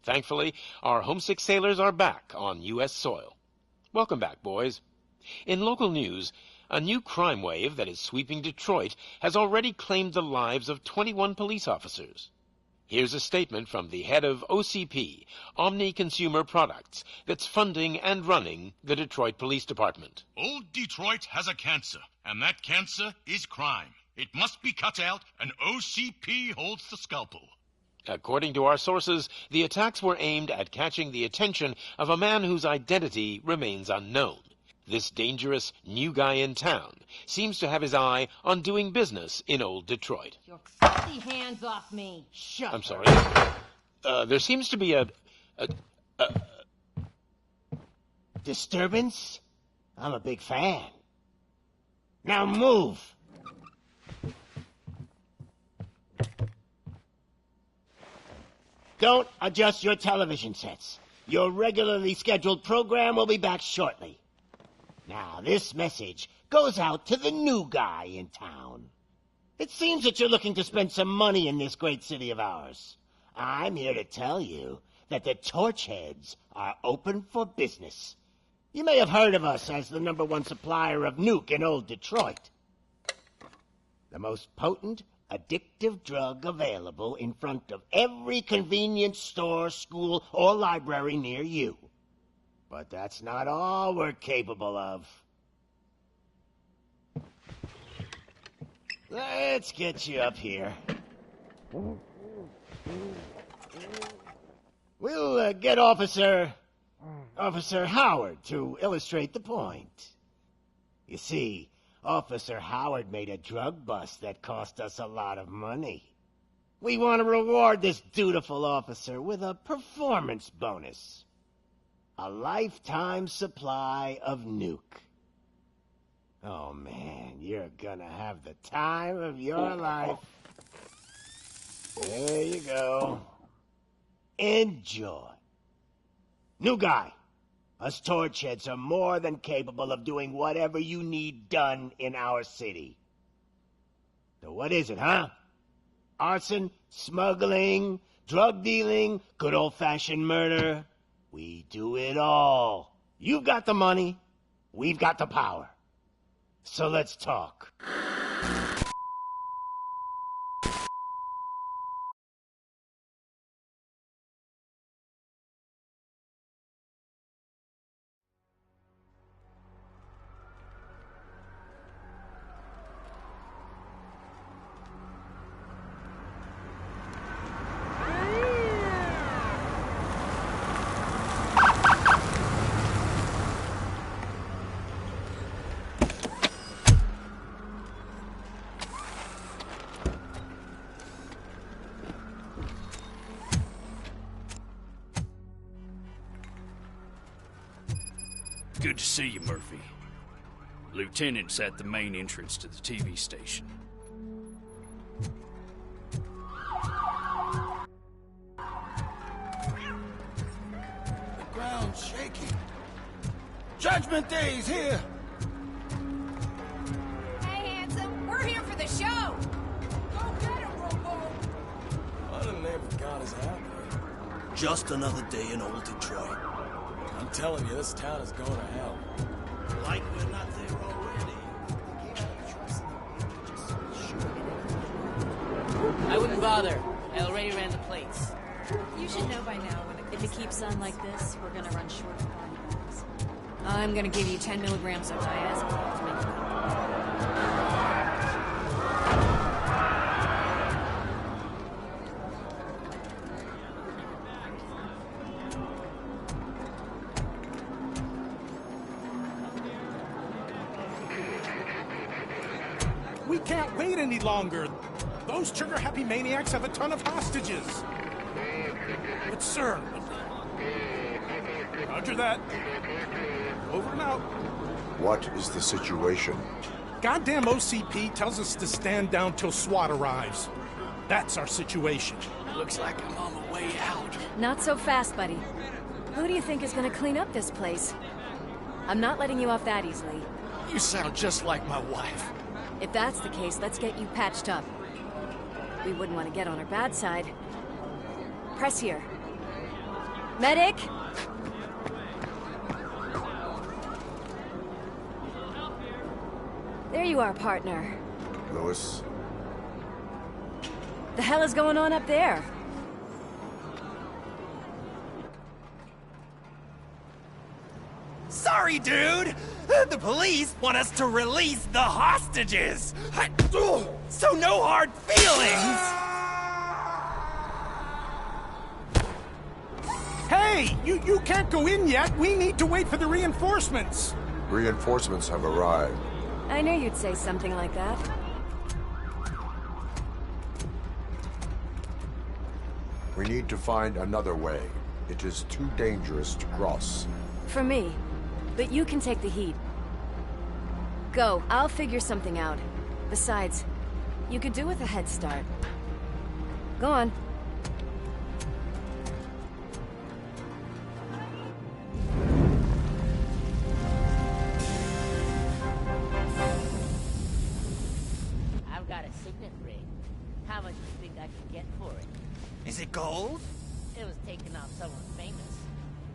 Thankfully, our homesick sailors are back on U.S. soil. Welcome back, boys. In local news, a new crime wave that is sweeping Detroit has already claimed the lives of 21 police officers. Here's a statement from the head of OCP, Omni Consumer Products, that's funding and running the Detroit Police Department. Old Detroit has a cancer, and that cancer is crime. It must be cut out, and OCP holds the scalpel. According to our sources, the attacks were aimed at catching the attention of a man whose identity remains unknown. This dangerous new guy in town seems to have his eye on doing business in Old Detroit. Your filthy hands off me. Shut I'm sorry. There seems to be a disturbance? I'm a big fan. Now move! Don't adjust your television sets. Your regularly scheduled program will be back shortly. Now, this message goes out to the new guy in town. It seems that you're looking to spend some money in this great city of ours. I'm here to tell you that the Torchheads are open for business. You may have heard of us as the #1 supplier of nuke in Old Detroit. The most potent, addictive drug available in front of every convenience store, school, or library near you. But that's not all we're capable of. Let's get you up here. We'll get Officer Howard to illustrate the point. You see, Officer Howard made a drug bust that cost us a lot of money. We want to reward this dutiful officer with a performance bonus. A lifetime supply of nuke. Oh man, you're gonna have the time of your life. There you go. Enjoy. New guy. Us Torchheads are more than capable of doing whatever you need done in our city. So what is it, huh? Arson, smuggling, drug dealing, good old-fashioned murder. We do it all. You've got the money, we've got the power. So let's talk. Good to see you, Murphy. Lieutenant's at the main entrance to the TV station. The ground's shaking. Judgment Day's here! Hey, handsome, we're here for the show! Go get him, Robo! What in the name of God is happening? Just another day in Old Detroit. I'm telling you, this town is going to hell. Like we're not there already. I wouldn't bother. I already ran the plates. You should know by now if it keeps on like this, we're gonna run short of body bags. I'm gonna give you 10 milligrams of diazepam to make it up. We can't wait any longer. Those trigger-happy maniacs have a ton of hostages. But, sir... Roger that. Over and out. What is the situation? Goddamn OCP tells us to stand down till SWAT arrives. That's our situation. Looks like I'm on my way out. Not so fast, buddy. Who do you think is gonna clean up this place? I'm not letting you off that easily. You sound just like my wife. If that's the case, let's get you patched up. We wouldn't want to get on her bad side. Press here. Medic? There you are, partner. Lewis, The hell is going on up there? Sorry, dude! The police want us to release the hostages! So no hard feelings! Hey, you can't go in yet. We need to wait for the reinforcements. reinforcements have arrived. I knew you'd say something like that. We need to find another way. It is too dangerous to cross. For me. But you can take the heat. Go, I'll figure something out. Besides, you could do with a head start. Go on. I've got a signet ring. How much do you think I can get for it? Is it gold? It was taken off someone famous.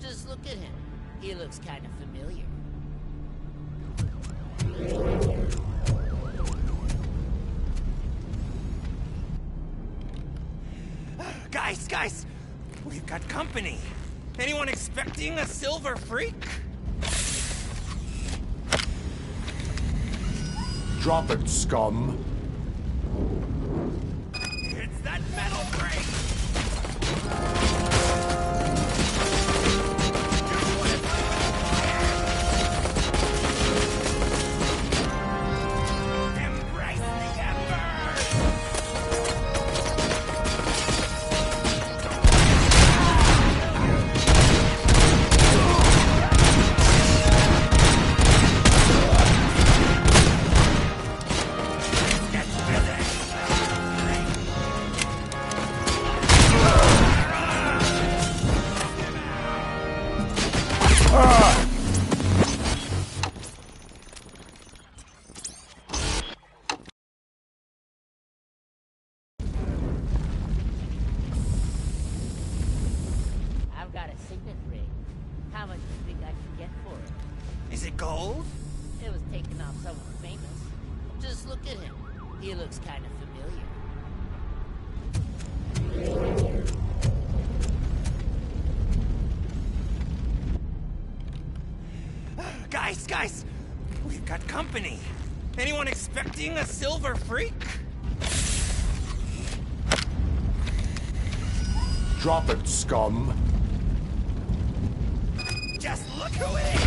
Just look at him. He looks kind of familiar. Guys! We've got company. Anyone expecting a silver freak? Drop it, scum! It's that metal freak! Embrace the embers! I've got a signet ring. How much do you think I can get for it? Is it gold? It was taken off someone famous. Just look at him. He looks kind of familiar. Guys! We've got company. Anyone expecting a silver freak? Drop it, scum! Just look who it is!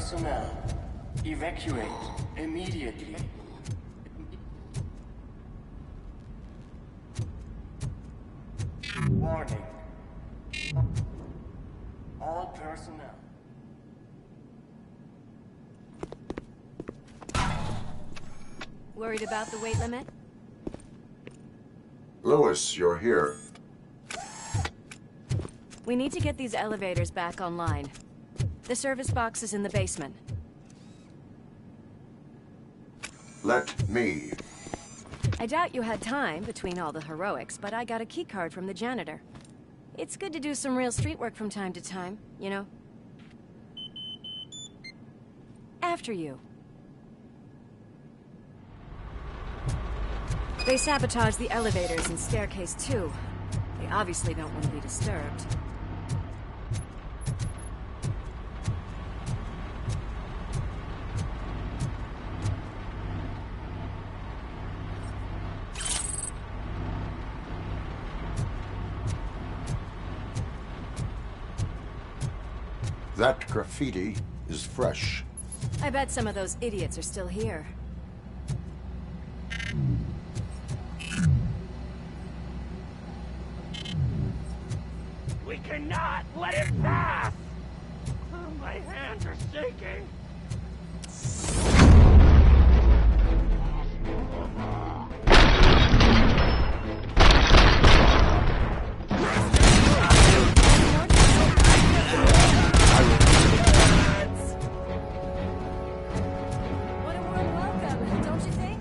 personnel, evacuate immediately. Warning. All personnel. Worried about the weight limit? Lewis, you're here. We need to get these elevators back online. The service box is in the basement. Let me. I doubt you had time between all the heroics, but I got a keycard from the janitor. It's good to do some real street work from time to time, you know? After you. They sabotaged the elevators and staircase too. They obviously don't want to be disturbed. That graffiti is fresh. I bet some of those idiots are still here. We cannot let it pass! Oh, my hands are shaking! What a warm welcome, don't you think?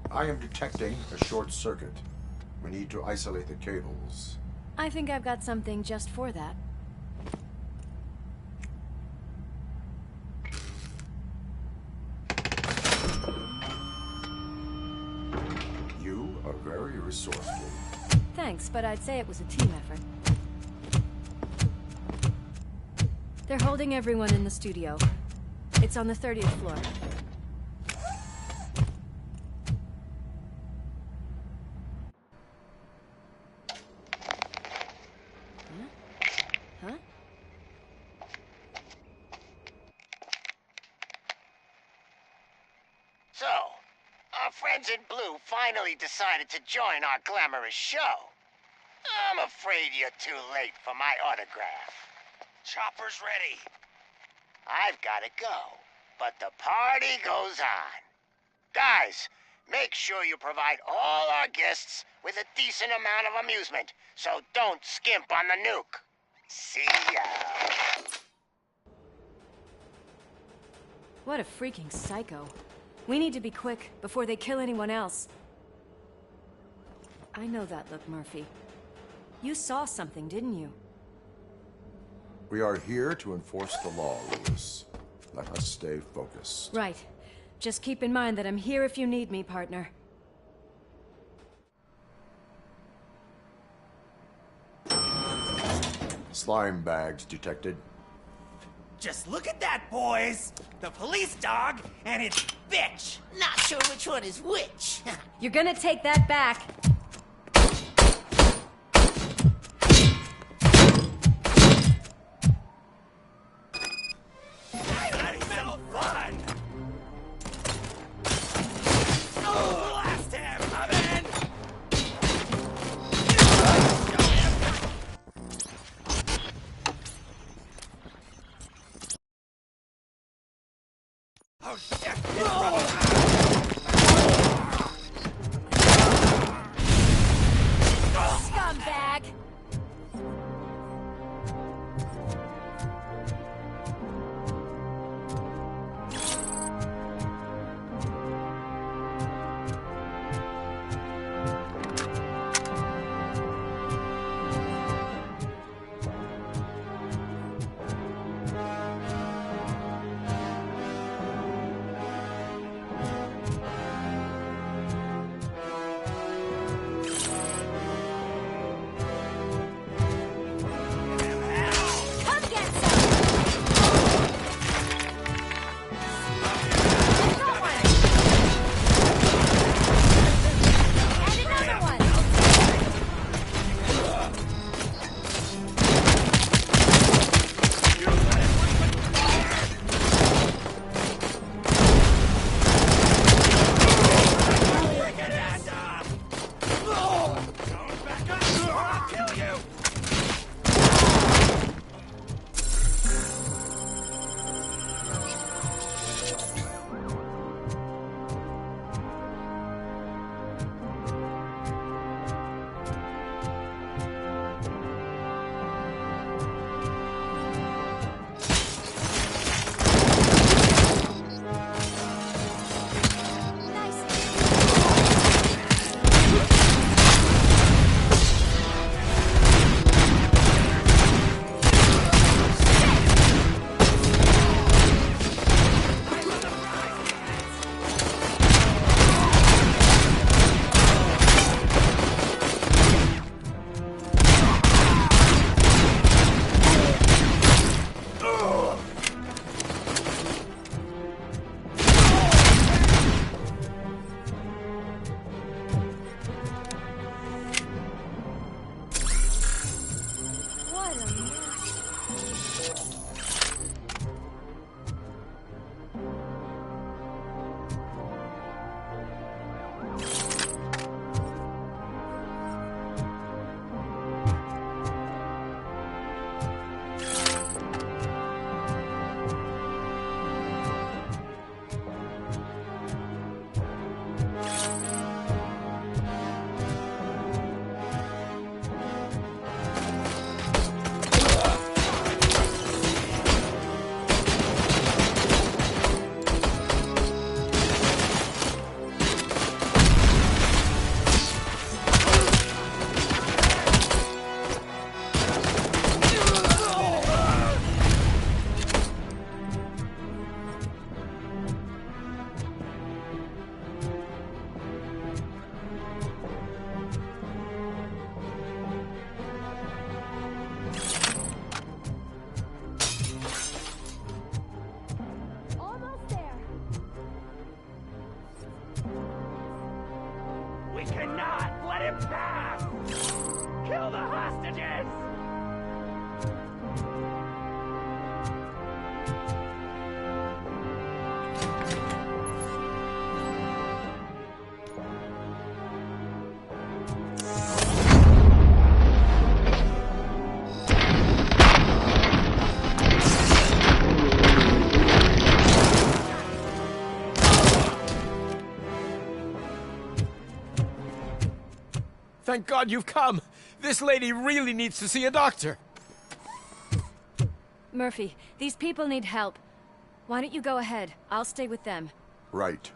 I am detecting a short circuit. We need to isolate the cables. I think I've got something just for that. You are very resourceful. Thanks, but I'd say it was a team effort. They're holding everyone in the studio. It's on the 30th floor. Huh? So, our friends in blue finally decided to join our glamorous show. I'm afraid you're too late for my autograph. Chopper's ready. I've got to go, but the party goes on. Guys, make sure you provide all our guests with a decent amount of amusement, so don't skimp on the nuke. See ya. What a freaking psycho. We need to be quick before they kill anyone else. I know that look, Murphy. You saw something, didn't you? We are here to enforce the law, Lewis. Let us stay focused. Right. Just keep in mind that I'm here if you need me, partner. Slime bags detected. Just look at that, boys! The police dog and its bitch! Not sure which one is which. You're gonna take that back. That's so fun! Oh, blast him! I'm in! Oh, shit! We cannot let him pass! Kill the hostages! Thank God you've come. This lady really needs to see a doctor. Murphy, these people need help. Why don't you go ahead? I'll stay with them. Right.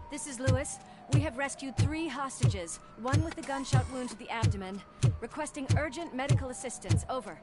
This is Lewis. We have rescued 3 hostages, one with a gunshot wound to the abdomen, requesting urgent medical assistance. Over.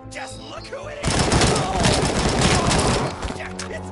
Just look who it is! Yeah, it's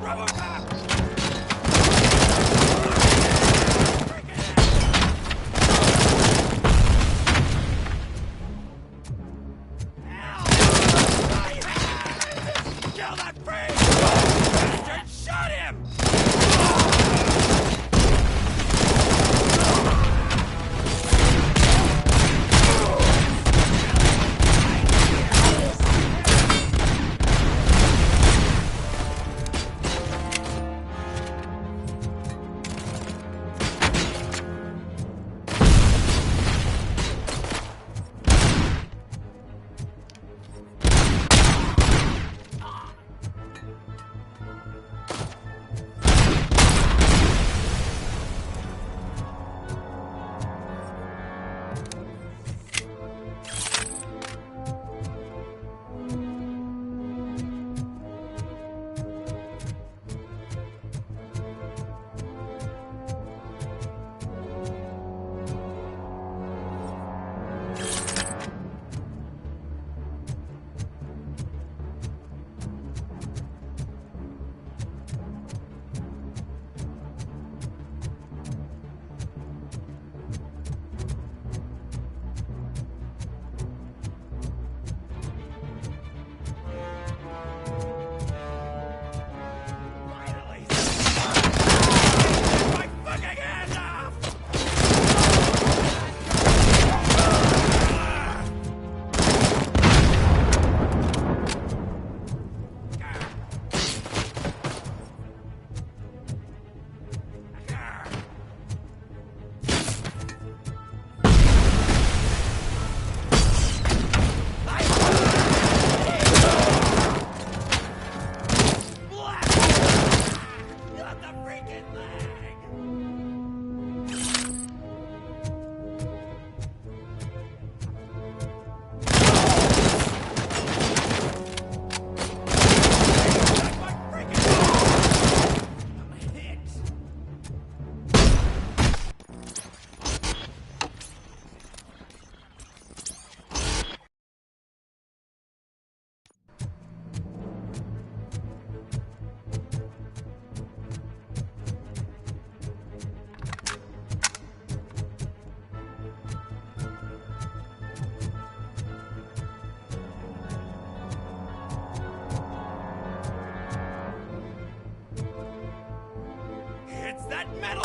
metal!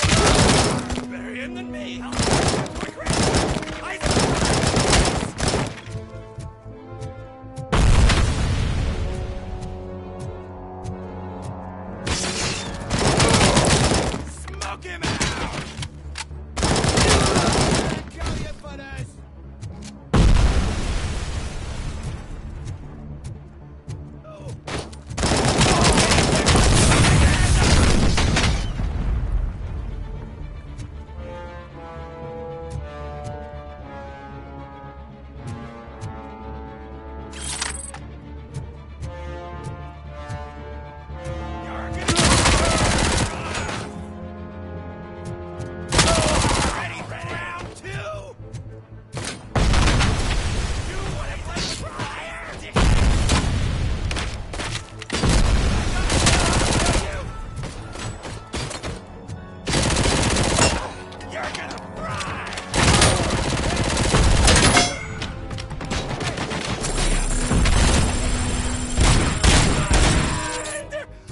Better him than me! Smoke him out! Kill you for this!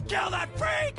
Kill that freak!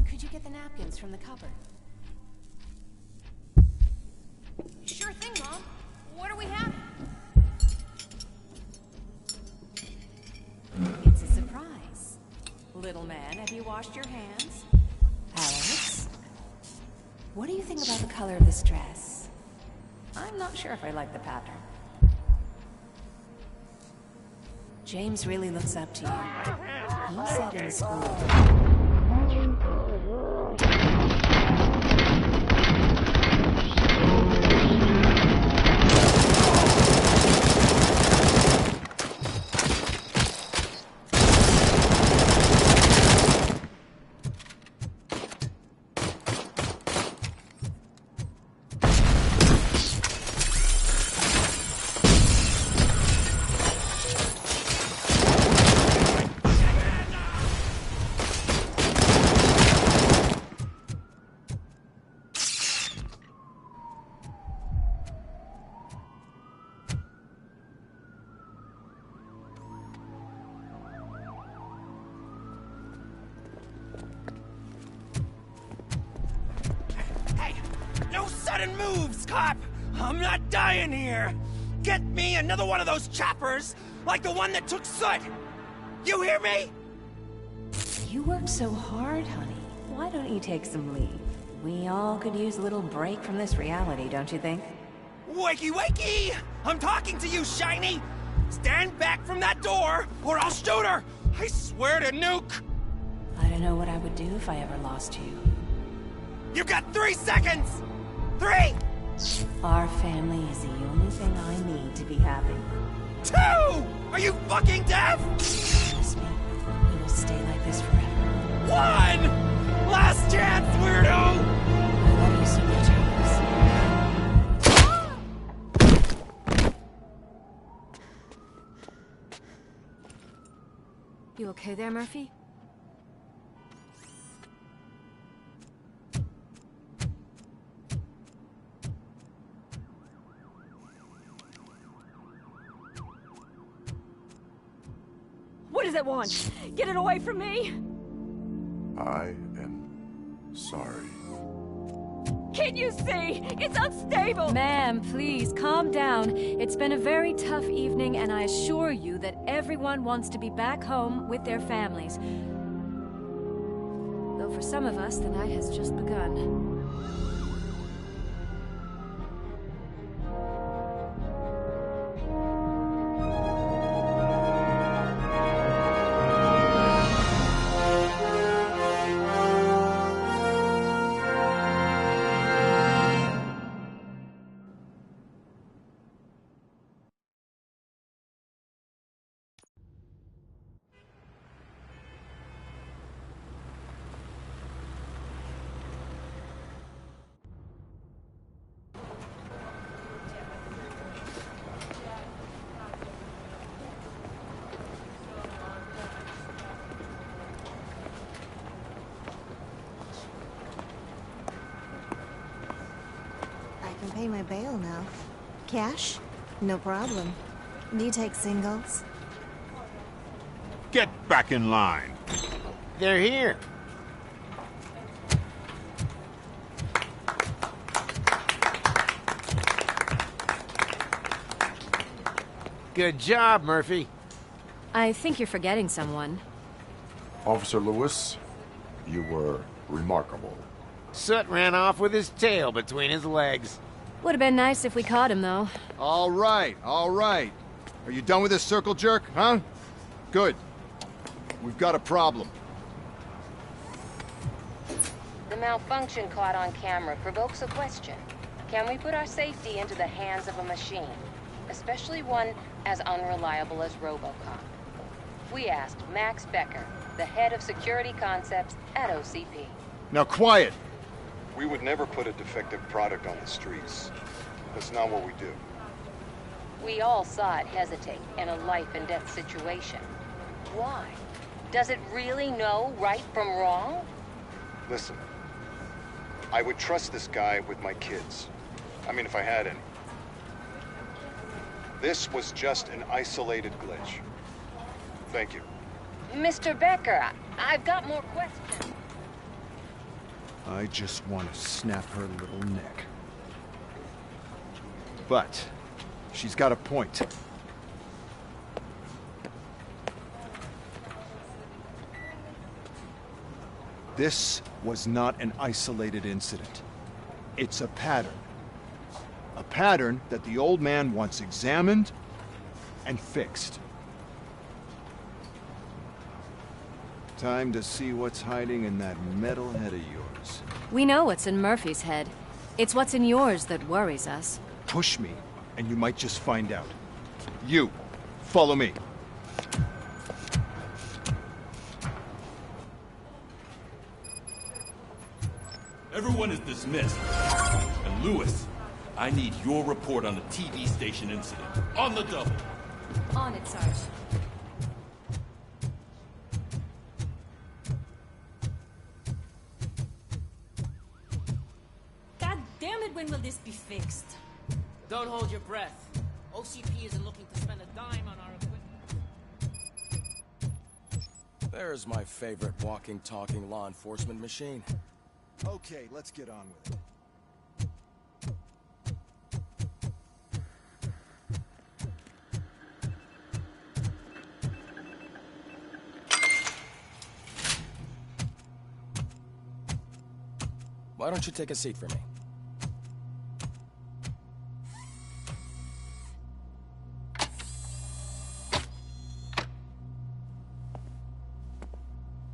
Could you get the napkins from the cupboard? Sure thing, Mom. What do we have? It's a surprise. Little man, have you washed your hands? Alex? What do you think about the color of this dress? I'm not sure if I like the pattern. James really looks up to you. He said in school. Moves, cop! I'm not dying here! Get me another one of those choppers, like the one that took Soot! You hear me? You worked so hard, honey. Why don't you take some leave? We all could use a little break from this reality, don't you think? Wakey, wakey! I'm talking to you, Shiny! Stand back from that door, or I'll shoot her! I swear to nuke! I don't know what I would do if I ever lost you. You got 3 seconds! 3! Our family is the only thing I need to be happy. 2! Are you fucking deaf? Trust me, we will stay like this forever. 1! Last chance, weirdo! I love you so much, Alex. You okay there, Murphy? What does it want? Get it away from me! I am sorry. Can't you see? It's unstable! Ma'am, please, calm down. It's been a very tough evening, and I assure you that everyone wants to be back home with their families. Though for some of us, the night has just begun. Pay my bail now. Cash? No problem. Do you take singles? Get back in line. They're here. Good job, Murphy. I think you're forgetting someone. Officer Lewis, you were remarkable. Soot ran off with his tail between his legs. Would have been nice if we caught him, though. All right, all right. Are you done with this circle jerk, huh? Good. We've got a problem. The malfunction caught on camera provokes a question. Can we put our safety into the hands of a machine? Especially one as unreliable as RoboCop. We asked Max Becker, the head of security concepts at OCP. Now quiet! We would never put a defective product on the streets. That's not what we do. We all saw it hesitate in a life-and-death situation. Why? Does it really know right from wrong? Listen, I would trust this guy with my kids. I mean, if I had any. This was just an isolated glitch. Thank you. Mr. Becker, I've got more questions. I just want to snap her little neck. But she's got a point. This was not an isolated incident. It's a pattern. A pattern that the old man wants examined and fixed. Time to see what's hiding in that metal head of yours. We know what's in Murphy's head. It's what's in yours that worries us. Push me, and you might just find out. You, follow me. Everyone is dismissed. And Lewis, I need your report on the TV station incident. On the double. On it, Sarge. God damn it, when will this be fixed? Don't hold your breath. OCP isn't looking to spend a dime on our equipment. There's my favorite walking, talking law enforcement machine. Okay, let's get on with it. Why don't you take a seat for me?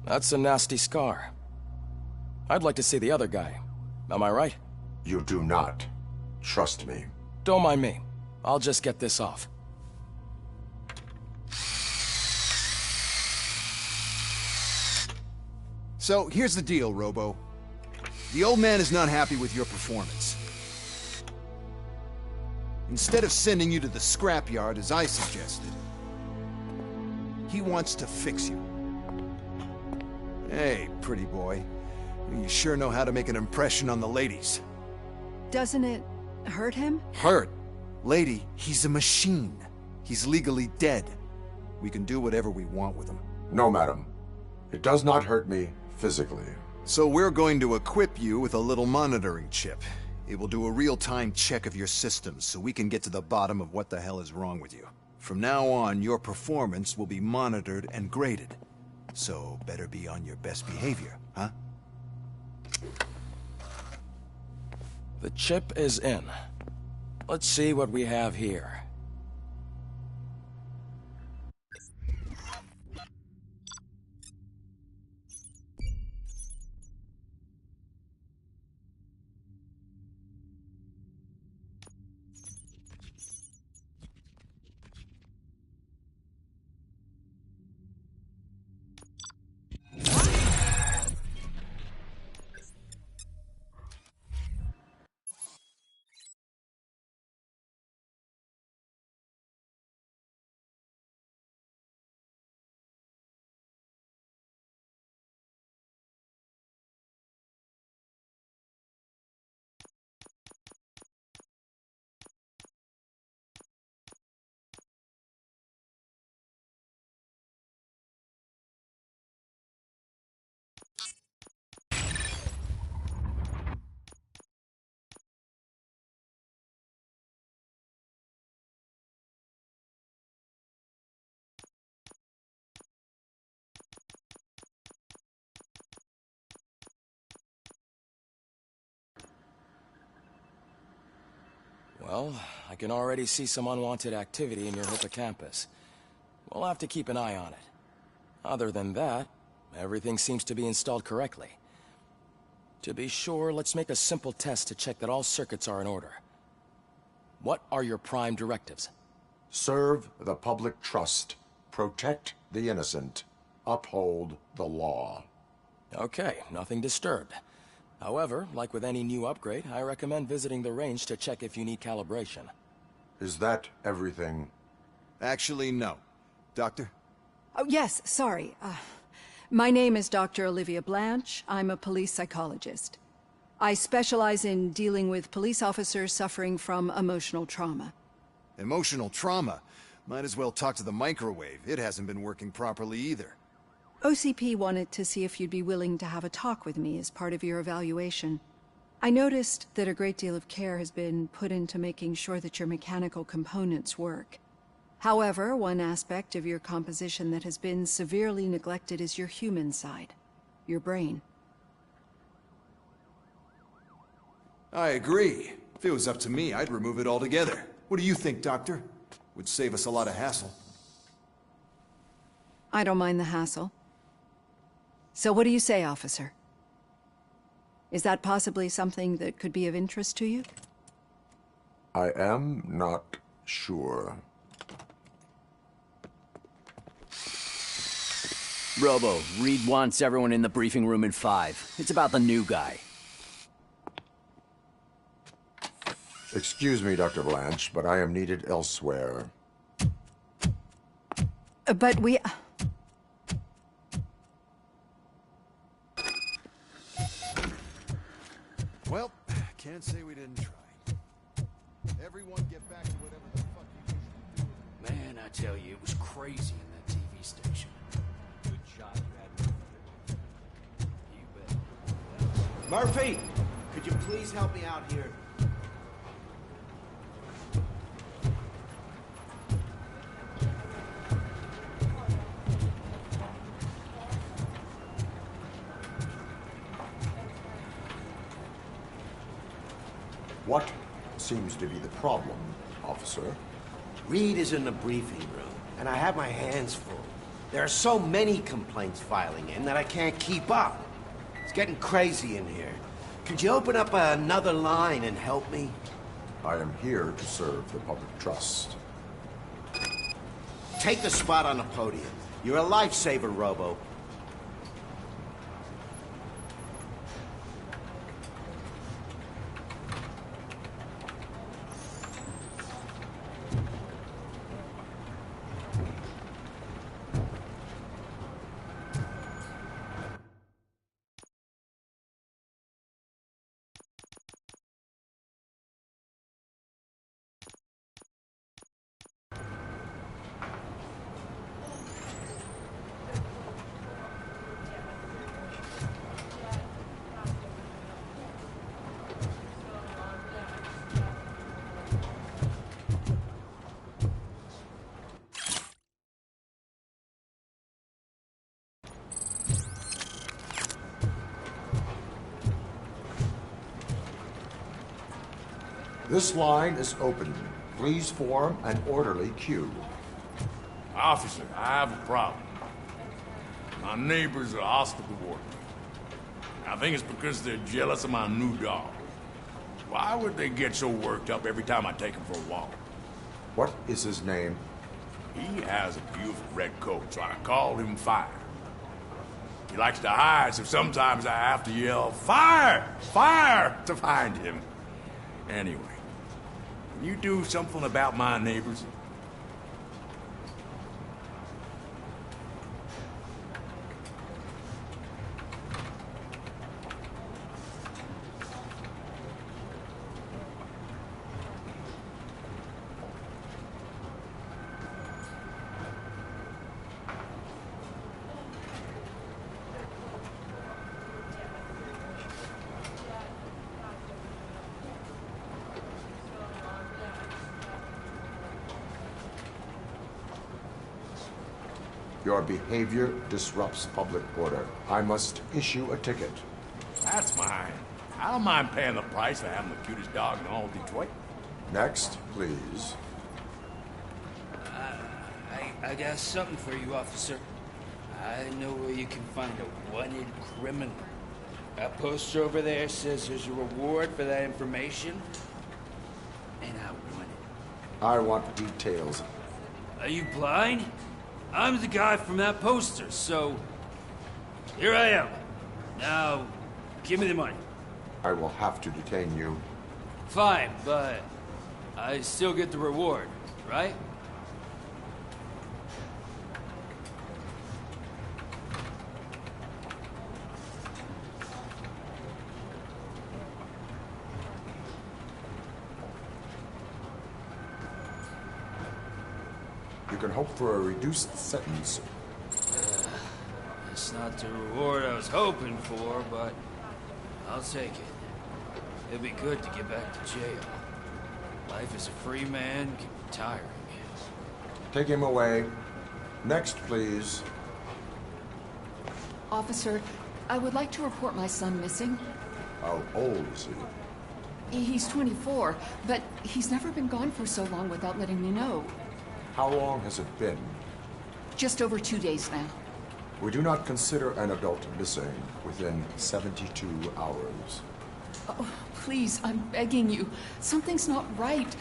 That's a nasty scar. I'd like to see the other guy. Am I right? You do not. Trust me. Don't mind me. I'll just get this off. So, here's the deal, Robo. The old man is not happy with your performance. Instead of sending you to the scrapyard, as I suggested, he wants to fix you. Hey, pretty boy. You sure know how to make an impression on the ladies. Doesn't it hurt him? Hurt? Lady, he's a machine. He's legally dead. We can do whatever we want with him. No, madam. It does not hurt me physically. So we're going to equip you with a little monitoring chip. It will do a real-time check of your systems so we can get to the bottom of what the hell is wrong with you. From now on, your performance will be monitored and graded. So better be on your best behavior, huh? The chip is in. Let's see what we have here. Well, I can already see some unwanted activity in your hippocampus. We'll have to keep an eye on it. Other than that, everything seems to be installed correctly. To be sure, let's make a simple test to check that all circuits are in order. What are your prime directives? Serve the public trust. Protect the innocent. Uphold the law. Okay, nothing disturbed. However, like with any new upgrade, I recommend visiting the range to check if you need calibration. Is that everything? Actually, no. Doctor? Oh, yes, sorry. My name is Dr. Olivia Blanche. I'm a police psychologist. I specialize in dealing with police officers suffering from emotional trauma. Emotional trauma? Might as well talk to the microwave. It hasn't been working properly either. OCP wanted to see if you'd be willing to have a talk with me as part of your evaluation. I noticed that a great deal of care has been put into making sure that your mechanical components work. However, one aspect of your composition that has been severely neglected is your human side, your brain. I agree. If it was up to me, I'd remove it altogether. What do you think, Doctor? Would save us a lot of hassle. I don't mind the hassle. So what do you say, officer? Is that possibly something that could be of interest to you? I am not sure. Robo, Reed wants everyone in the briefing room in 5. It's about the new guy. Excuse me, Dr. Blanche, but I am needed elsewhere. But we... Well, can't say we didn't try. Everyone get back to whatever the fuck you used to do. Man, I tell you, it was crazy in that TV station. Good job you bet. Murphy, could you please help me out here? What seems to be the problem, officer? Reed is in the briefing room, and I have my hands full. There are so many complaints filing in that I can't keep up. It's getting crazy in here. Could you open up another line and help me? I am here to serve the public trust. Take the spot on the podium. You're a lifesaver, Robo. This line is open. Please form an orderly queue. Officer, I have a problem. My neighbors are hostile toward me. I think it's because they're jealous of my new dog. Why would they get so worked up every time I take him for a walk? What is his name? He has a beautiful red coat, so I called him Fire. He likes to hide, so sometimes I have to yell, "Fire! Fire!" to find him. Anyway, can you do something about my neighbors? Your behavior disrupts public order. I must issue a ticket. That's mine. I don't mind paying the price for having the cutest dog in all of Detroit. Next, please. I got something for you, officer. I know where you can find a wanted criminal. That poster over there says there's a reward for that information, and I want it. I want details. Are you blind? I'm the guy from that poster, so here I am. Now, give me the money. I will have to detain you. Fine, but I still get the reward, right? You can hope for a reduced sentence. It's not the reward I was hoping for, but I'll take it. It'd be good to get back to jail. Life as a free man can be tiring. Take him away. Next, please. Officer, I would like to report my son missing. How old is he? He's 24, but he's never been gone for so long without letting me know. How long has it been? Just over 2 days now. We do not consider an adult missing within 72 hours. Oh, please, I'm begging you. Something's not right.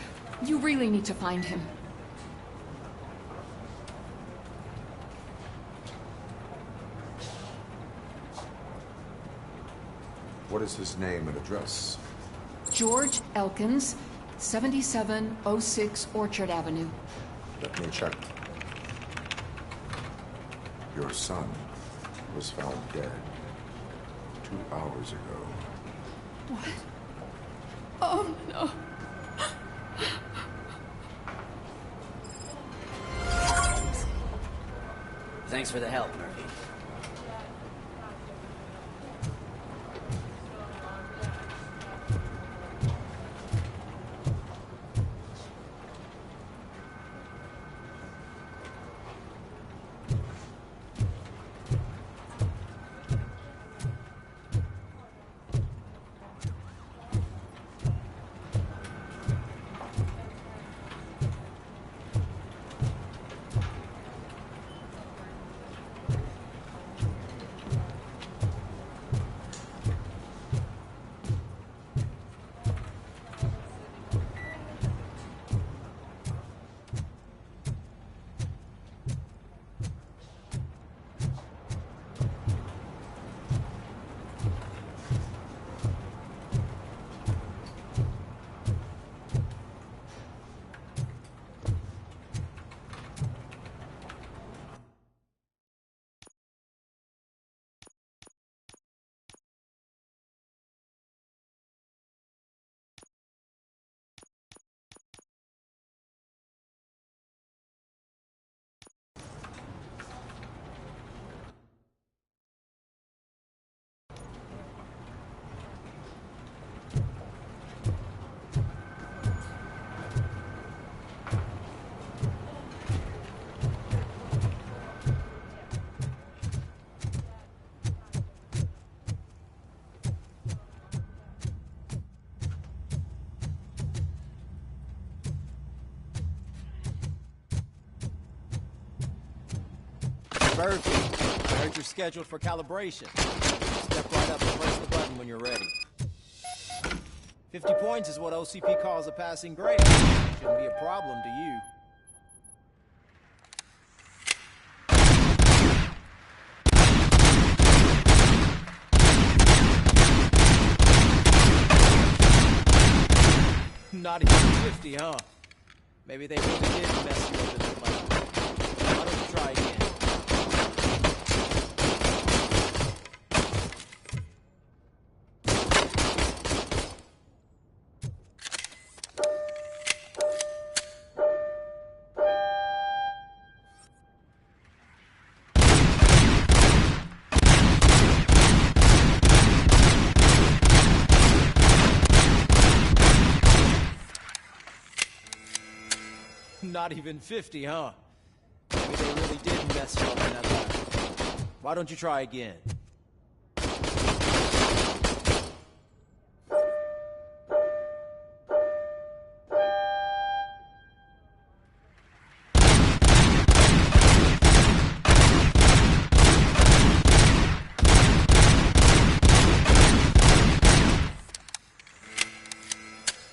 You really need to find him. What is his name and address? George Elkins, 7706 Orchard Avenue. Let me check. Your son was found dead 2 hours ago. What? Oh, no. Thanks for the help, Murphy. Murphy, I heard you're scheduled for calibration. Step right up and press the button when you're ready. 50 points is what OCP calls a passing grade. Shouldn't be a problem to you. Not even 50, huh? Maybe they really did mess you up in the lab. Why don't you try again? Not even 50, huh? Maybe they really did mess you up in that lab. Why don't you try again?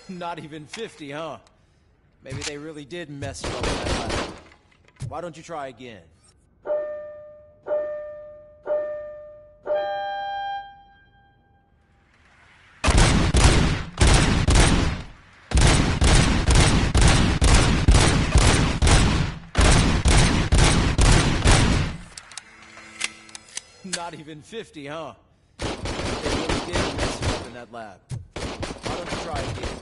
Not even 50, huh? Maybe they really did mess you up in that lab. Why don't you try again? Not even 50, huh? They really did mess you up in that lab. Why don't you try again?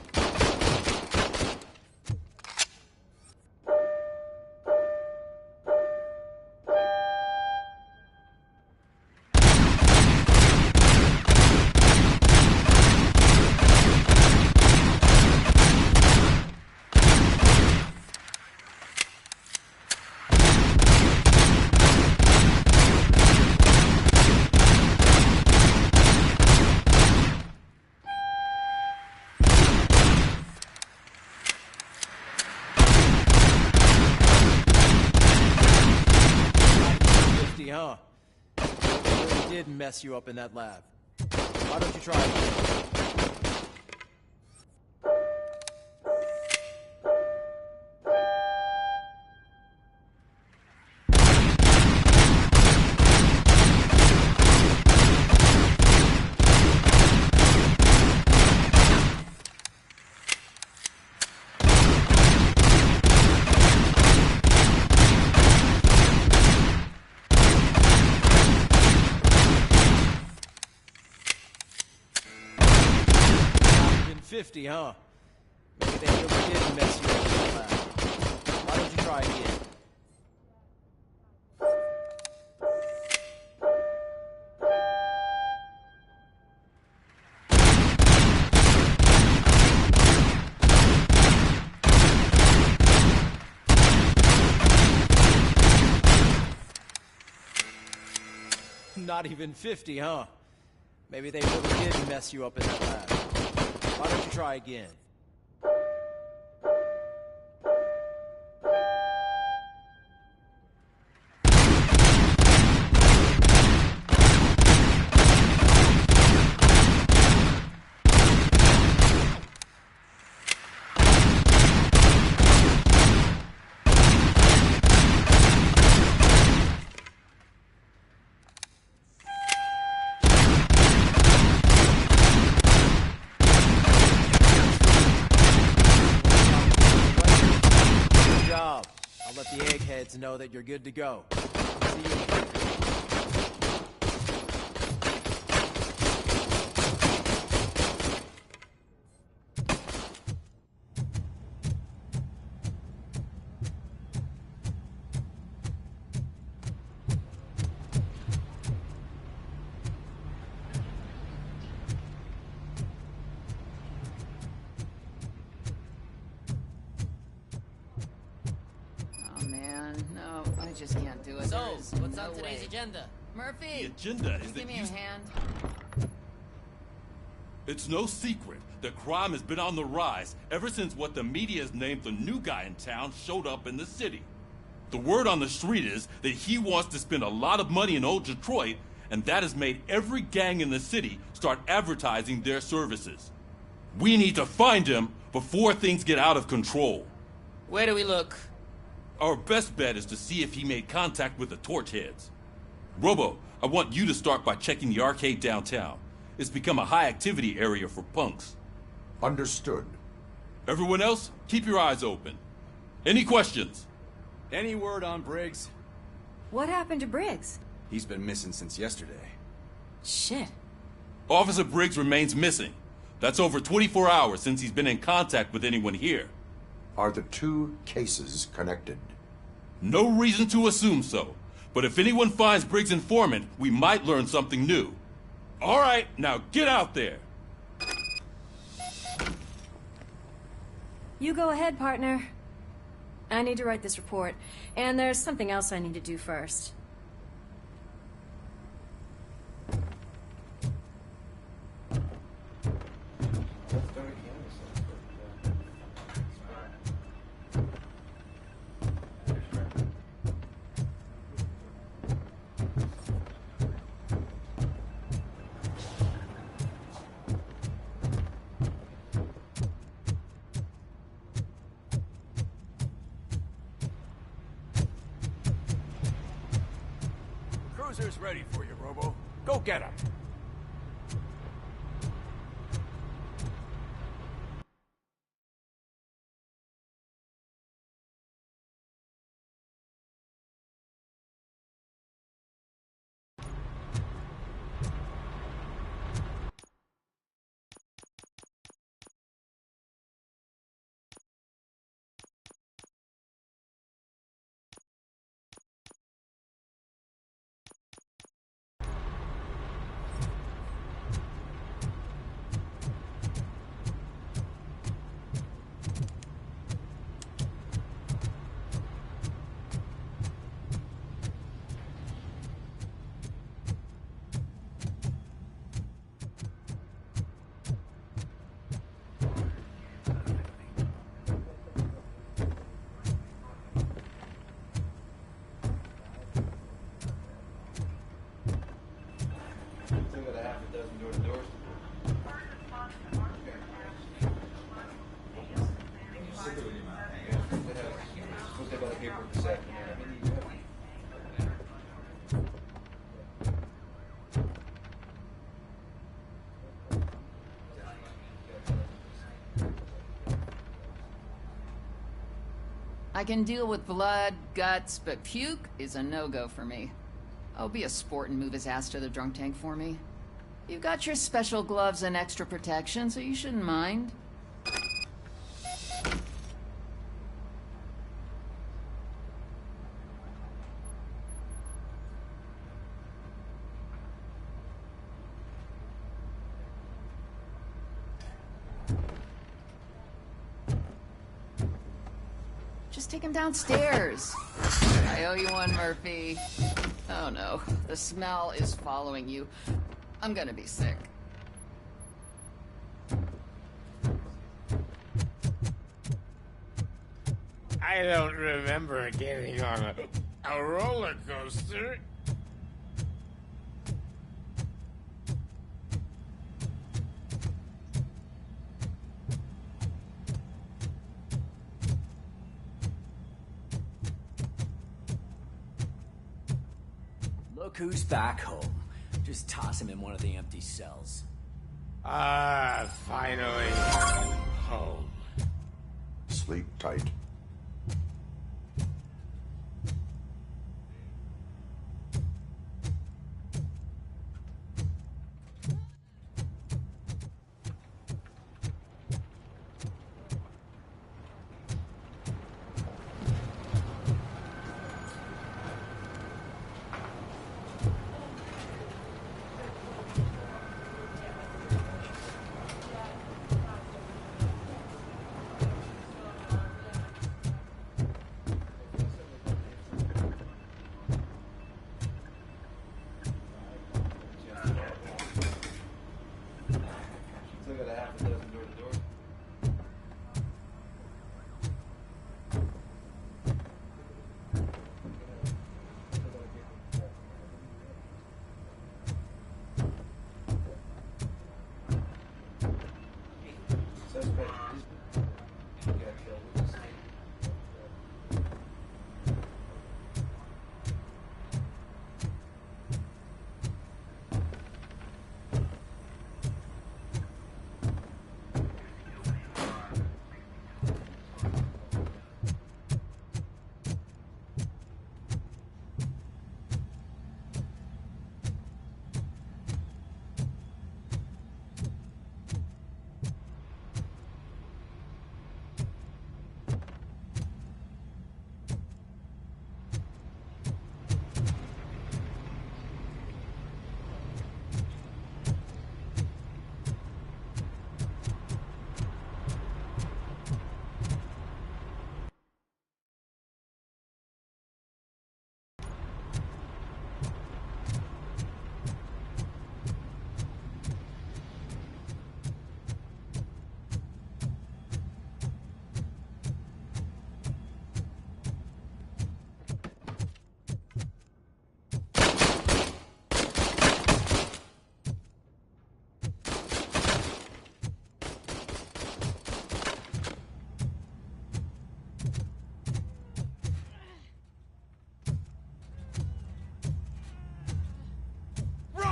didn't mess you up in that lab. Why don't you try it? Huh? Maybe they really did mess you up in that lab. Why don't you try again? Not even 50, huh? Maybe they really did mess you up in that lab. Why don't you try again? To know that you're good to go. See you. Just can't do it. So, what's on today's agenda? Murphy! The agenda is give me a hand. It's no secret that crime has been on the rise ever since what the media has named the new guy in town showed up in the city. The word on the street is that he wants to spend a lot of money in old Detroit, and that has made every gang in the city start advertising their services. We need to find him before things get out of control. Where do we look? Our best bet is to see if he made contact with the Torchheads. Robo, I want you to start by checking the arcade downtown. It's become a high-activity area for punks. Understood. Everyone else, keep your eyes open. Any questions? Any word on Briggs? What happened to Briggs? He's been missing since yesterday. Shit. Officer Briggs remains missing. That's over 24 hours since he's been in contact with anyone here. Are the two cases connected? No reason to assume so. But if anyone finds Briggs' informant, we might learn something new. All right, now get out there. You go ahead, partner. I need to write this report, and there's something else I need to do first. Cruiser's ready for you, Robo. Go get him. I can deal with blood, guts, but puke is a no-go for me. I'll be a sport and move his ass to the drunk tank for me. You've got your special gloves and extra protection, so you shouldn't mind. Just take him downstairs. I owe you one, Murphy. Oh no, the smell is following you. I'm gonna be sick. I don't remember getting on a roller coaster. Look who's back home. Just toss him in one of the empty cells. Ah, finally. Home. Sleep tight.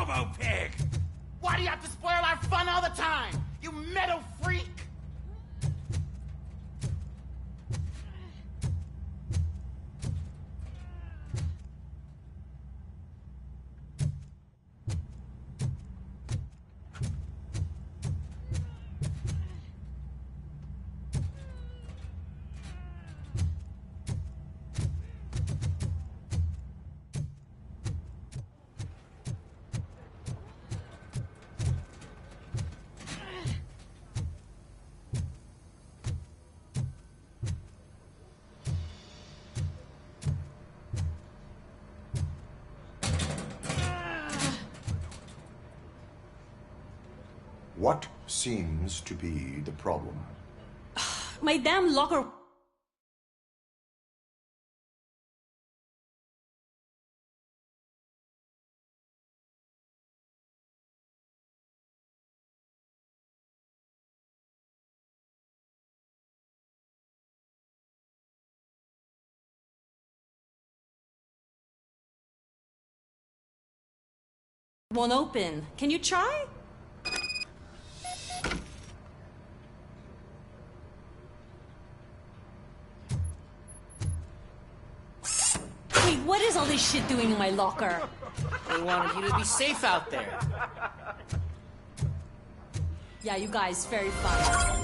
Robo-Pig! Why do you have to spoil our fun all the time? You metal freak! What seems to be the problem? My damn locker. Won't open. Can you try? this shit doing in my locker? They wanted you to be safe out there. Yeah, you guys, very fun.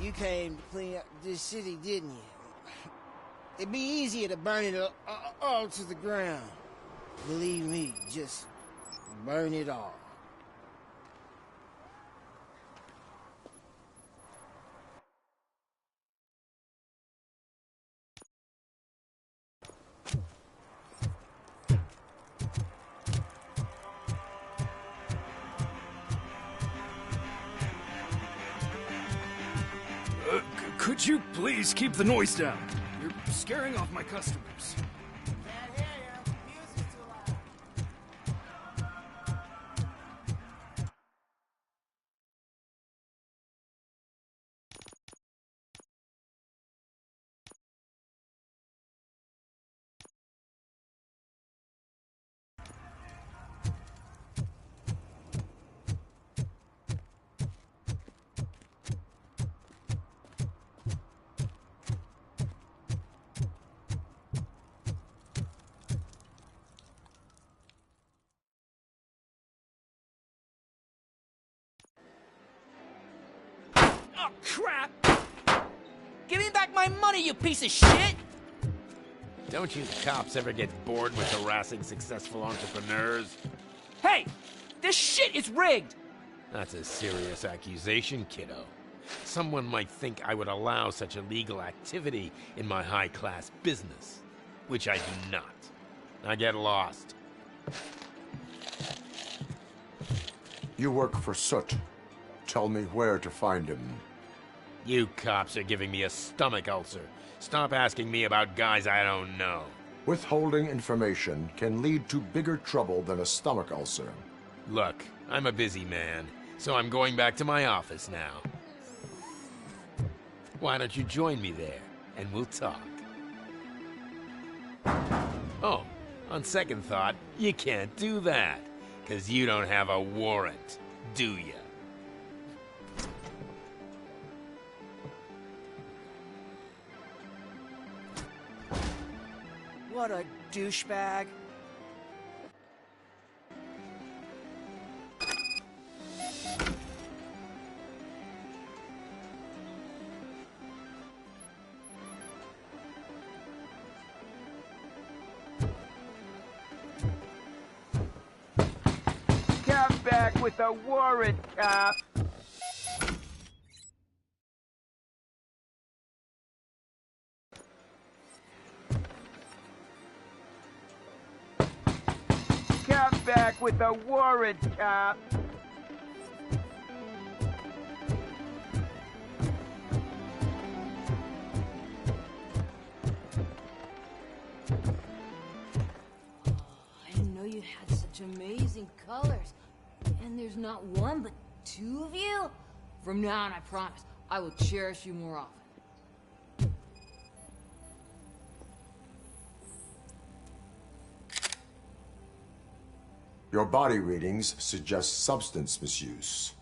You came to clean up this city, didn't you? It'd be easier to burn it all to the ground. Believe me, just burn it all. Could you please keep the noise down? You're scaring off my customers. Oh, crap! Give me back my money, you piece of shit! Don't you cops ever get bored with harassing successful entrepreneurs? Hey! This shit is rigged! That's a serious accusation, kiddo. Someone might think I would allow such illegal activity in my high-class business, which I do not. Now get lost. You work for Soot. Tell me where to find him. You cops are giving me a stomach ulcer. Stop asking me about guys I don't know. Withholding information can lead to bigger trouble than a stomach ulcer. Look, I'm a busy man, so I'm going back to my office now. Why don't you join me there, and we'll talk. Oh, on second thought, you can't do that, 'cause you don't have a warrant, do ya? What a douchebag. Come back with a warrant, cop. Come back with a warrant, cop. I didn't know you had such amazing colors. And there's not one, but two of you? From now on, I promise, I will cherish you more often. Your body readings suggest substance misuse.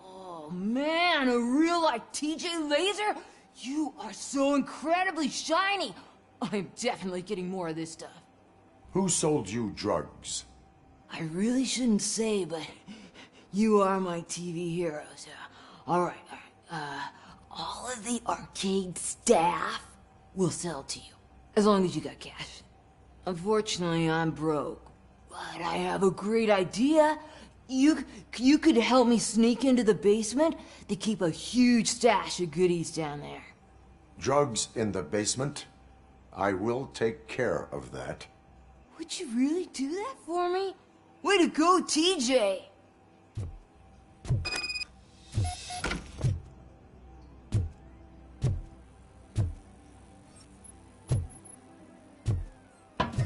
Oh man, a real like TJ Laser? You are so incredibly shiny. I'm definitely getting more of this stuff. Who sold you drugs? I really shouldn't say, but you are my TV heroes. All right. All of the arcade staff will sell to you, as long as you got cash. Unfortunately, I'm broke, but I have a great idea. You could help me sneak into the basement to keep a huge stash of goodies down there. Drugs in the basement? I will take care of that. Would you really do that for me? Way to go, TJ!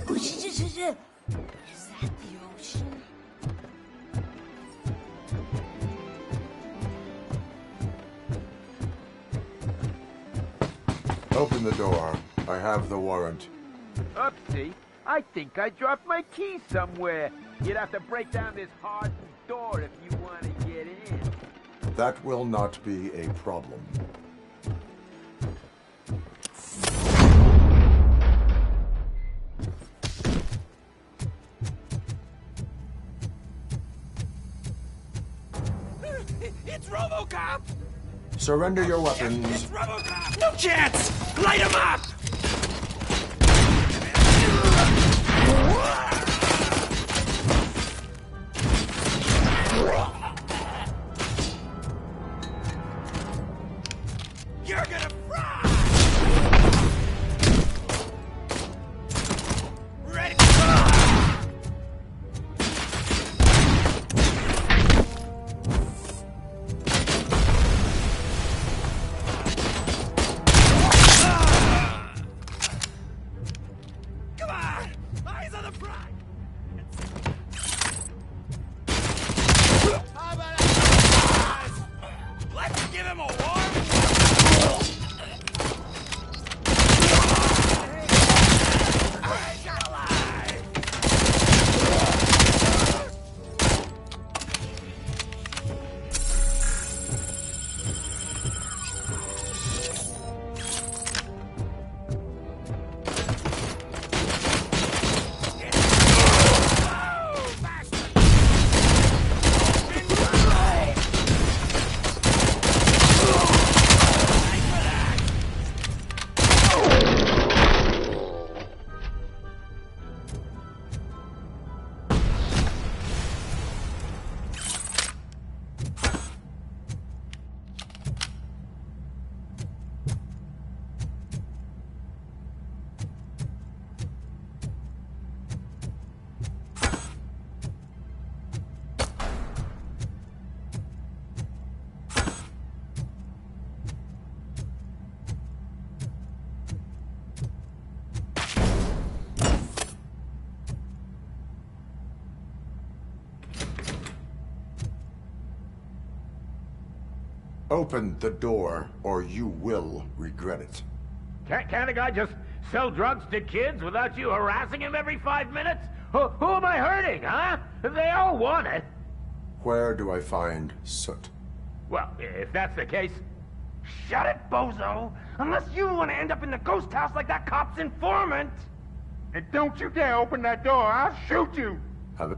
Is that the ocean? Open the door. I have the warrant. Oopsie. I think I dropped my key somewhere. You'd have to break down this hardened door if you want to get in. That will not be a problem. It's RoboCop! Surrender your weapons. It's RoboCop! No chance! Light him up! You're gonna fry! Ready? Come on! Eyes on the prize! How about that? Let's give him a warm... Open the door, or you will regret it. Can't a guy just sell drugs to kids without you harassing him every 5 minutes? Who am I hurting, huh? They all want it. Where do I find Soot? Well, if that's the case, shut it, bozo! Unless you want to end up in the ghost house like that cop's informant! And don't you dare open that door. I'll shoot you. Have it.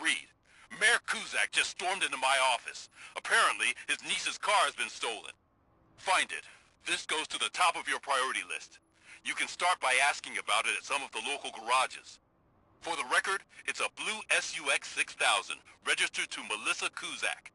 Reed. Mayor Kuzak just stormed into my office. Apparently, his niece's car has been stolen. Find it. This goes to the top of your priority list. You can start by asking about it at some of the local garages. For the record, it's a blue SUX 6000, registered to Melissa Kuzak.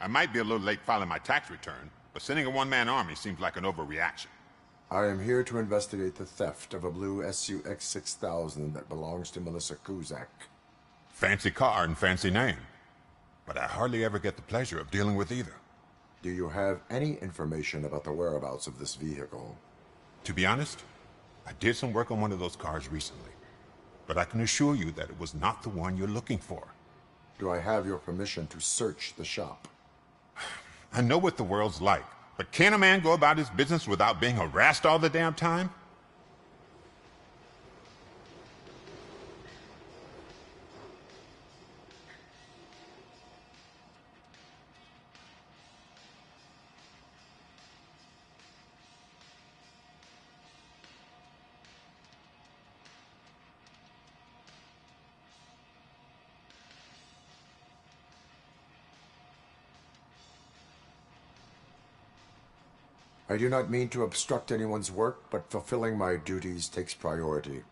I might be a little late filing my tax return, but sending a one-man army seems like an overreaction. I am here to investigate the theft of a blue SUX 6000 that belongs to Melissa Kuzak. Fancy car and fancy name, but I hardly ever get the pleasure of dealing with either. Do you have any information about the whereabouts of this vehicle? To be honest, I did some work on one of those cars recently, but I can assure you that it was not the one you're looking for. Do I have your permission to search the shop? I know what the world's like, but can a man go about his business without being harassed all the damn time? I do not mean to obstruct anyone's work, but fulfilling my duties takes priority.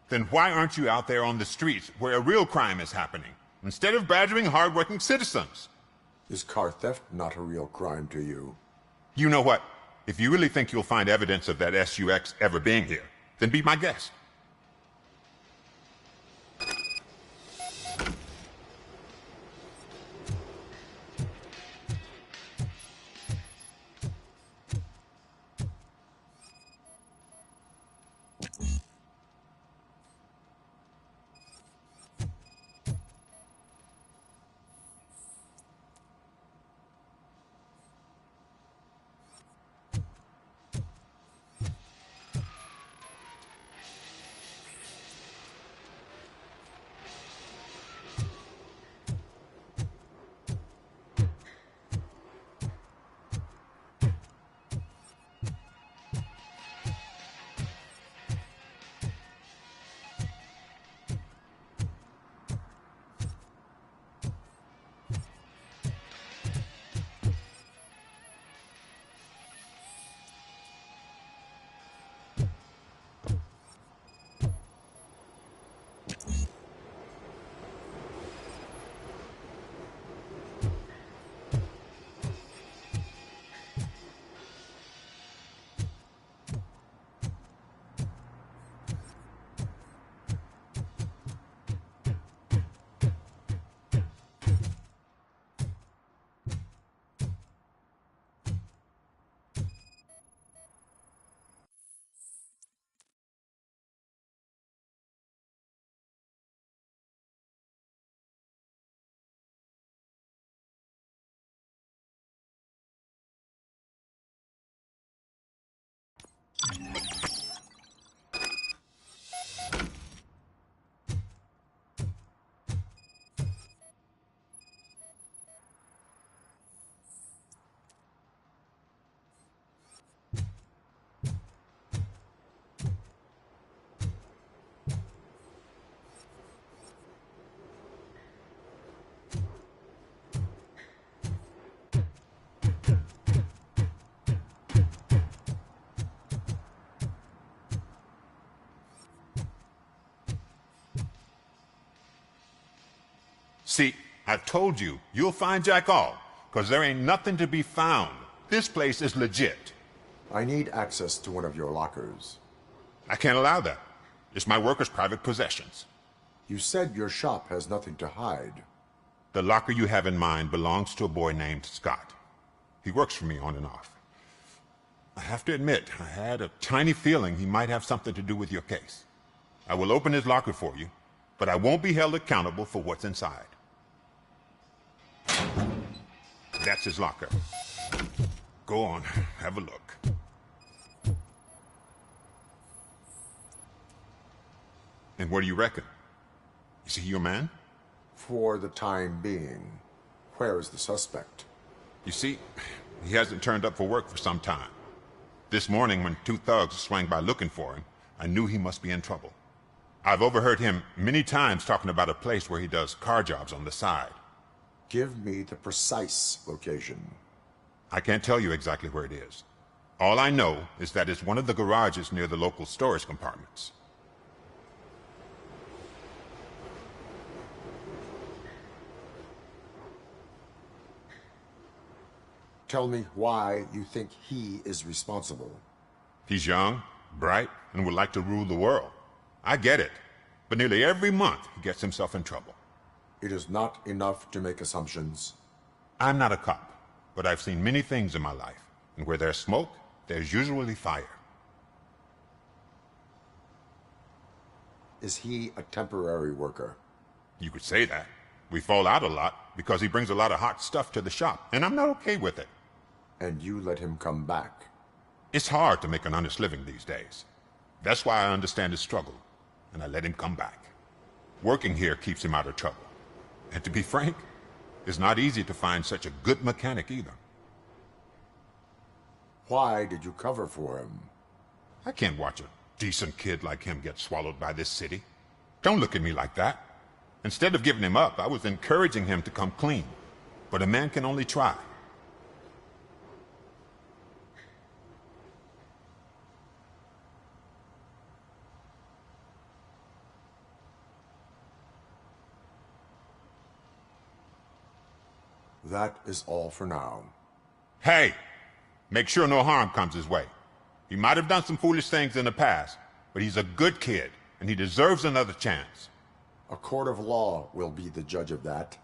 Then why aren't you out there on the streets where a real crime is happening, instead of badgering hard-working citizens? Is car theft not a real crime to you? You know what? If you really think you'll find evidence of that SUX ever being here, then be my guest. See, I told you, you'll find Jack All, because there ain't nothing to be found. This place is legit. I need access to one of your lockers. I can't allow that. It's my workers' private possessions. You said your shop has nothing to hide. The locker you have in mind belongs to a boy named Scott. He works for me on and off. I have to admit, I had a tiny feeling he might have something to do with your case. I will open his locker for you, but I won't be held accountable for what's inside. That's his locker. Go on, have a look. And what do you reckon? Is he your man? For the time being. Where is the suspect? You see, he hasn't turned up for work for some time. This morning, when two thugs swang by looking for him, I knew he must be in trouble. I've overheard him many times talking about a place where he does car jobs on the side. Give me the precise location. I can't tell you exactly where it is. All I know is that it's one of the garages near the local storage compartments. Tell me why you think he is responsible. He's young, bright, and would like to rule the world. I get it. But nearly every month, he gets himself in trouble. It is not enough to make assumptions. I'm not a cop, but I've seen many things in my life. And where there's smoke, there's usually fire. Is he a temporary worker? You could say that. We fall out a lot because he brings a lot of hot stuff to the shop, and I'm not okay with it. And you let him come back? It's hard to make an honest living these days. That's why I understand his struggle, and I let him come back. Working here keeps him out of trouble. And to be frank, it's not easy to find such a good mechanic either. Why did you cover for him? I can't watch a decent kid like him get swallowed by this city. Don't look at me like that. Instead of giving him up, I was encouraging him to come clean. But a man can only try. That is all for now. Hey! Make sure no harm comes his way. He might have done some foolish things in the past, but he's a good kid, and he deserves another chance. A court of law will be the judge of that.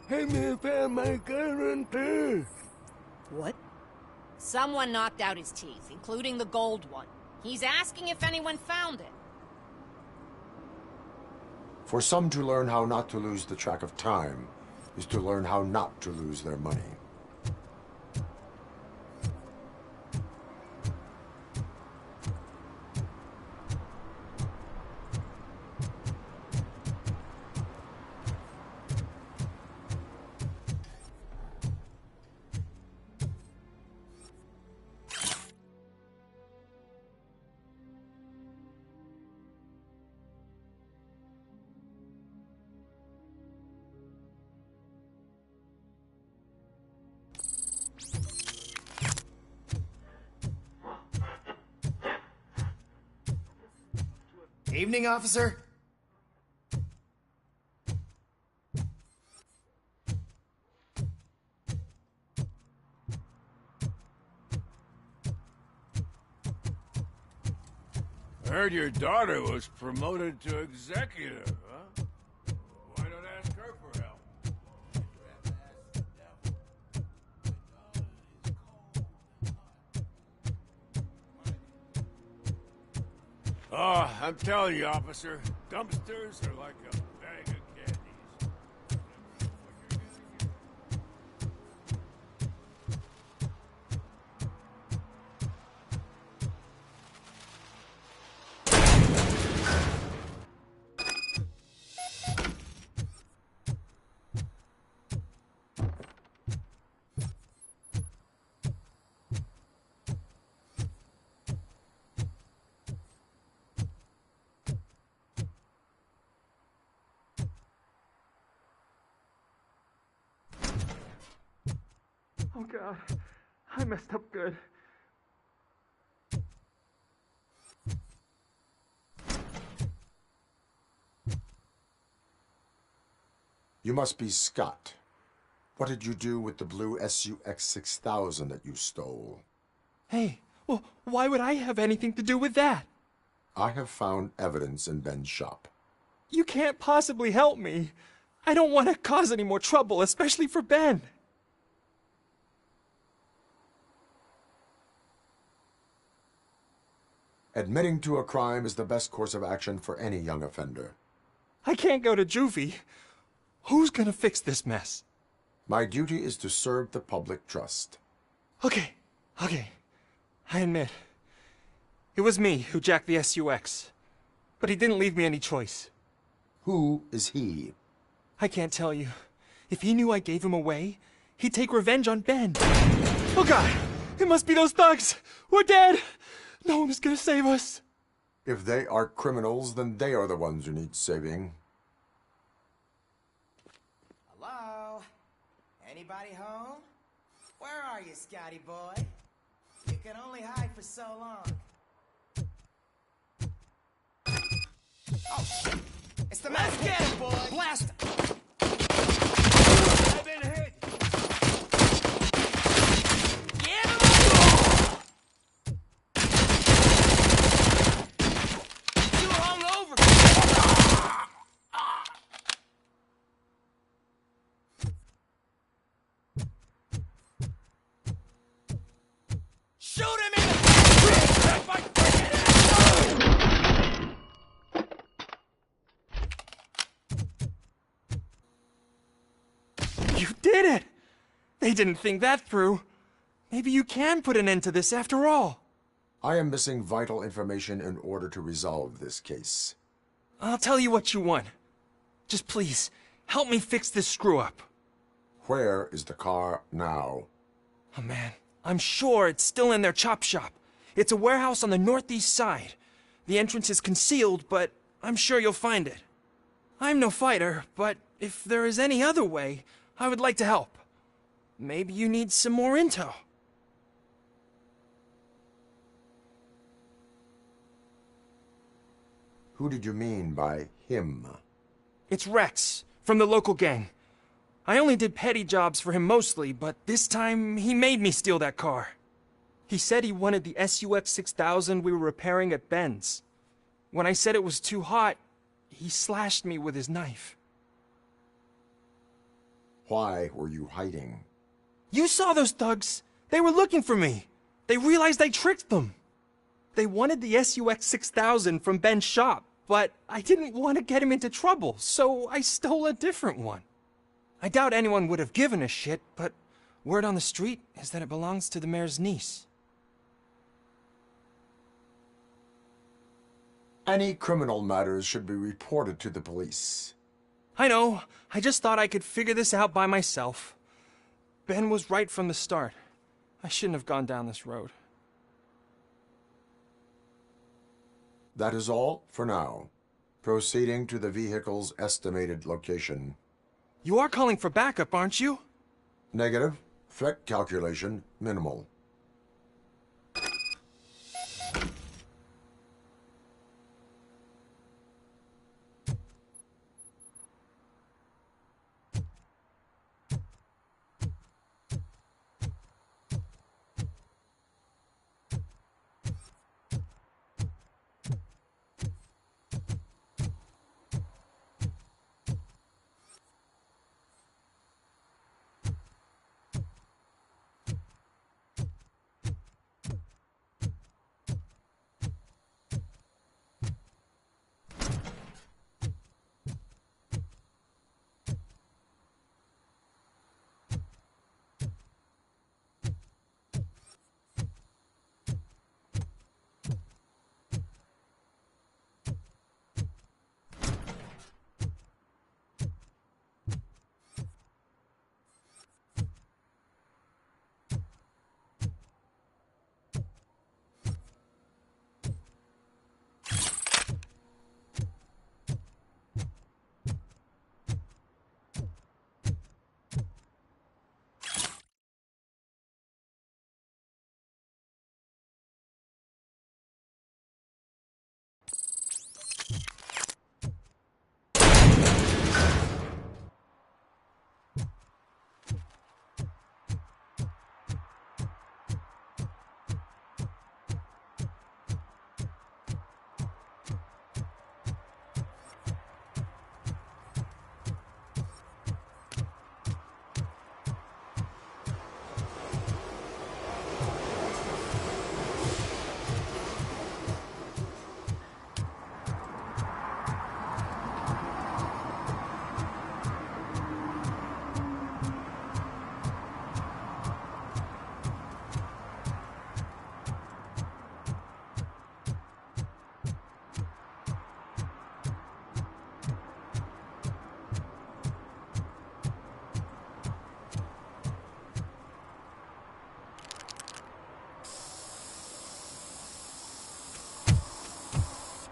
Hey man, found my guarantee. What? Someone knocked out his teeth, including the gold one. He's asking if anyone found it. For some to learn how not to lose the track of time is to learn how not to lose their money. Evening, officer. I heard your daughter was promoted to executive, huh? Why don't ask her for help? Oh, I'm telling you, officer, dumpsters are like a bag of candies. Oh God, I messed up good. You must be Scott. What did you do with the blue SUX 6000 that you stole? Hey, well, why would I have anything to do with that? I have found evidence in Ben's shop. You can't possibly help me. I don't want to cause any more trouble, especially for Ben. Admitting to a crime is the best course of action for any young offender. I can't go to juvie. Who's gonna fix this mess? My duty is to serve the public trust. Okay. I admit. It was me who jacked the SUX. But he didn't leave me any choice. Who is he? I can't tell you. If he knew I gave him away, he'd take revenge on Ben. Oh God! It must be those thugs! We're dead! No one is gonna save us. If they are criminals, then they are the ones who need saving. Hello? Anybody home? Where are you, Scotty boy? You can only hide for so long. Oh, shit! It's the Let's get him, boy! Blast him! I've been hit! Get him! Too hungover! Shoot him in the You did it! They didn't think that through. Maybe you can put an end to this after all. I am missing vital information in order to resolve this case. I'll tell you what you want. Just please, help me fix this screw-up. Where is the car now? Oh man, I'm sure it's still in their chop shop. It's a warehouse on the northeast side. The entrance is concealed, but I'm sure you'll find it. I'm no fighter, but if there is any other way, I would like to help. Maybe you need some more intel. Who did you mean by him? It's Rex, from the local gang. I only did petty jobs for him mostly, but this time he made me steal that car. He said he wanted the SUX 6000 we were repairing at Ben's. When I said it was too hot, he slashed me with his knife. Why were you hiding? You saw those thugs. They were looking for me. They realized I tricked them. They wanted the SUX 6000 from Ben's shop, but I didn't want to get him into trouble, so I stole a different one. I doubt anyone would have given a shit, but word on the street is that it belongs to the mayor's niece. Any criminal matters should be reported to the police. I know. I just thought I could figure this out by myself. Ben was right from the start. I shouldn't have gone down this road. That is all for now. Proceeding to the vehicle's estimated location. You are calling for backup, aren't you? Negative. Threat calculation minimal.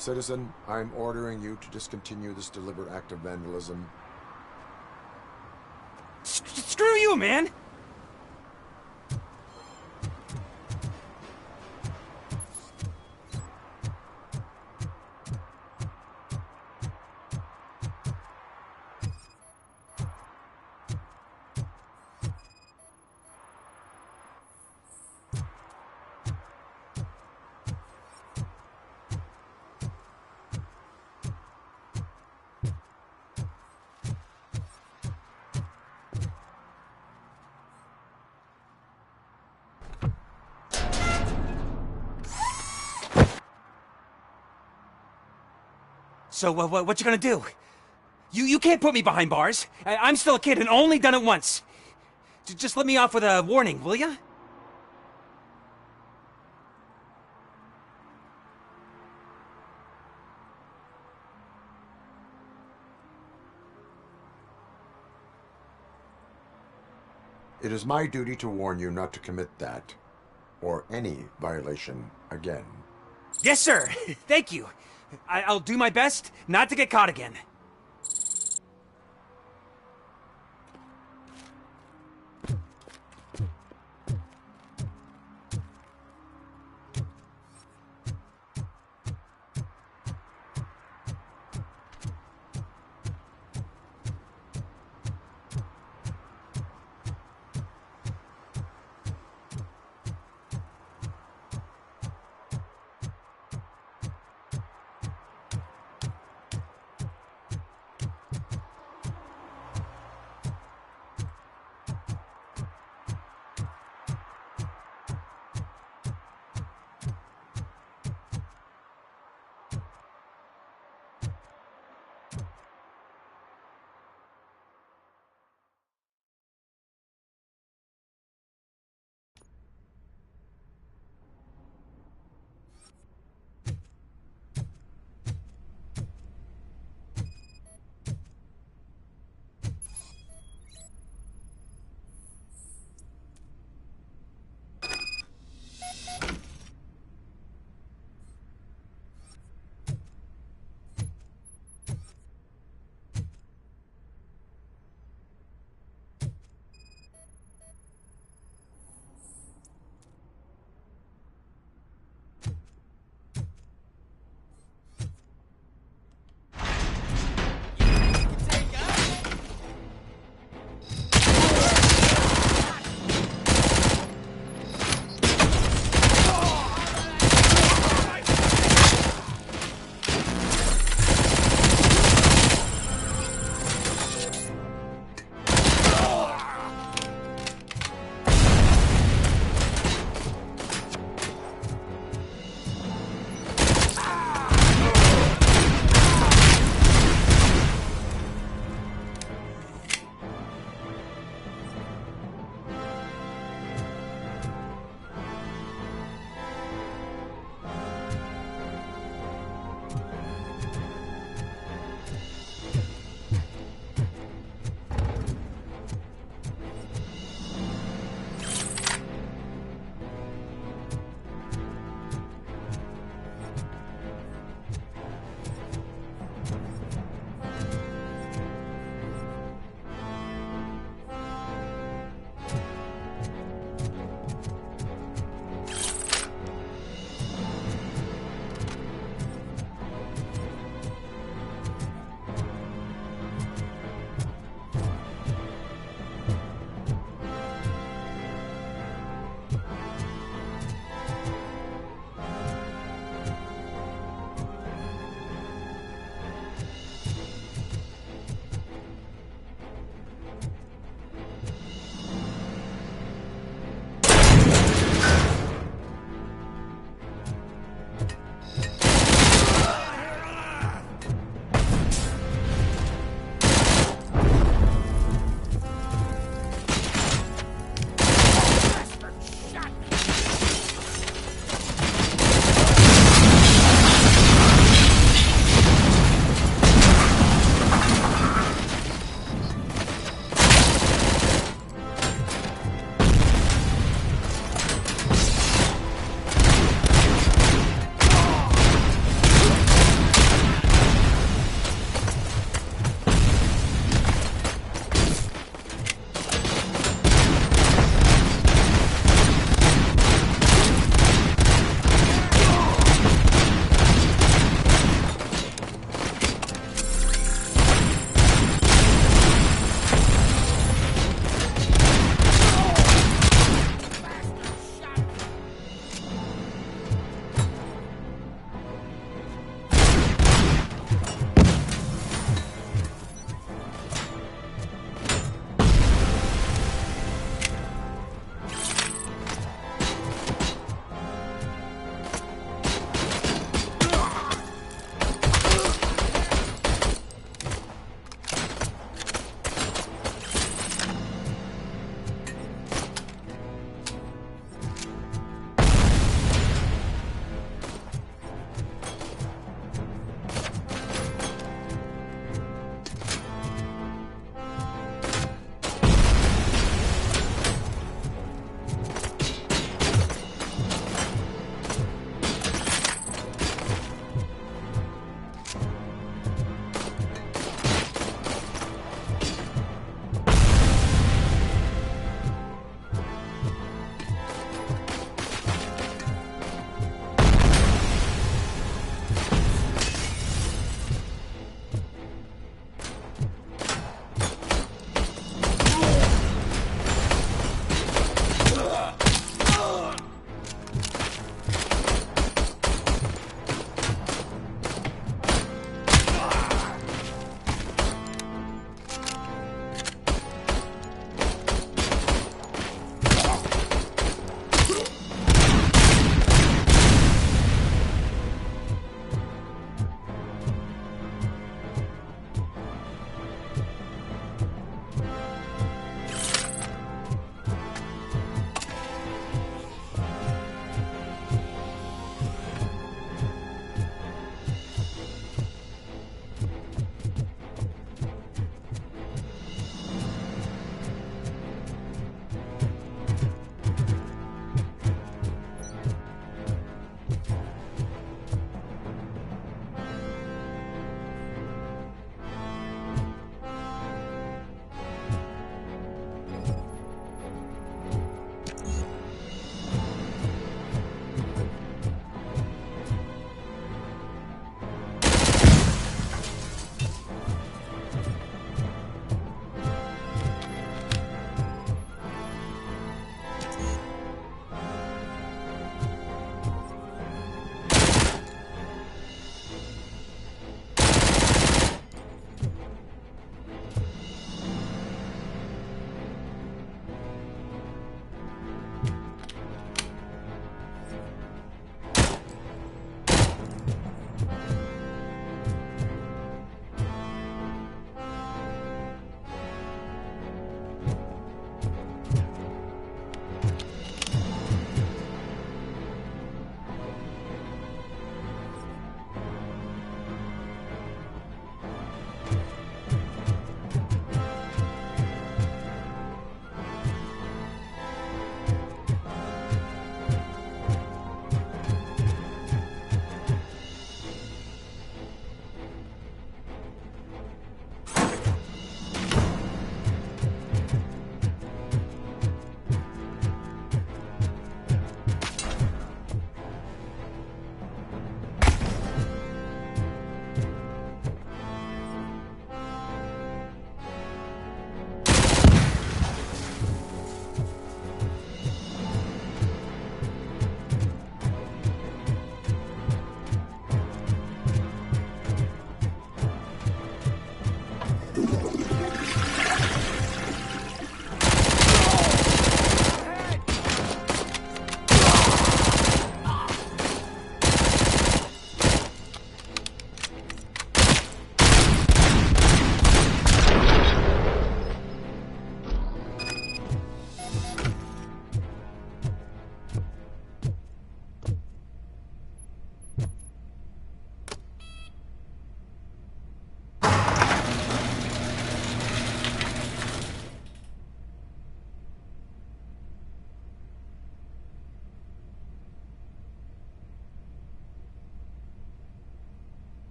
Citizen, I'm ordering you to discontinue this deliberate act of vandalism. Screw you, man! So, what you gonna do? You can't put me behind bars. I'm still a kid and only done it once. Just let me off with a warning, will ya? It is my duty to warn you not to commit that, or any violation again. Yes, sir. Thank you. I'll do my best not to get caught again.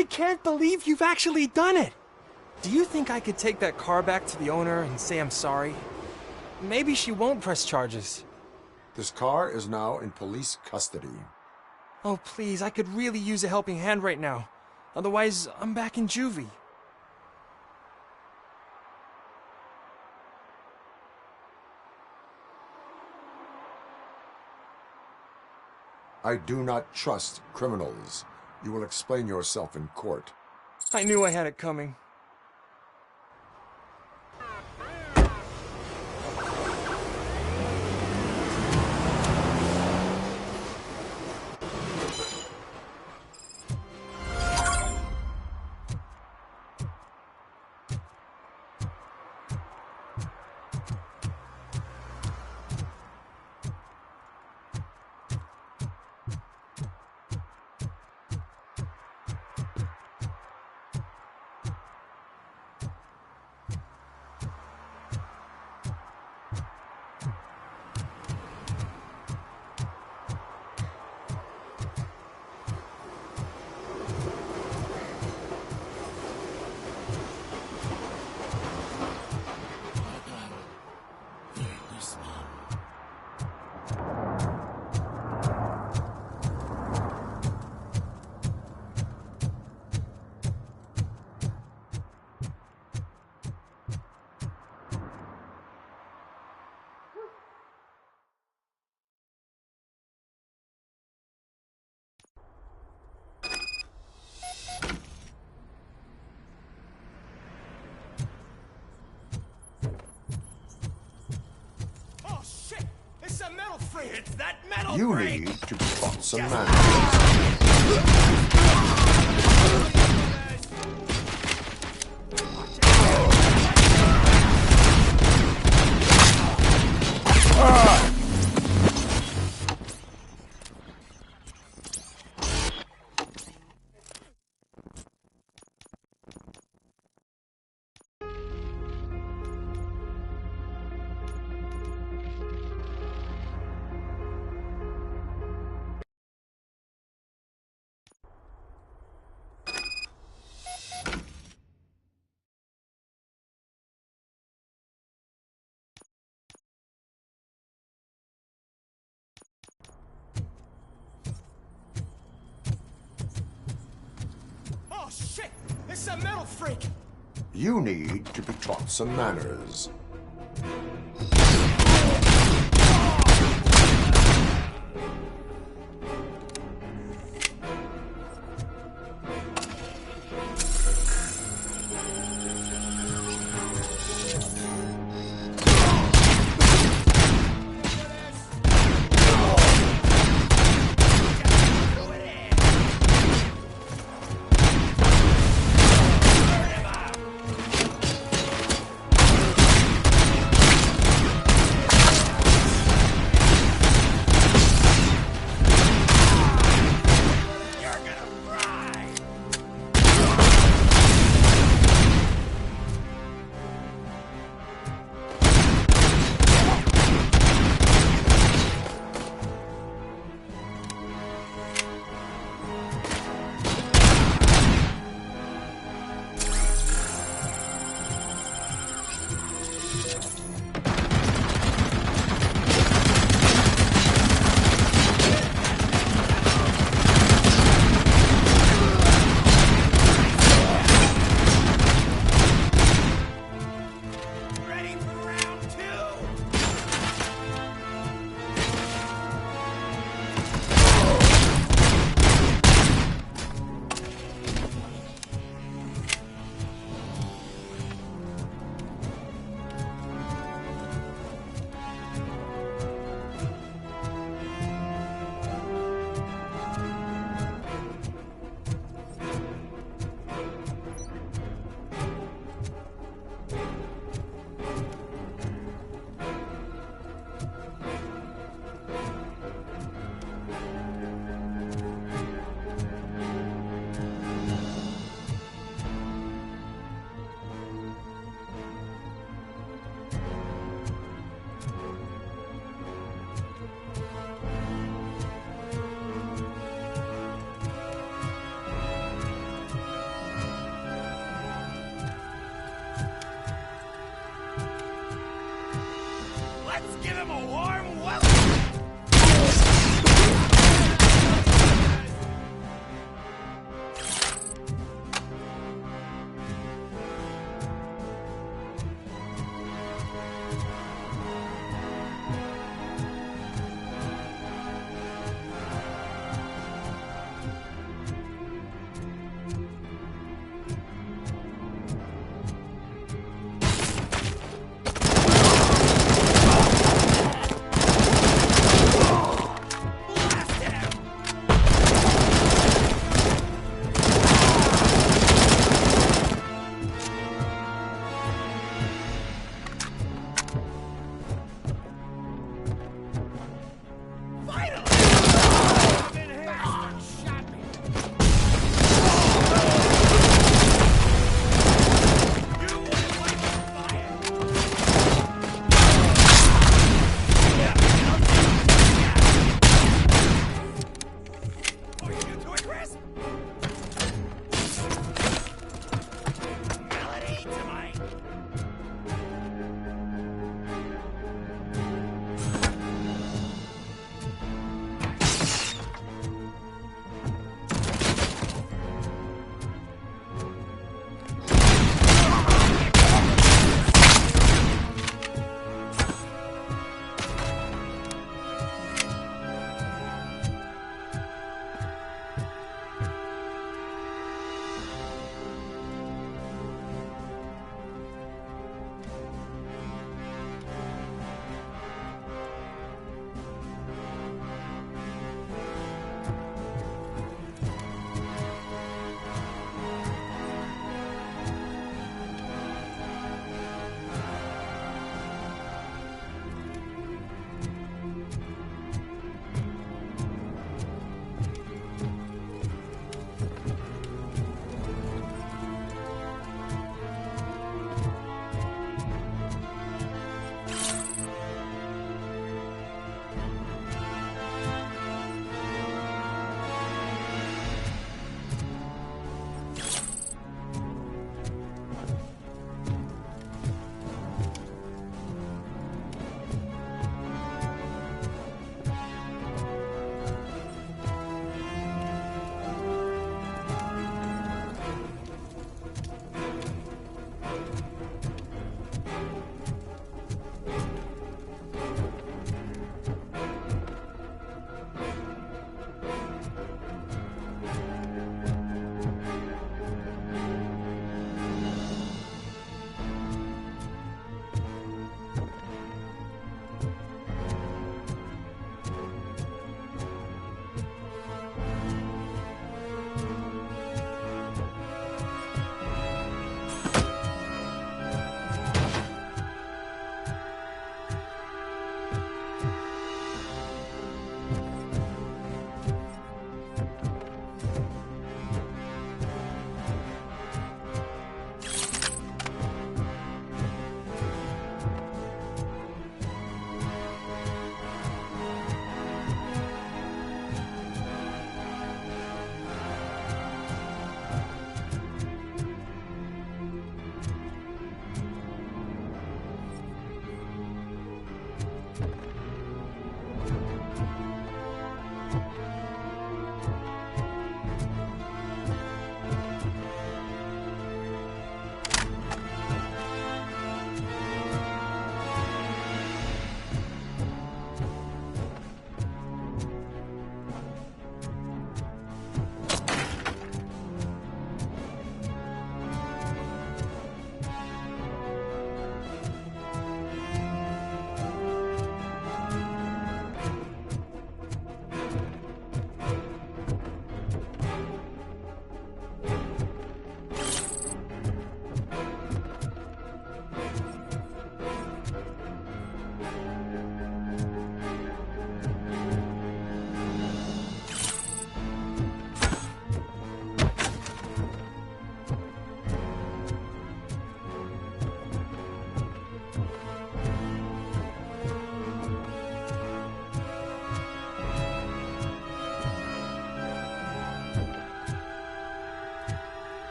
I can't believe you've actually done it! Do you think I could take that car back to the owner and say I'm sorry? Maybe she won't press charges. This car is now in police custody. Oh, please, I could really use a helping hand right now. Otherwise, I'm back in juvie. I do not trust criminals. You will explain yourself in court. I knew I had it coming. It's that metal You freak! need to be taught some manners. Shit! It's a metal freak! You need to be taught some manners.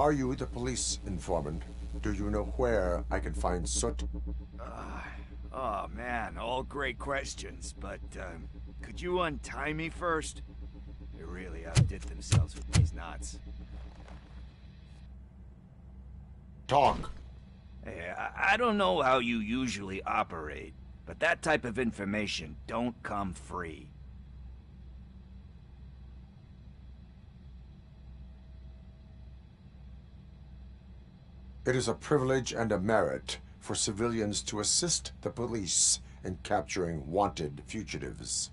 Are you the police informant? Do you know where I can find Soot? Oh man, all great questions, but could you untie me first? They really outdid themselves with these knots. Talk. Hey, I don't know how you usually operate, but that type of information don't come free. It is a privilege and a merit for civilians to assist the police in capturing wanted fugitives.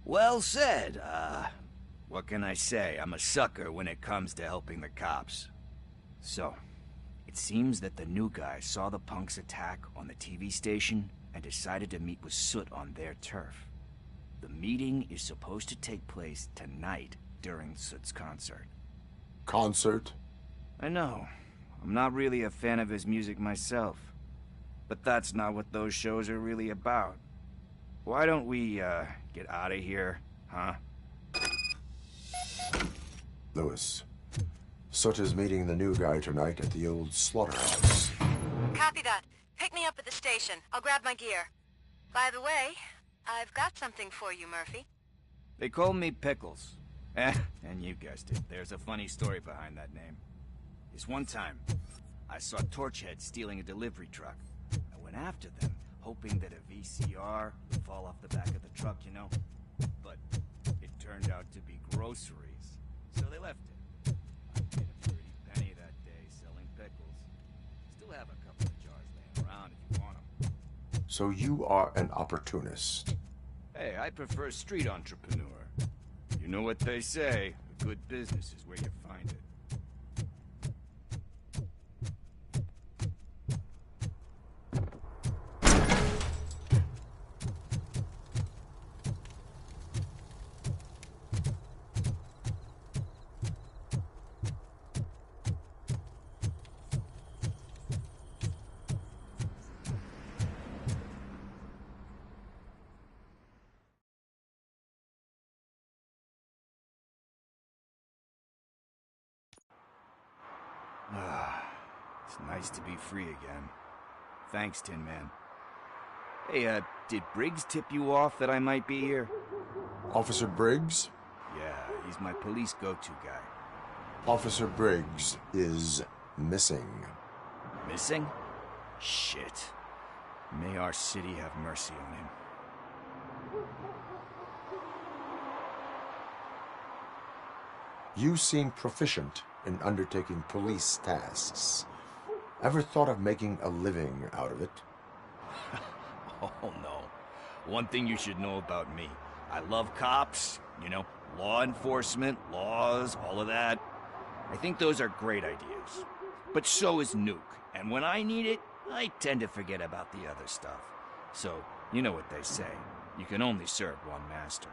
Well said. What can I say? I'm a sucker when it comes to helping the cops. So, it seems that the new guy saw the punks' attack on the TV station and decided to meet with Soot on their turf. The meeting is supposed to take place tonight during Soot's concert. Concert? I know. I'm not really a fan of his music myself. But that's not what those shows are really about. Why don't we, get out of here, huh? Lewis, Soot is meeting the new guy tonight at the old slaughterhouse. Copy that. Pick me up at the station. I'll grab my gear. By the way, I've got something for you, Murphy. They call me Pickles. And you guessed it. There's a funny story behind that name. This one time, I saw Torchhead stealing a delivery truck. I went after them, hoping that a VCR would fall off the back of the truck, you know? But it turned out to be groceries, so they left it. I made a pretty penny that day selling pickles. Still have a couple of jars laying around if you want them. So you are an opportunist. Hey, I prefer street entrepreneur. You know what they say, a good business is where you find it. It's nice to be free again. Thanks, Tin Man. Hey, did Briggs tip you off that I might be here? Officer Briggs? Yeah, he's my police go-to guy. Officer Briggs is missing. Missing? Shit. May our city have mercy on him. You seem proficient in undertaking police tasks. Ever thought of making a living out of it? Oh, no. One thing you should know about me. I love cops, you know, law enforcement, laws, all of that. I think those are great ideas. But so is Nuke, and when I need it, I tend to forget about the other stuff. So, you know what they say. You can only serve one master.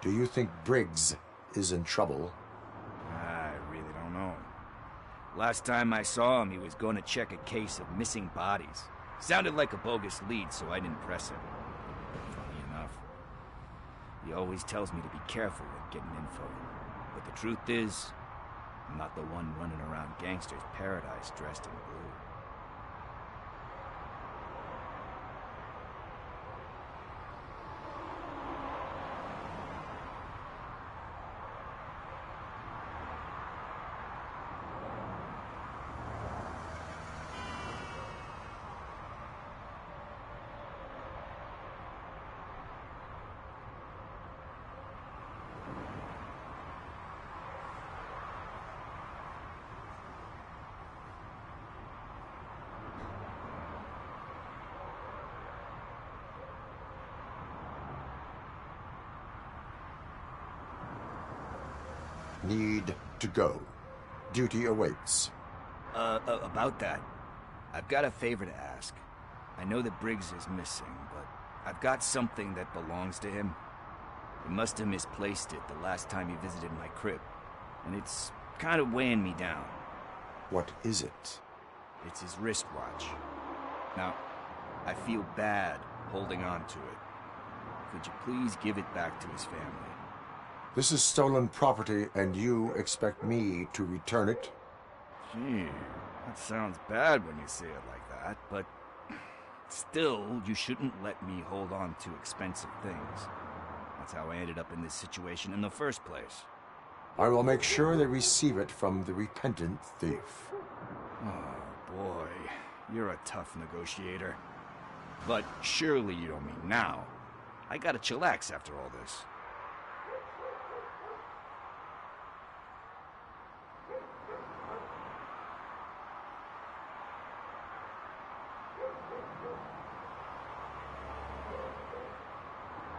Do you think Briggs is in trouble? I really don't know. Last time I saw him, he was going to check a case of missing bodies. Sounded like a bogus lead, so I didn't press him. Funny enough. He always tells me to be careful with getting info. But the truth is, I'm not the one running around Gangster's Paradise dressed in blue. need to go. Duty awaits. About that, I've got a favor to ask. I know that Briggs is missing, but I've got something that belongs to him. He must have misplaced it the last time he visited my crib, and it's kind of weighing me down. What is it? It's his wristwatch. Now, I feel bad holding on to it. Could you please give it back to his family? This is stolen property, and you expect me to return it? Gee, that sounds bad when you say it like that, but still, you shouldn't let me hold on to expensive things. That's how I ended up in this situation in the first place. I will make sure they receive it from the repentant thief. Oh, boy. You're a tough negotiator. But surely you don't mean now. I gotta chillax after all this.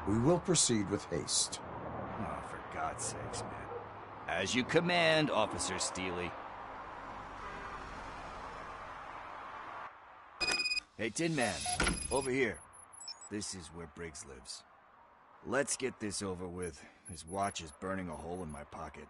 We will proceed with haste. Oh, for God's sakes, man. As you command, Officer Steely. Hey, Tin Man, over here. This is where Briggs lives. Let's get this over with. His watch is burning a hole in my pocket.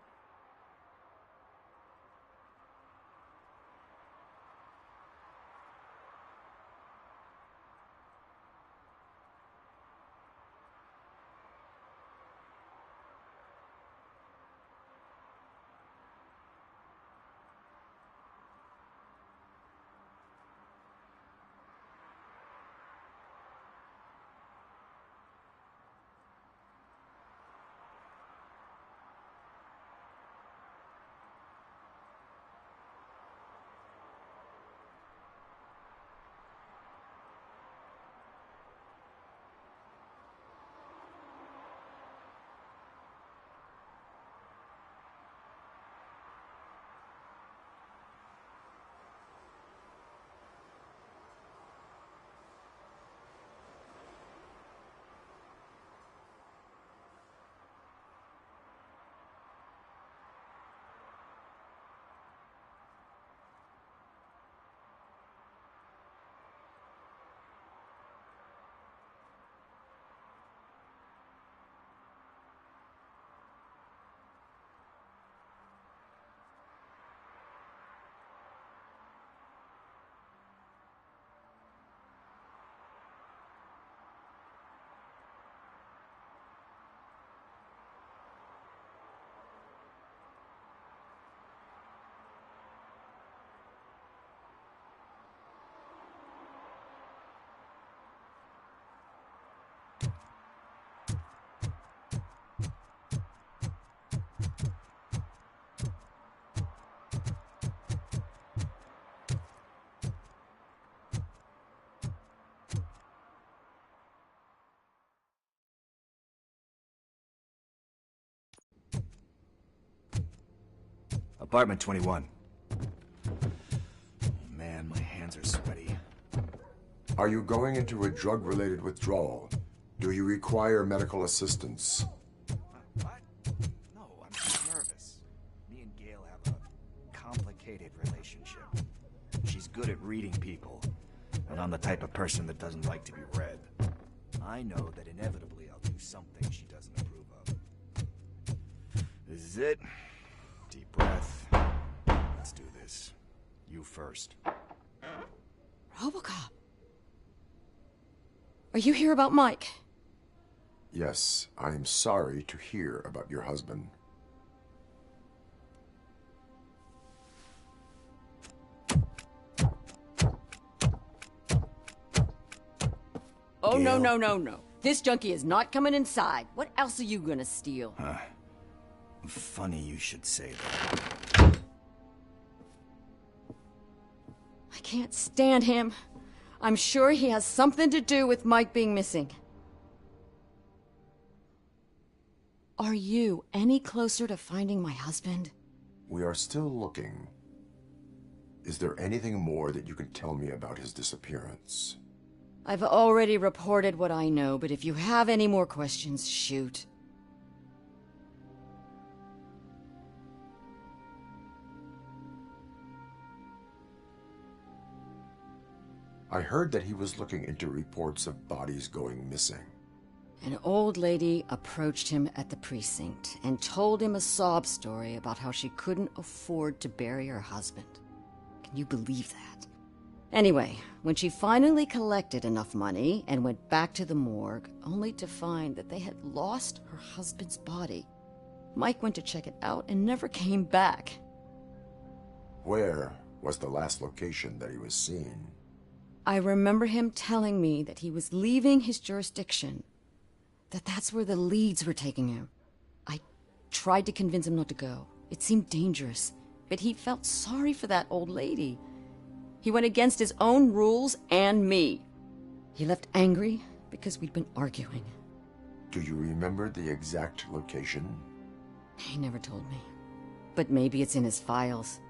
Apartment 21. Oh, man, my hands are sweaty. Are you going into a drug-related withdrawal? Do you require medical assistance? What? No, I'm just nervous. Me and Gail have a complicated relationship. She's good at reading people, and I'm the type of person that doesn't like to be read. I know that inevitably I'll do something she doesn't approve of. This is it. Deep breath. Let's do this. You first. RoboCop. Are you here about Mike? Yes, I am sorry to hear about your husband. Oh, Gail. No. This junkie is not coming inside. What else are you gonna steal? Funny you should say that. I can't stand him. I'm sure he has something to do with Mike being missing. Are you any closer to finding my husband? We are still looking. Is there anything more that you can tell me about his disappearance? I've already reported what I know, but if you have any more questions, shoot. I heard that he was looking into reports of bodies going missing. An old lady approached him at the precinct and told him a sob story about how she couldn't afford to bury her husband. Can you believe that? Anyway, when she finally collected enough money and went back to the morgue, only to find that they had lost her husband's body, Mike went to check it out and never came back. Where was the last location that he was seen? I remember him telling me that he was leaving his jurisdiction, that's where the leads were taking him. I tried to convince him not to go. It seemed dangerous, but he felt sorry for that old lady. He went against his own rules and me. He left angry because we'd been arguing. Do you remember the exact location? He never told me, but maybe it's in his files.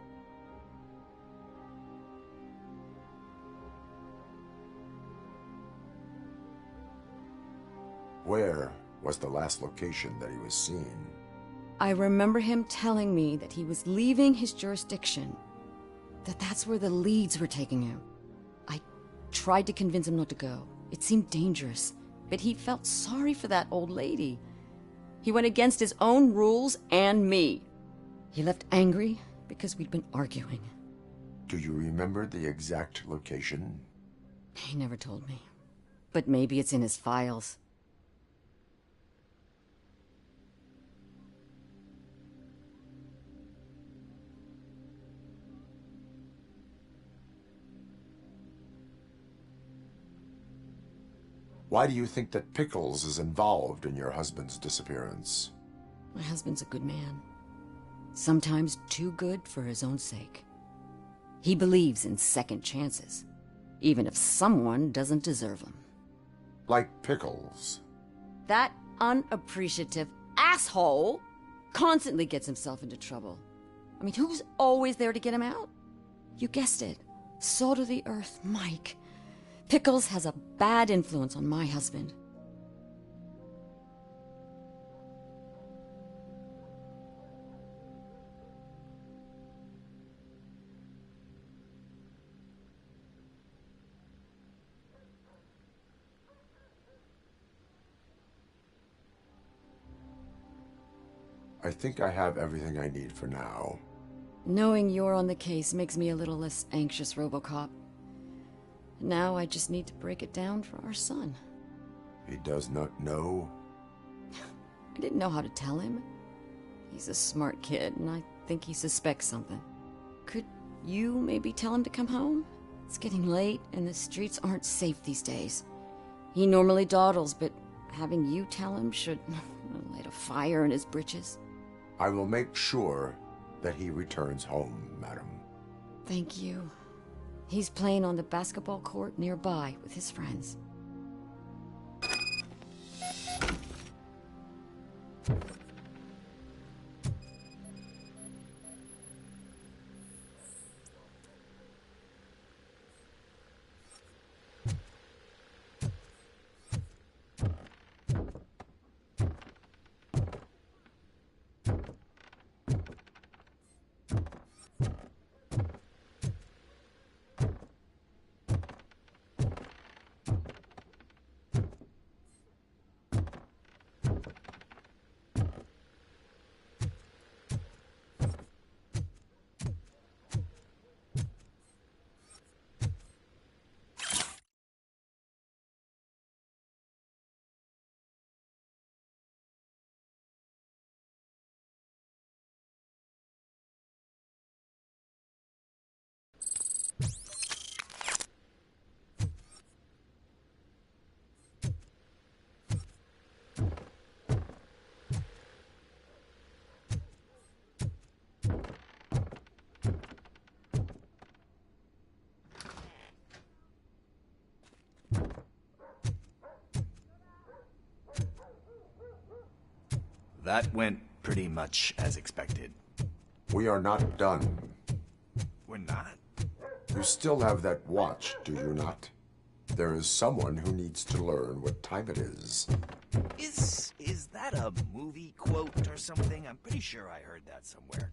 Where was the last location that he was seen? I remember him telling me that he was leaving his jurisdiction, that's where the leads were taking him. I tried to convince him not to go. It seemed dangerous, but he felt sorry for that old lady. He went against his own rules and me. He left angry because we'd been arguing. Do you remember the exact location? He never told me, but maybe it's in his files. Why do you think that Pickles is involved in your husband's disappearance? My husband's a good man. Sometimes too good for his own sake. He believes in second chances, even if someone doesn't deserve them. Like Pickles. That unappreciative asshole constantly gets himself into trouble. I mean, who's always there to get him out? You guessed it. Salt of the earth, Mike. Pickles has a bad influence on my husband. I think I have everything I need for now. Knowing you're on the case makes me a little less anxious, RoboCop. Now I just need to break it down for our son. He does not know? I didn't know how to tell him. He's a smart kid, and I think he suspects something. Could you maybe tell him to come home? It's getting late, and the streets aren't safe these days. He normally dawdles, but having you tell him should light a fire in his britches. I will make sure that he returns home, madam. Thank you. He's playing on the basketball court nearby with his friends. That went pretty much as expected. We are not done. We're not? You still have that watch, do you not? There is someone who needs to learn what time it is. Is that a movie quote or something? I'm pretty sure I heard that somewhere.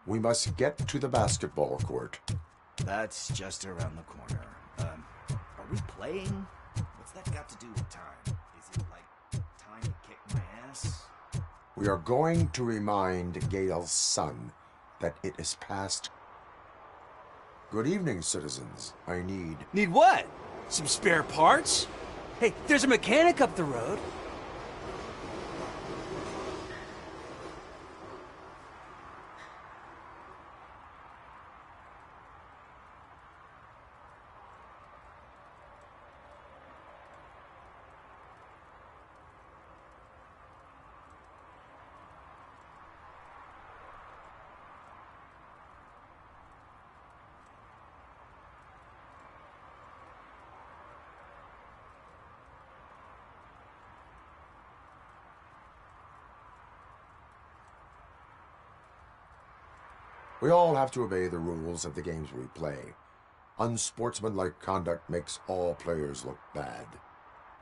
We must get to the basketball court. That's just around the corner. Are we playing? What's that got to do with time? Is it like time to kick my ass? We are going to remind Gale's son that it is past. Good evening, citizens. I need... Need what? Some spare parts? Hey, there's a mechanic up the road. We all have to obey the rules of the games we play. Unsportsmanlike conduct makes all players look bad.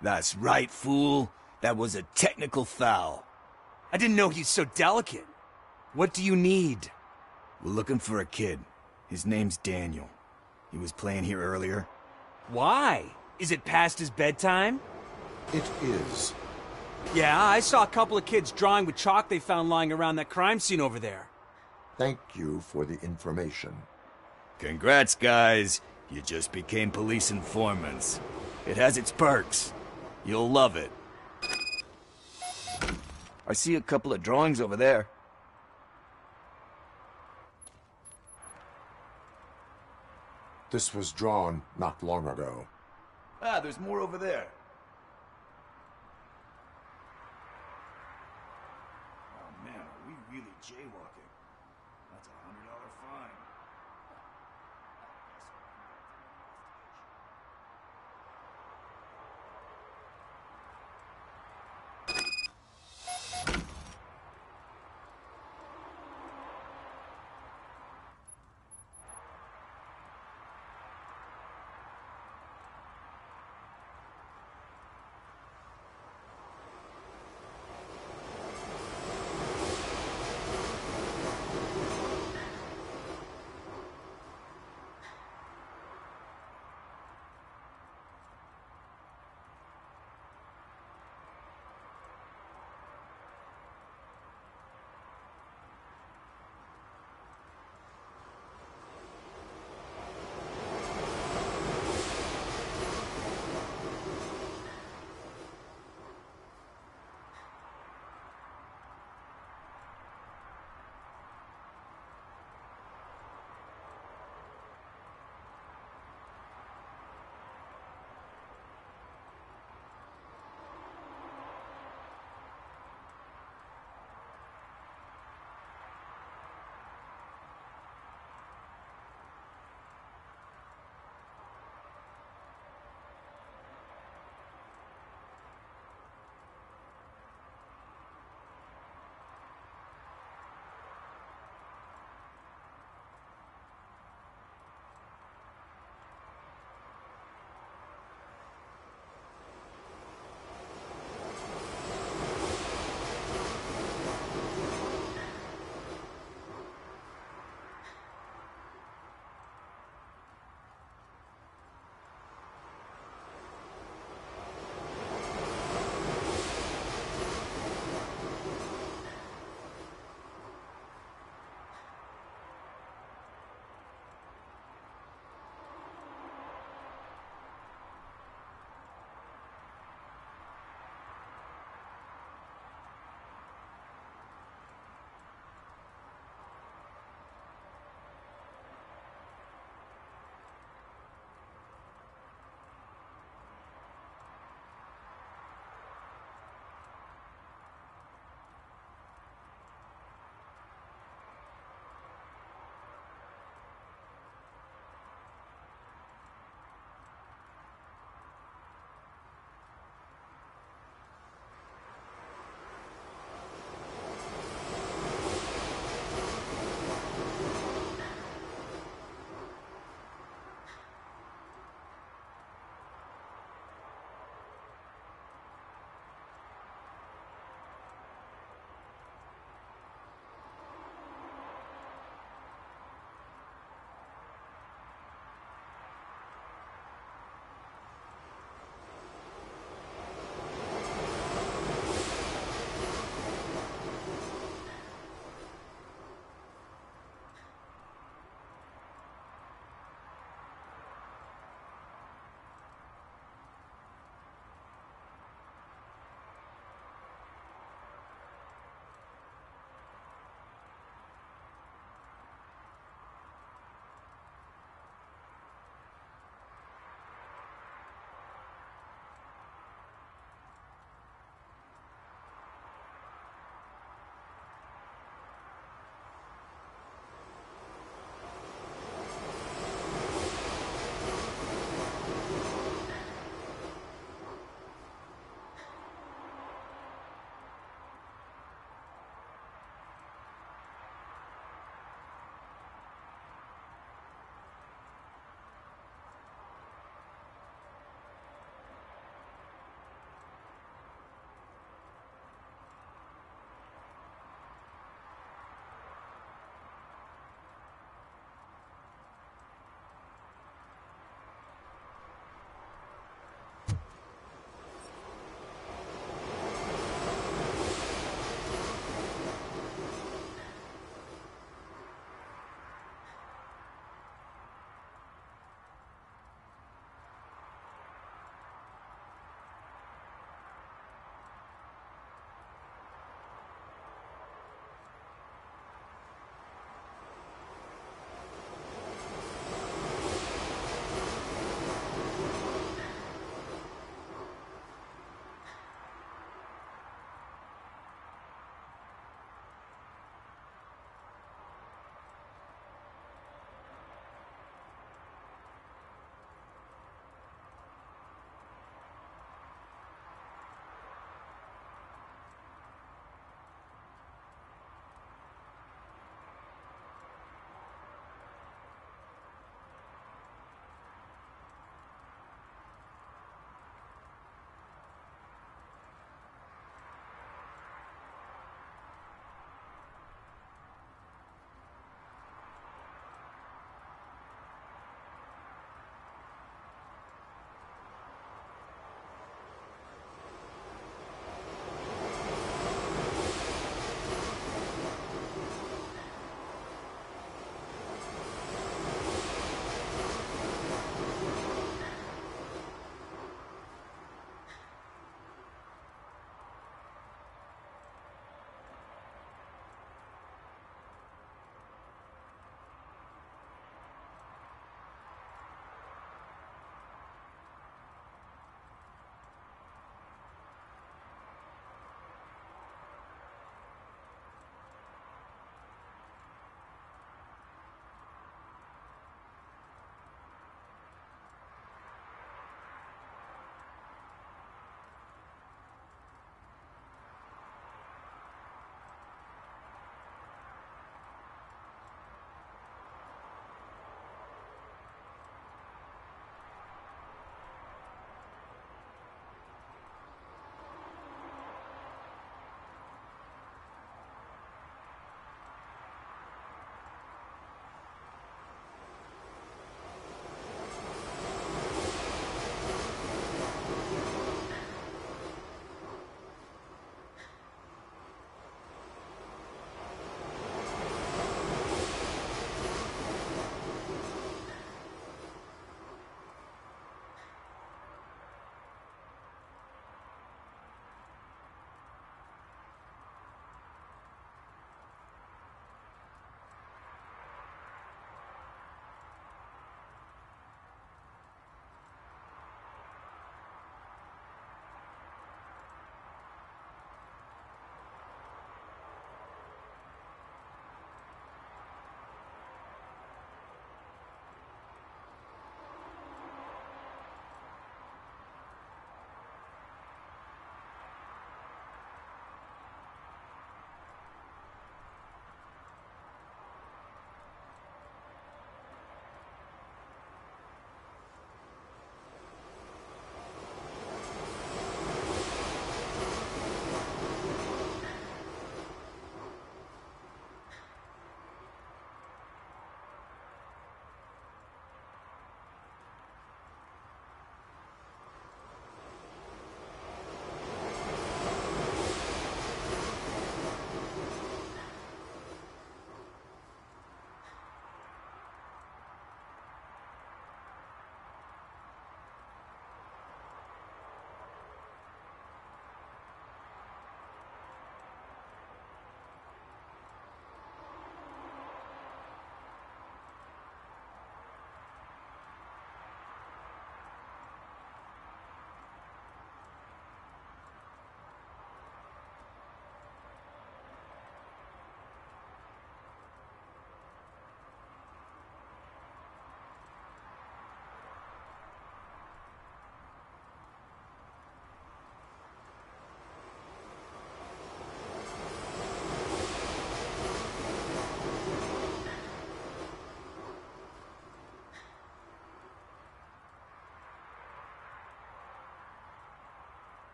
That's right, fool. That was a technical foul. I didn't know he's so delicate. What do you need? We're looking for a kid. His name's Daniel. He was playing here earlier. Why? Is it past his bedtime? It is. Yeah, I saw a couple of kids drawing with chalk they found lying around that crime scene over there. Thank you for the information. Congrats, guys. You just became police informants. It has its perks. You'll love it. I see a couple of drawings over there. This was drawn not long ago. Ah, there's more over there. Oh man, are we really jaywalking? That's a $100 fine.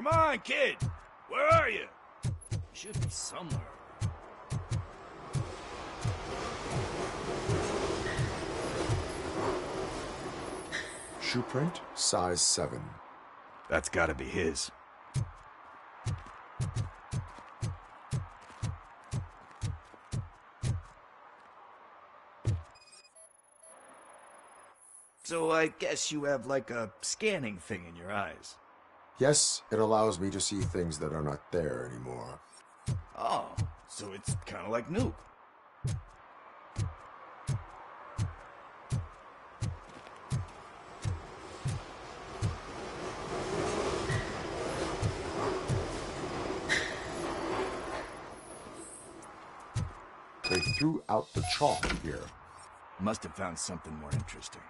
Come on, kid! Where are you? Should be somewhere. Shoe print, size 7. That's gotta be his. So I guess you have like a scanning thing in your eyes. Yes, it allows me to see things that are not there anymore. Oh, so it's kind of like Nuke. They threw out the chalk here. Must have found something more interesting.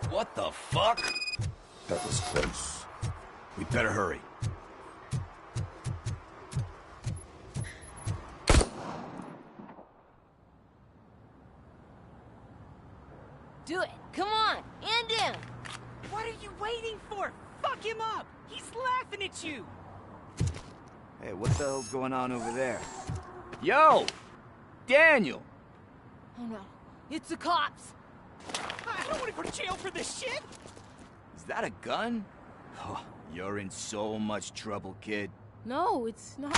What the fuck? That was close. We better hurry. Do it. Come on. And in. What are you waiting for? Fuck him up! He's laughing at you! Hey, what the hell's going on over there? Yo! Daniel! Oh no. It's the cops. I don't want to go to jail for this shit! Is that a gun? Oh, you're in so much trouble, kid. No, it's not.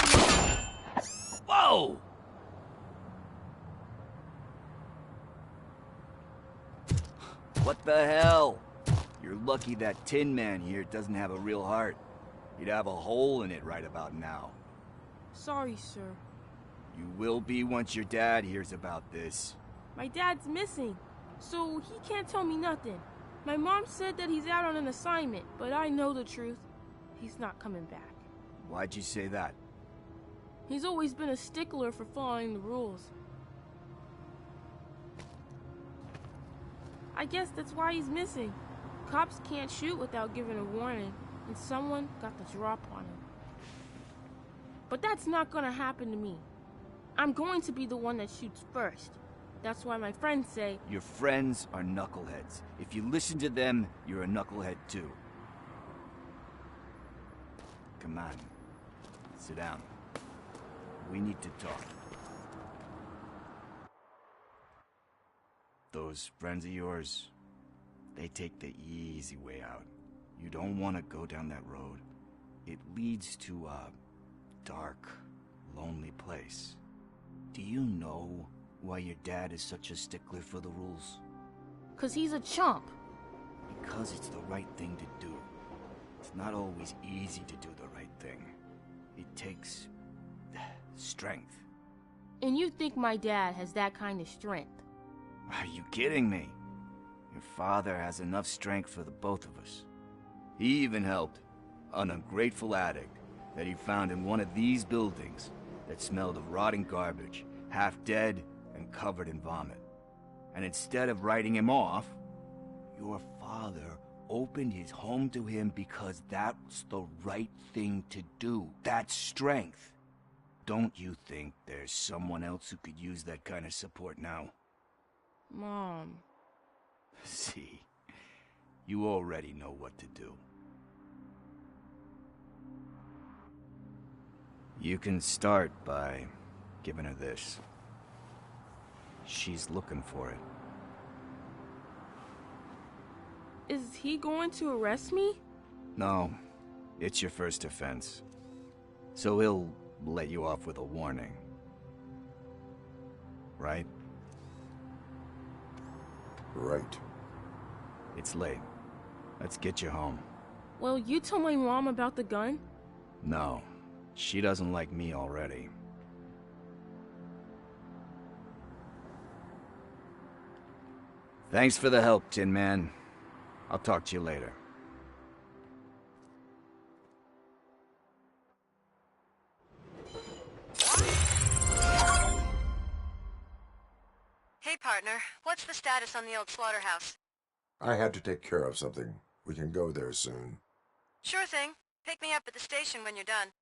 Whoa! What the hell? You're lucky that Tin Man here doesn't have a real heart. He'd have a hole in it right about now. Sorry, sir. You will be once your dad hears about this. My dad's missing, so he can't tell me nothing. My mom said that he's out on an assignment, but I know the truth. He's not coming back. Why'd you say that? He's always been a stickler for following the rules. I guess that's why he's missing. Cops can't shoot without giving a warning, and someone got the drop on him. But that's not gonna happen to me. I'm going to be the one that shoots first. That's why my friends say... Your friends are knuckleheads. If you listen to them, you're a knucklehead too. Come on. Sit down. We need to talk. Those friends of yours, they take the easy way out. You don't want to go down that road. It leads to a dark, lonely place. Do you know why your dad is such a stickler for the rules? 'Cause he's a chump. Because it's the right thing to do. It's not always easy to do the right thing. It takes strength. And you think my dad has that kind of strength? Are you kidding me? Your father has enough strength for the both of us. He even helped an ungrateful addict that he found in one of these buildings that smelled of rotting garbage, half dead and covered in vomit. And instead of writing him off, your father opened his home to him because that's the right thing to do. That's strength. Don't you think there's someone else who could use that kind of support now? Mom. See, you already know what to do. You can start by giving her this. She's looking for it. Is he going to arrest me? No, it's your first offense. So he'll let you off with a warning. Right? Right. It's late. Let's get you home. Well, you told my mom about the gun? No, she doesn't like me already. Thanks for the help, Tin Man. I'll talk to you later. Hey, partner. What's the status on the old slaughterhouse? I had to take care of something. We can go there soon. Sure thing. Pick me up at the station when you're done.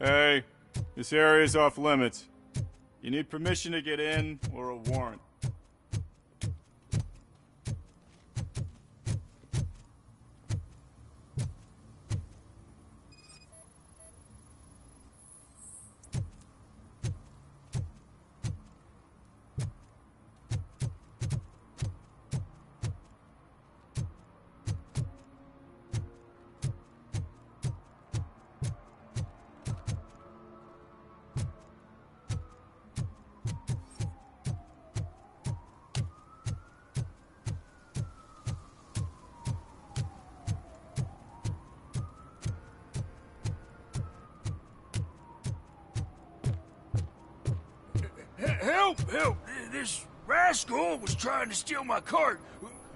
Hey, this area is off limits. You need permission to get in or a warrant. Help! Help! This rascal was trying to steal my cart.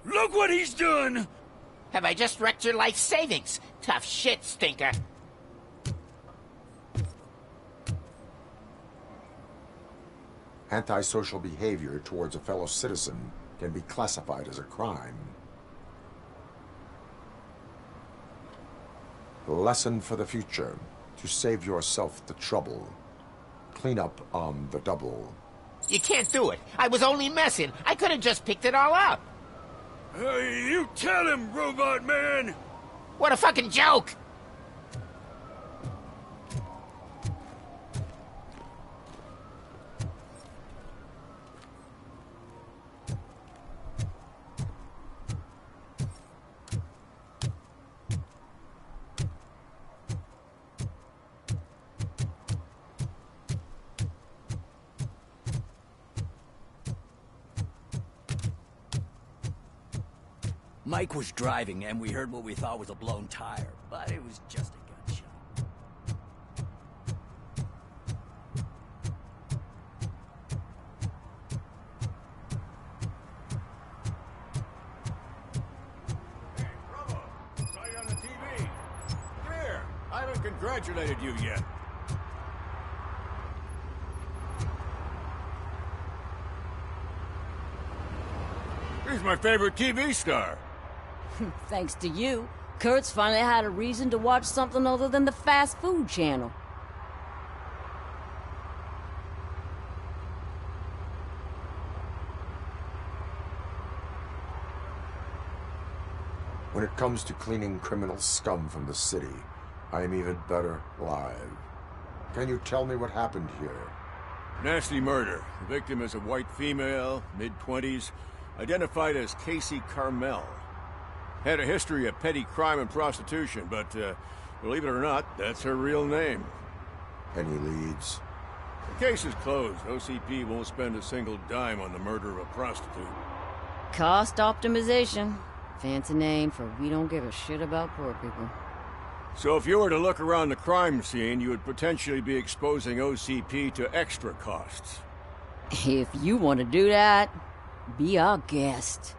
Look what he's done! Have I just wrecked your life savings? Tough shit, stinker. Antisocial behavior towards a fellow citizen can be classified as a crime. Lesson for the future: to save yourself the trouble. Clean up on the double. You can't do it. I was only messing. I could have just picked it all up. You tell him, Robot Man! What a fucking joke! Mike was driving, and we heard what we thought was a blown tire, but it was just a gunshot. Hey, Bravo! Saw you on the TV. Come here. I haven't congratulated you yet. He's my favorite TV star. Thanks to you, Kurt's finally had a reason to watch something other than the fast food channel. When it comes to cleaning criminal scum from the city, I am even better live. Can you tell me what happened here? Nasty murder. The victim is a white female, mid-20s, identified as Casey Carmel. Had a history of petty crime and prostitution, but believe it or not, that's her real name. Any leads? The case is closed. OCP won't spend a single dime on the murder of a prostitute. Cost optimization. Fancy name for we don't give a shit about poor people. So if you were to look around the crime scene, you would potentially be exposing OCP to extra costs. If you want to do that, be our guest.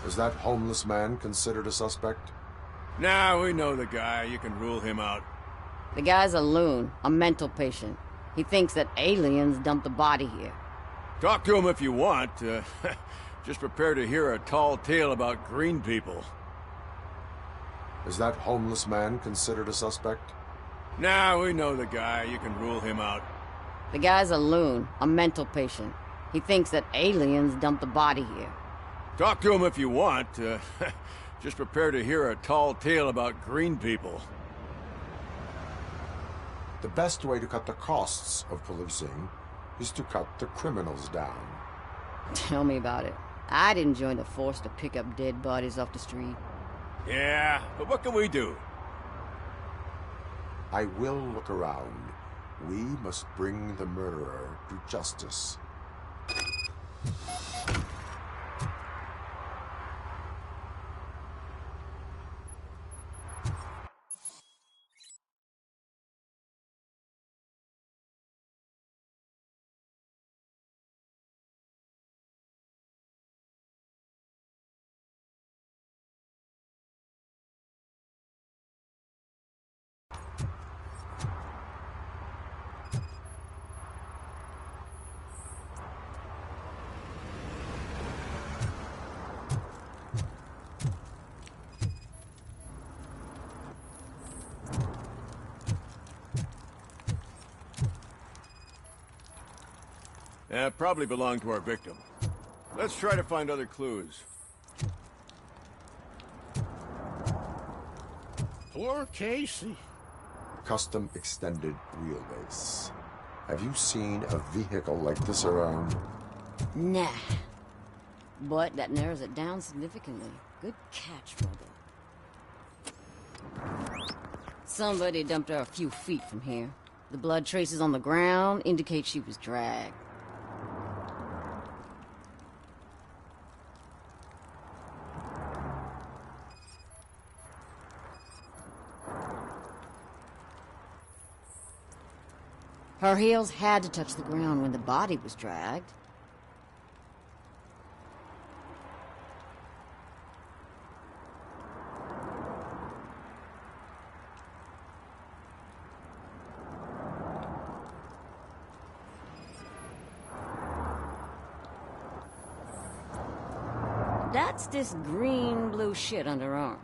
Is that homeless man considered a suspect? Nah, we know the guy. You can rule him out. The guy's a loon, a mental patient. He thinks that aliens dumped the body here. Talk to him if you want. Just prepare to hear a tall tale about green people. Is that homeless man considered a suspect? Nah, we know the guy. You can rule him out. The guy's a loon, a mental patient. He thinks that aliens dumped the body here. Talk to him if you want. Just prepare to hear a tall tale about green people. The best way to cut the costs of policing is to cut the criminals down. Tell me about it. I didn't join the force to pick up dead bodies off the street. Yeah, but what can we do? I will look around. We must bring the murderer to justice. Probably belonged to our victim. Let's try to find other clues. Poor Casey. Custom extended wheelbase. Have you seen a vehicle like this around? Nah. But that narrows it down significantly. Good catch, Robo. Somebody dumped her a few feet from here. The blood traces on the ground indicate she was dragged. Her heels had to touch the ground when the body was dragged. That's this green-blue shit under her arm.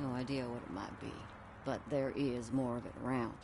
No idea what it might be, but there is more of it around.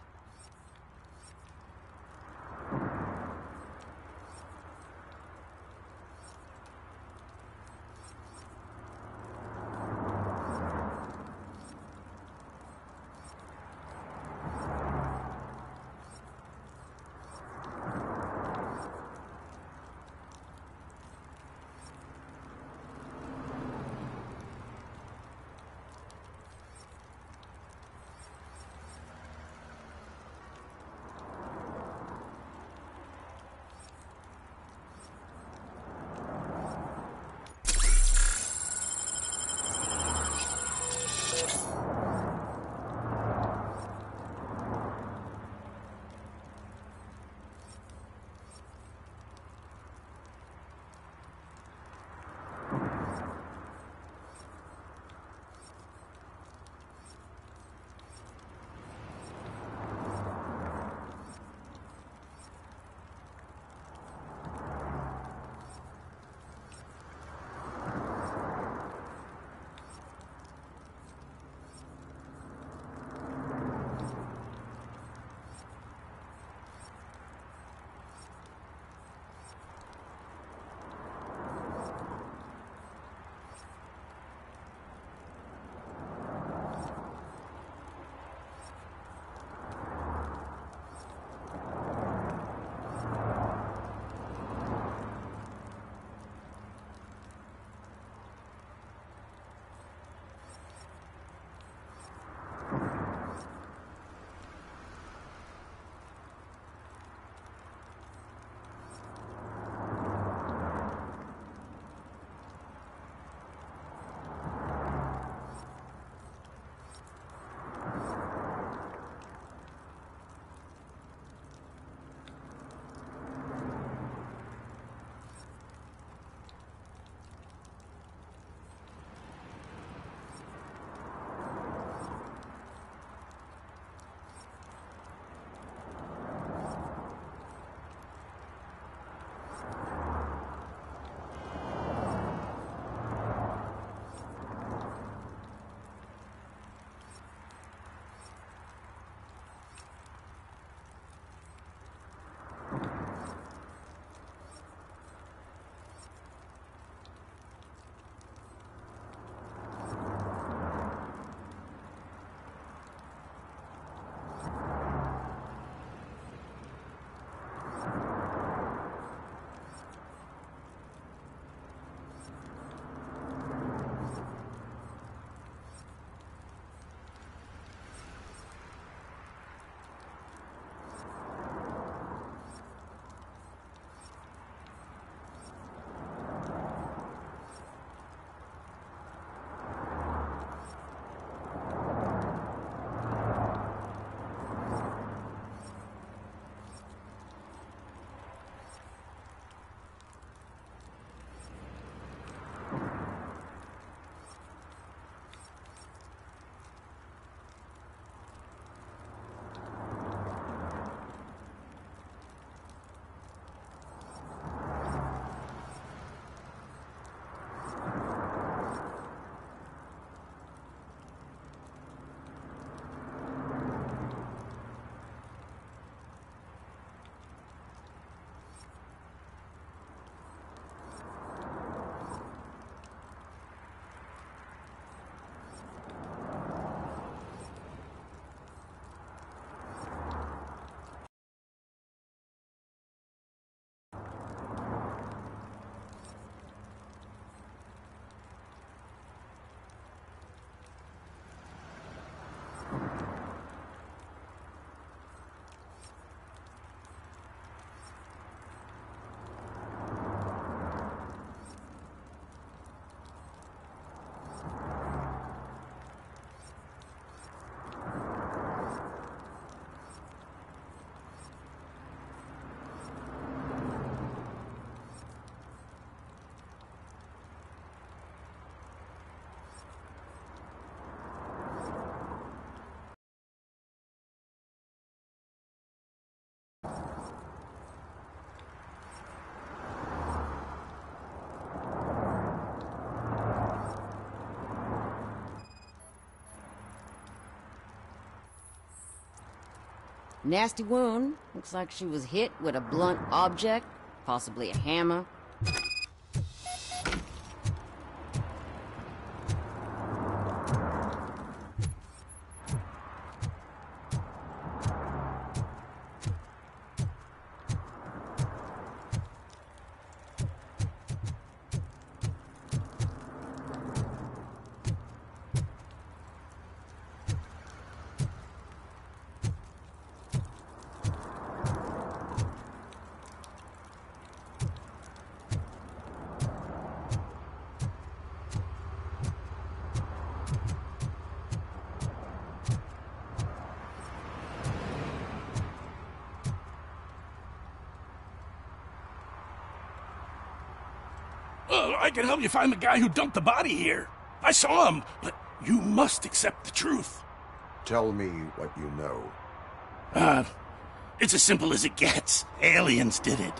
Nasty wound. Looks like she was hit with a blunt object, possibly a hammer. I can help you find the guy who dumped the body here. I saw him, but you must accept the truth. Tell me what you know. It's as simple as it gets. Aliens did it.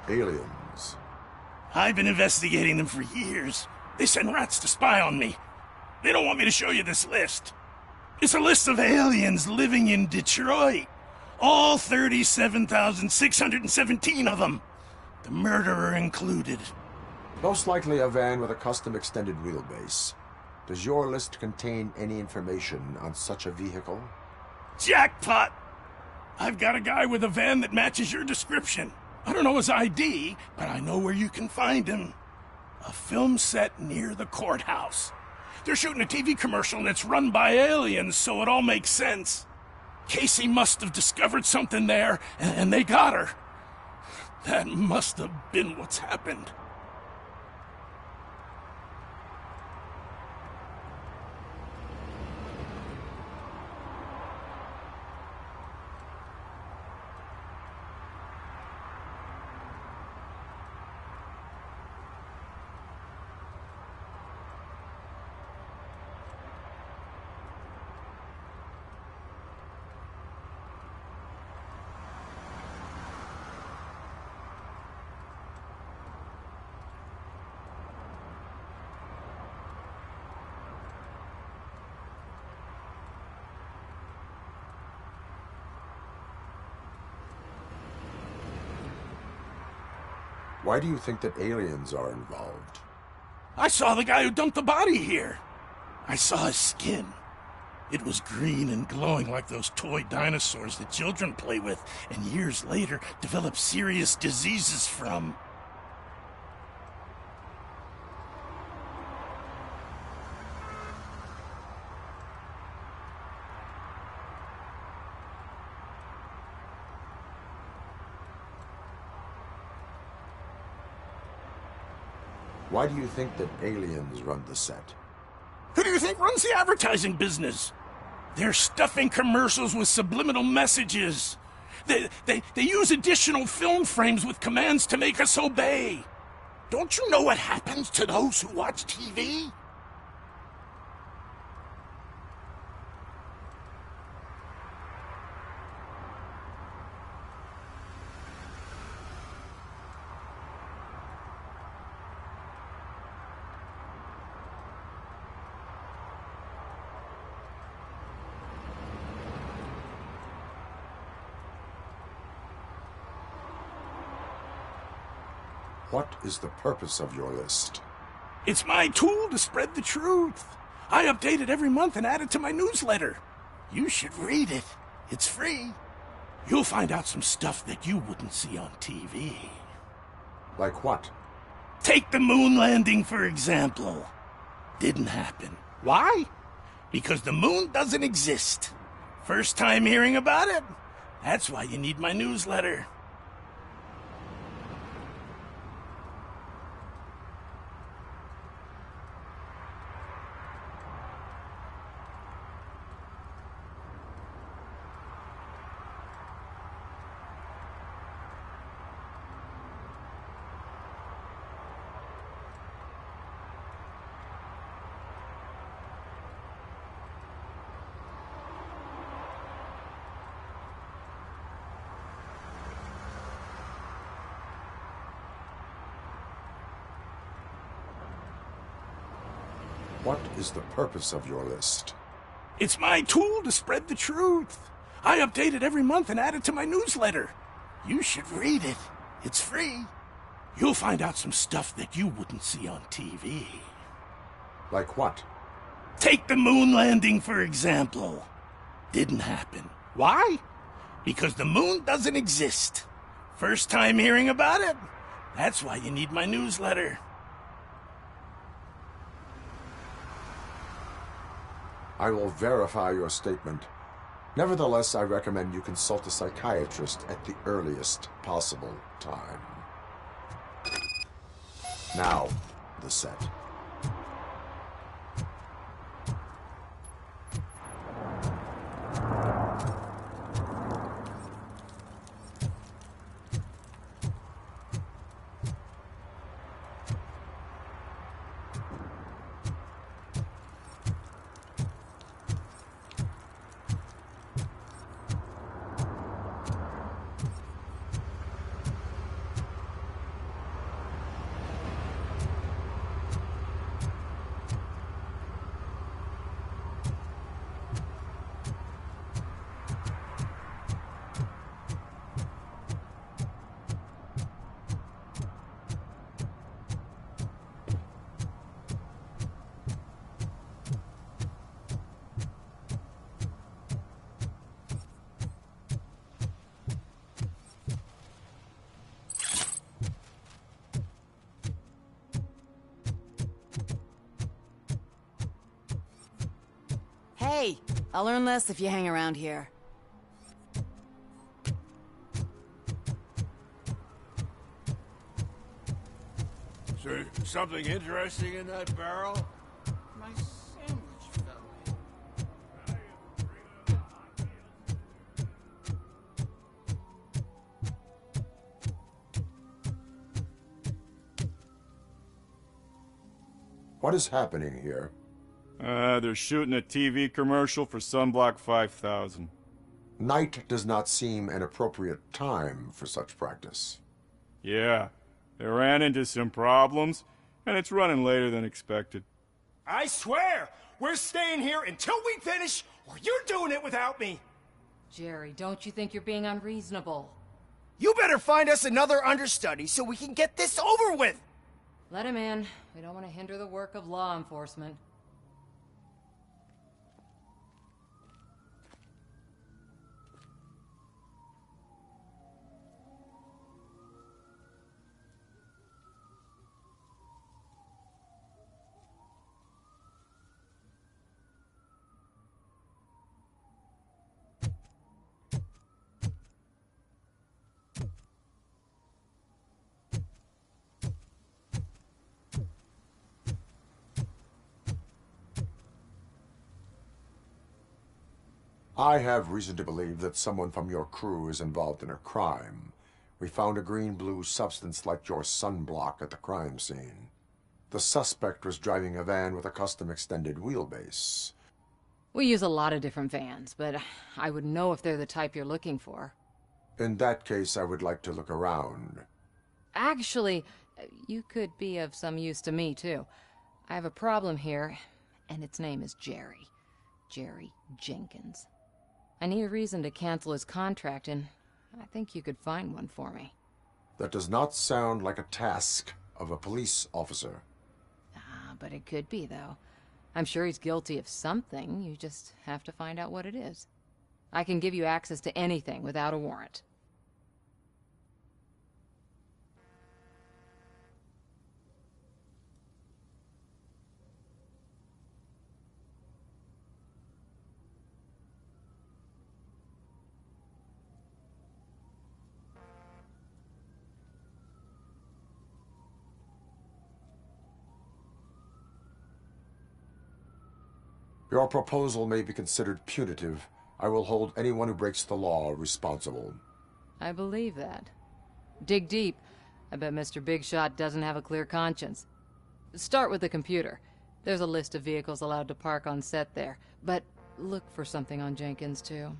Aliens? I've been investigating them for years. They send rats to spy on me. They don't want me to show you this list. It's a list of aliens living in Detroit. All 37,617 of them. The murderer included. Most likely a van with a custom extended wheelbase. Does your list contain any information on such a vehicle? Jackpot! I've got a guy with a van that matches your description. I don't know his ID, but I know where you can find him. A film set near the courthouse. They're shooting a TV commercial and it's run by aliens, so it all makes sense. Casey must have discovered something there, and they got her. That must have been what's happened. Why do you think that aliens are involved? I saw the guy who dumped the body here. I saw his skin. It was green and glowing like those toy dinosaurs that children play with and years later develop serious diseases from. Why do you think that aliens run the set? Who do you think runs the advertising business? They're stuffing commercials with subliminal messages. They use additional film frames with commands to make us obey. Don't you know what happens to those who watch TV? What is the purpose of your list? It's my tool to spread the truth. I update it every month and add it to my newsletter. You should read it. It's free. You'll find out some stuff that you wouldn't see on TV. Like what? Take the moon landing, for example. Didn't happen. Why? Because the moon doesn't exist. First time hearing about it? That's why you need my newsletter. What is the purpose of your list? It's my tool to spread the truth. I update it every month and add it to my newsletter. You should read it. It's free. You'll find out some stuff that you wouldn't see on TV. Like what? Take the moon landing, for example. Didn't happen. Why? Because the moon doesn't exist. First time hearing about it? That's why you need my newsletter. I will verify your statement. Nevertheless, I recommend you consult a psychiatrist at the earliest possible time. Now, the set. Hey, I'll learn less if you hang around here. So, something interesting in that barrel? My sandwich fell in. What is happening here? They're shooting a TV commercial for Sunblock 5000. Night does not seem an appropriate time for such practice. Yeah, they ran into some problems, and it's running later than expected. I swear, we're staying here until we finish, or you're doing it without me. Jerry, don't you think you're being unreasonable? You better find us another understudy so we can get this over with. Let him in. We don't want to hinder the work of law enforcement. I have reason to believe that someone from your crew is involved in a crime. We found a green-blue substance like your sunblock at the crime scene. The suspect was driving a van with a custom extended wheelbase. We use a lot of different vans, but I wouldn't know if they're the type you're looking for. In that case, I would like to look around. Actually, you could be of some use to me, too. I have a problem here, and its name is Jerry. Jerry Jenkins. I need a reason to cancel his contract, and I think you could find one for me. That does not sound like a task of a police officer. But it could be, though. I'm sure he's guilty of something. You just have to find out what it is. I can give you access to anything without a warrant. Your proposal may be considered punitive. I will hold anyone who breaks the law responsible. I believe that. Dig deep. I bet Mr. Big Shot doesn't have a clear conscience. Start with the computer. There's a list of vehicles allowed to park on set there. But look for something on Jenkins, too.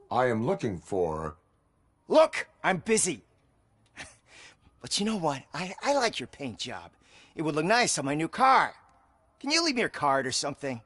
I am looking for... Look, I'm busy. But you know what? I like your paint job. It would look nice on my new car. Can you leave me your card or something?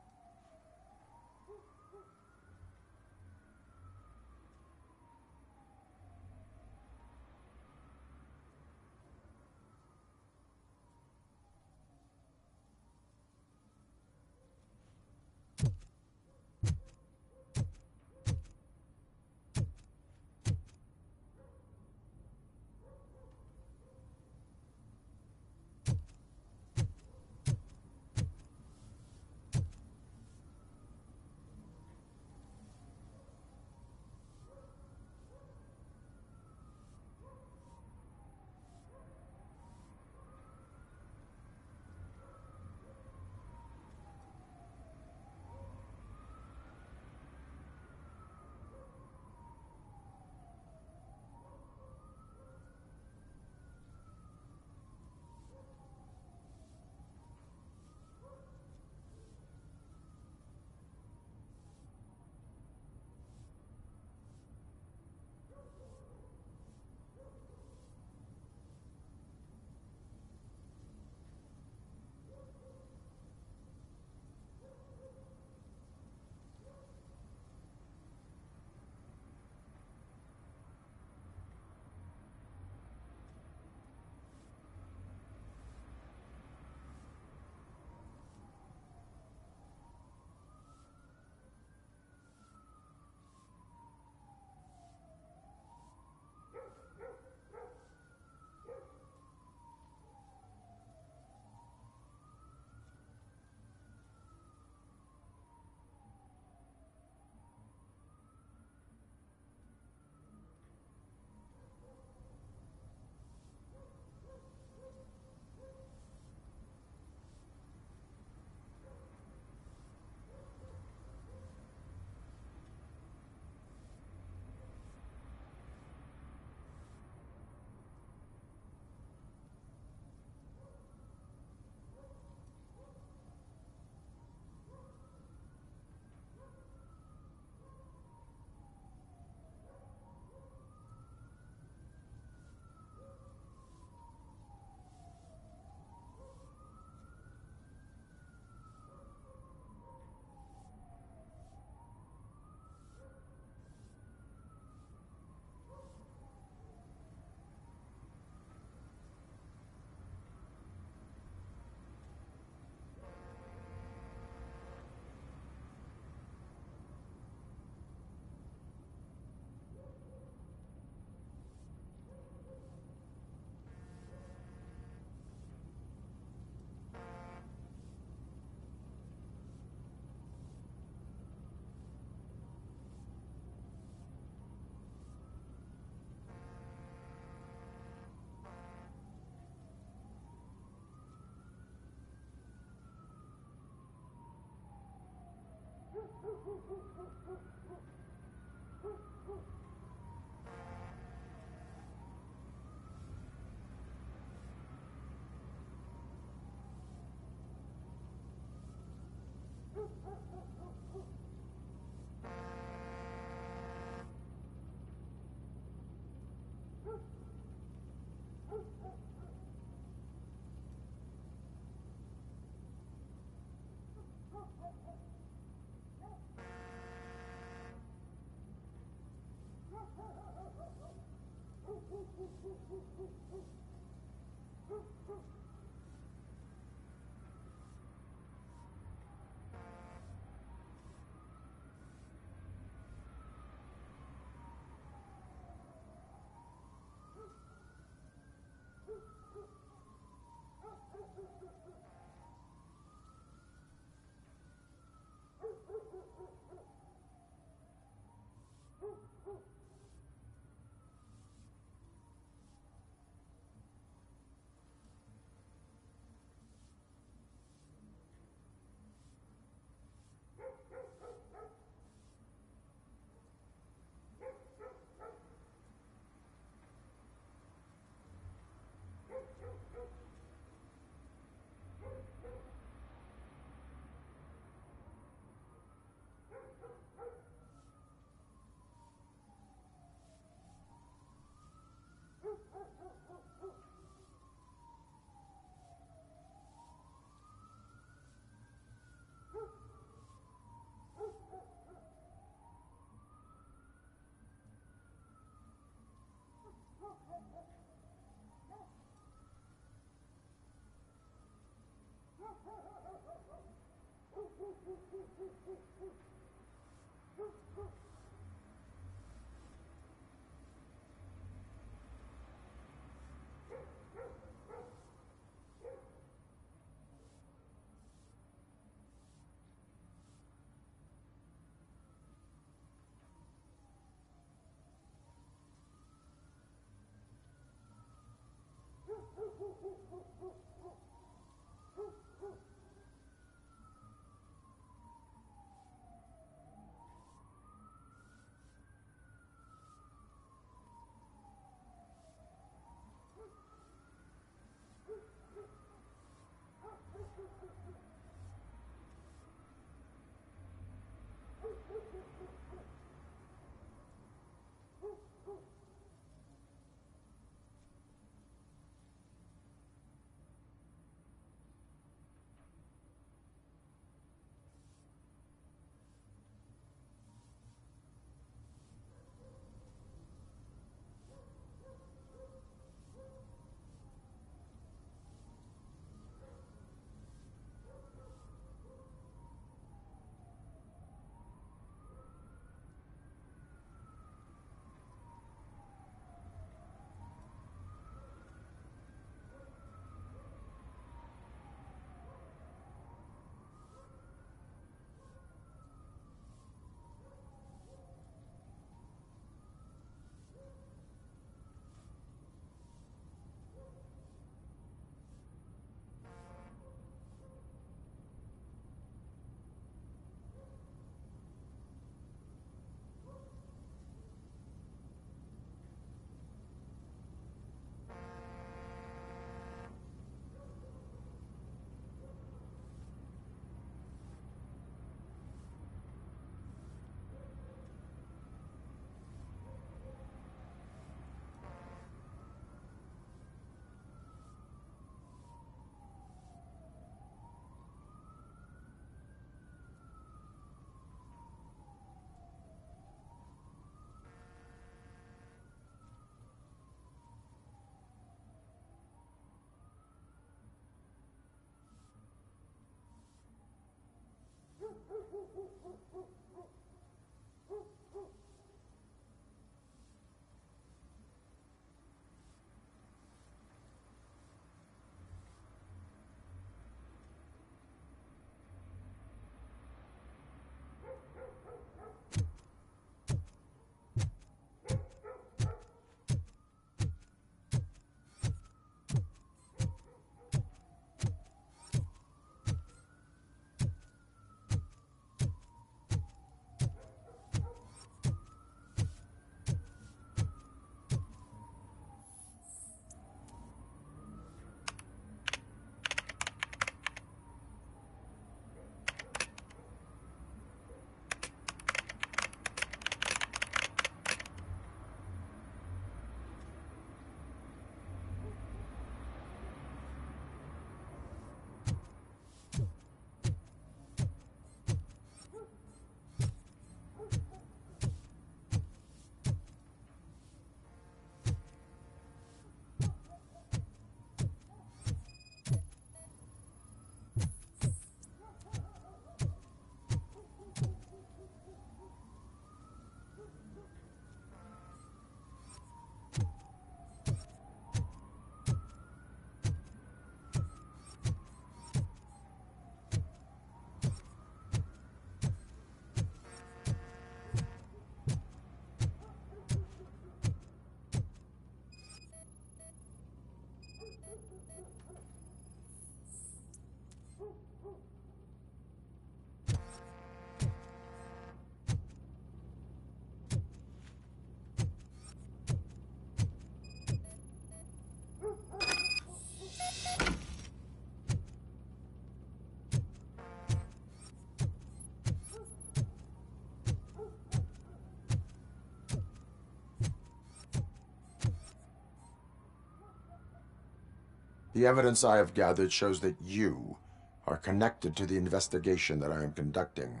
The evidence I have gathered shows that you are connected to the investigation that I am conducting.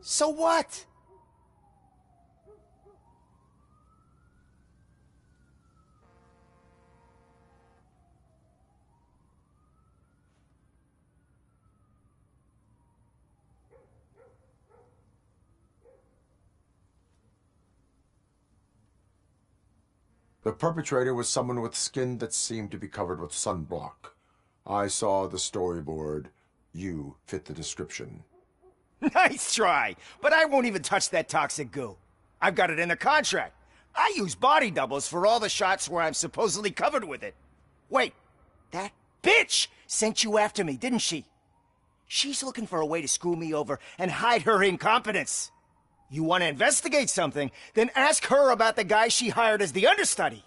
So what? The perpetrator was someone with skin that seemed to be covered with sunblock. I saw the storyboard. You fit the description. Nice try, but I won't even touch that toxic goo. I've got it in the contract. I use body doubles for all the shots where I'm supposedly covered with it. Wait, That bitch sent you after me, didn't she? She's looking for a way to screw me over and hide her incompetence. You want to investigate something, then ask her about the guy she hired as the understudy.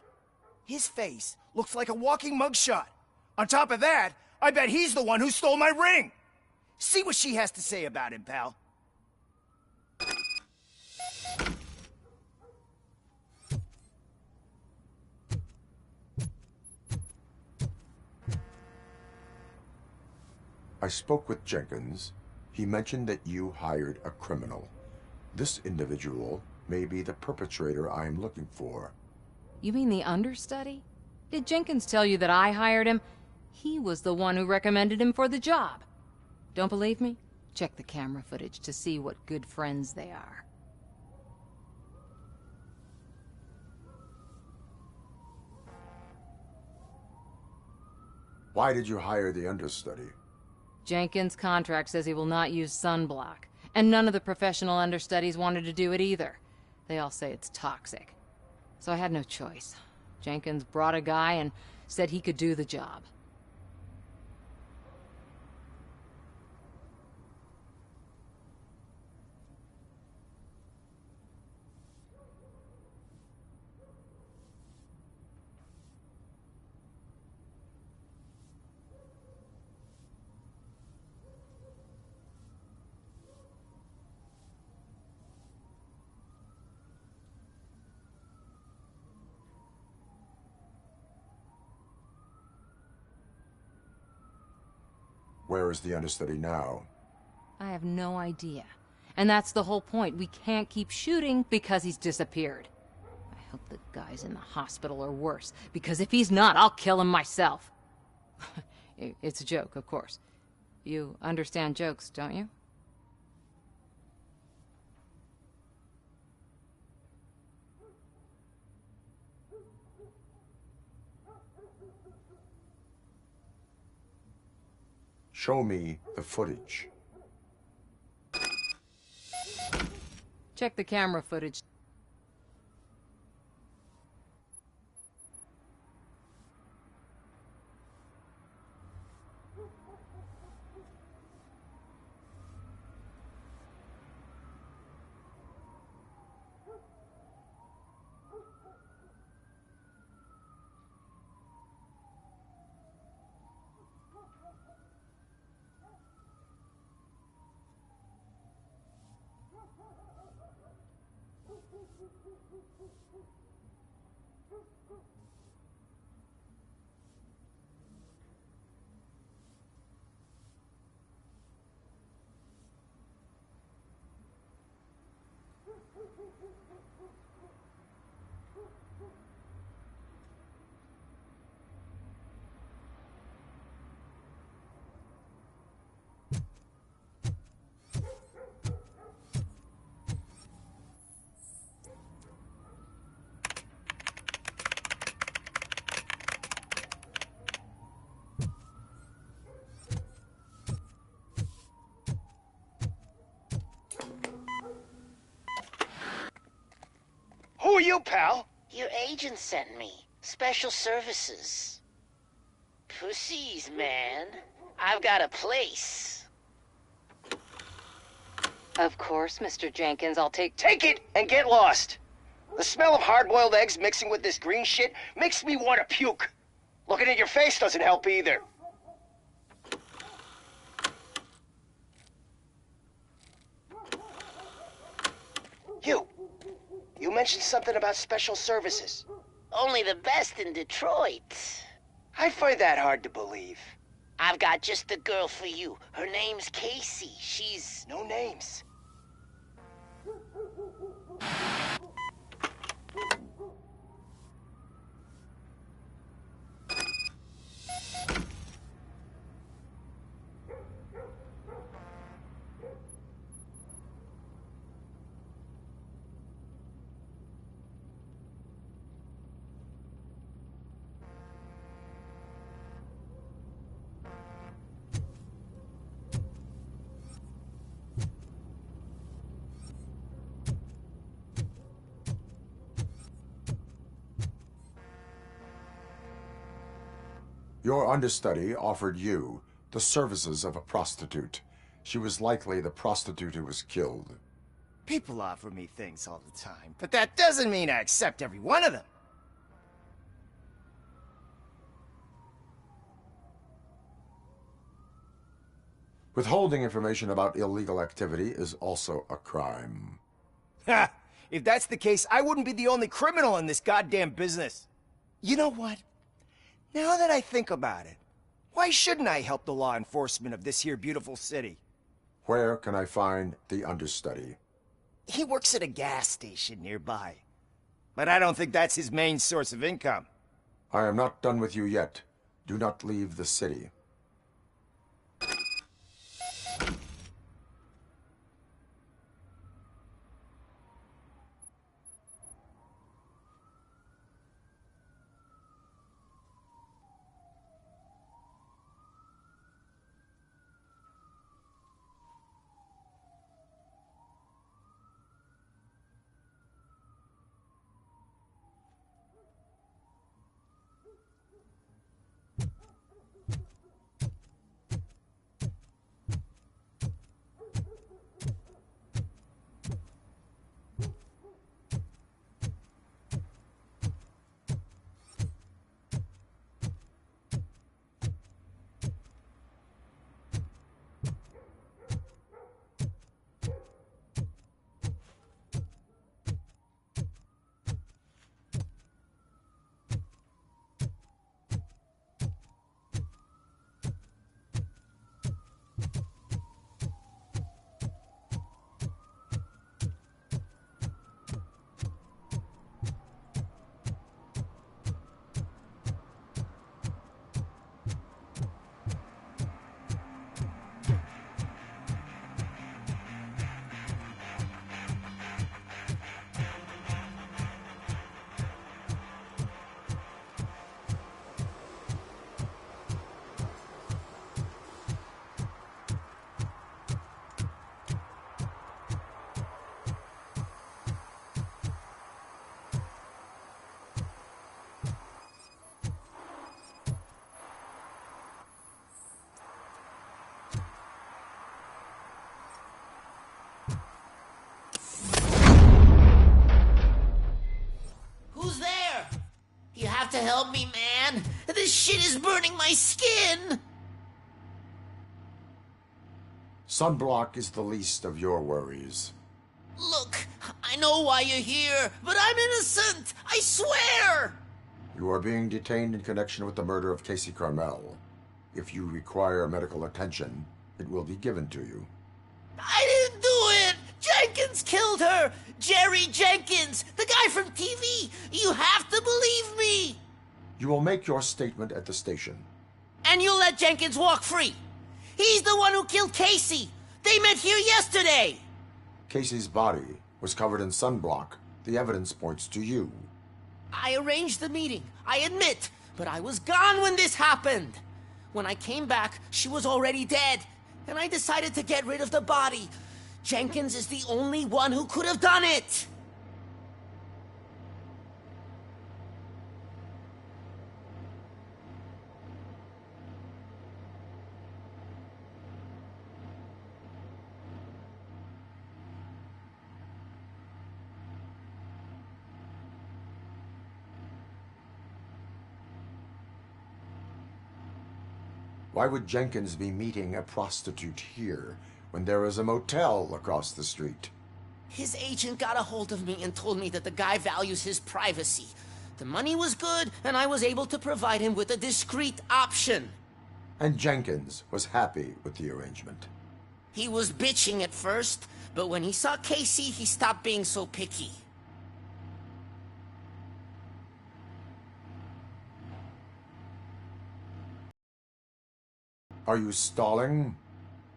His face looks like a walking mugshot. On top of that, I bet he's the one who stole my ring. See what she has to say about him, pal. I spoke with Jenkins. He mentioned that you hired a criminal. This individual may be the perpetrator I am looking for. You mean the understudy? Did Jenkins tell you that I hired him? He was the one who recommended him for the job. Don't believe me? Check the camera footage to see what good friends they are. Why did you hire the understudy? Jenkins' contract says he will not use sunblock, and none of the professional understudies wanted to do it either. They all say it's toxic. So I had no choice. Jenkins brought a guy and said he could do the job. Where is the understudy now? I have no idea. And that's the whole point. We can't keep shooting because he's disappeared. I hope the guy's in the hospital or worse, because if he's not, I'll kill him myself. It's a joke, of course. You understand jokes, don't you? Show me the footage. Check the camera footage. Who are you, pal? Your agent sent me. Special services. Pussies, man. I've got a place. Of course, Mr. Jenkins, I'll take it and get lost. The smell of hard-boiled eggs mixing with this green shit makes me want to puke. Looking at your face doesn't help either. You mentioned something about special services. Only the best in Detroit. I find that hard to believe. I've got just the girl for you. Her name's Casey. She's... No names. Your understudy offered you the services of a prostitute. She was likely the prostitute who was killed. People offer me things all the time, but that doesn't mean I accept every one of them. Withholding information about illegal activity is also a crime. Ha! If that's the case, I wouldn't be the only criminal in this goddamn business. You know what? Now that I think about it, why shouldn't I help the law enforcement of this here beautiful city? Where can I find the understudy? He works at a gas station nearby. But I don't think that's his main source of income. I am not done with you yet. Do not leave the city. Who's there? You have to help me, man. This shit is burning my skin. Sunblock is the least of your worries. Look, I know why you're here, but I'm innocent. I swear. You are being detained in connection with the murder of Casey Carmel. If you require medical attention, it will be given to you. I didn't do it. Jenkins killed her. Jerry Jenkins, the guy from TV. You have to believe me. You will make your statement at the station. And you'll let Jenkins walk free. He's the one who killed Casey. They met here yesterday. Casey's body was covered in sunblock. The evidence points to you. I arranged the meeting, I admit, but I was gone when this happened. When I came back, she was already dead, and I decided to get rid of the body. Jenkins is the only one who could have done it. Why would Jenkins be meeting a prostitute here when there is a motel across the street? His agent got a hold of me and told me that the guy values his privacy. The money was good, and I was able to provide him with a discreet option. And Jenkins was happy with the arrangement. He was bitching at first, but when he saw Casey, he stopped being so picky. Are you stalling?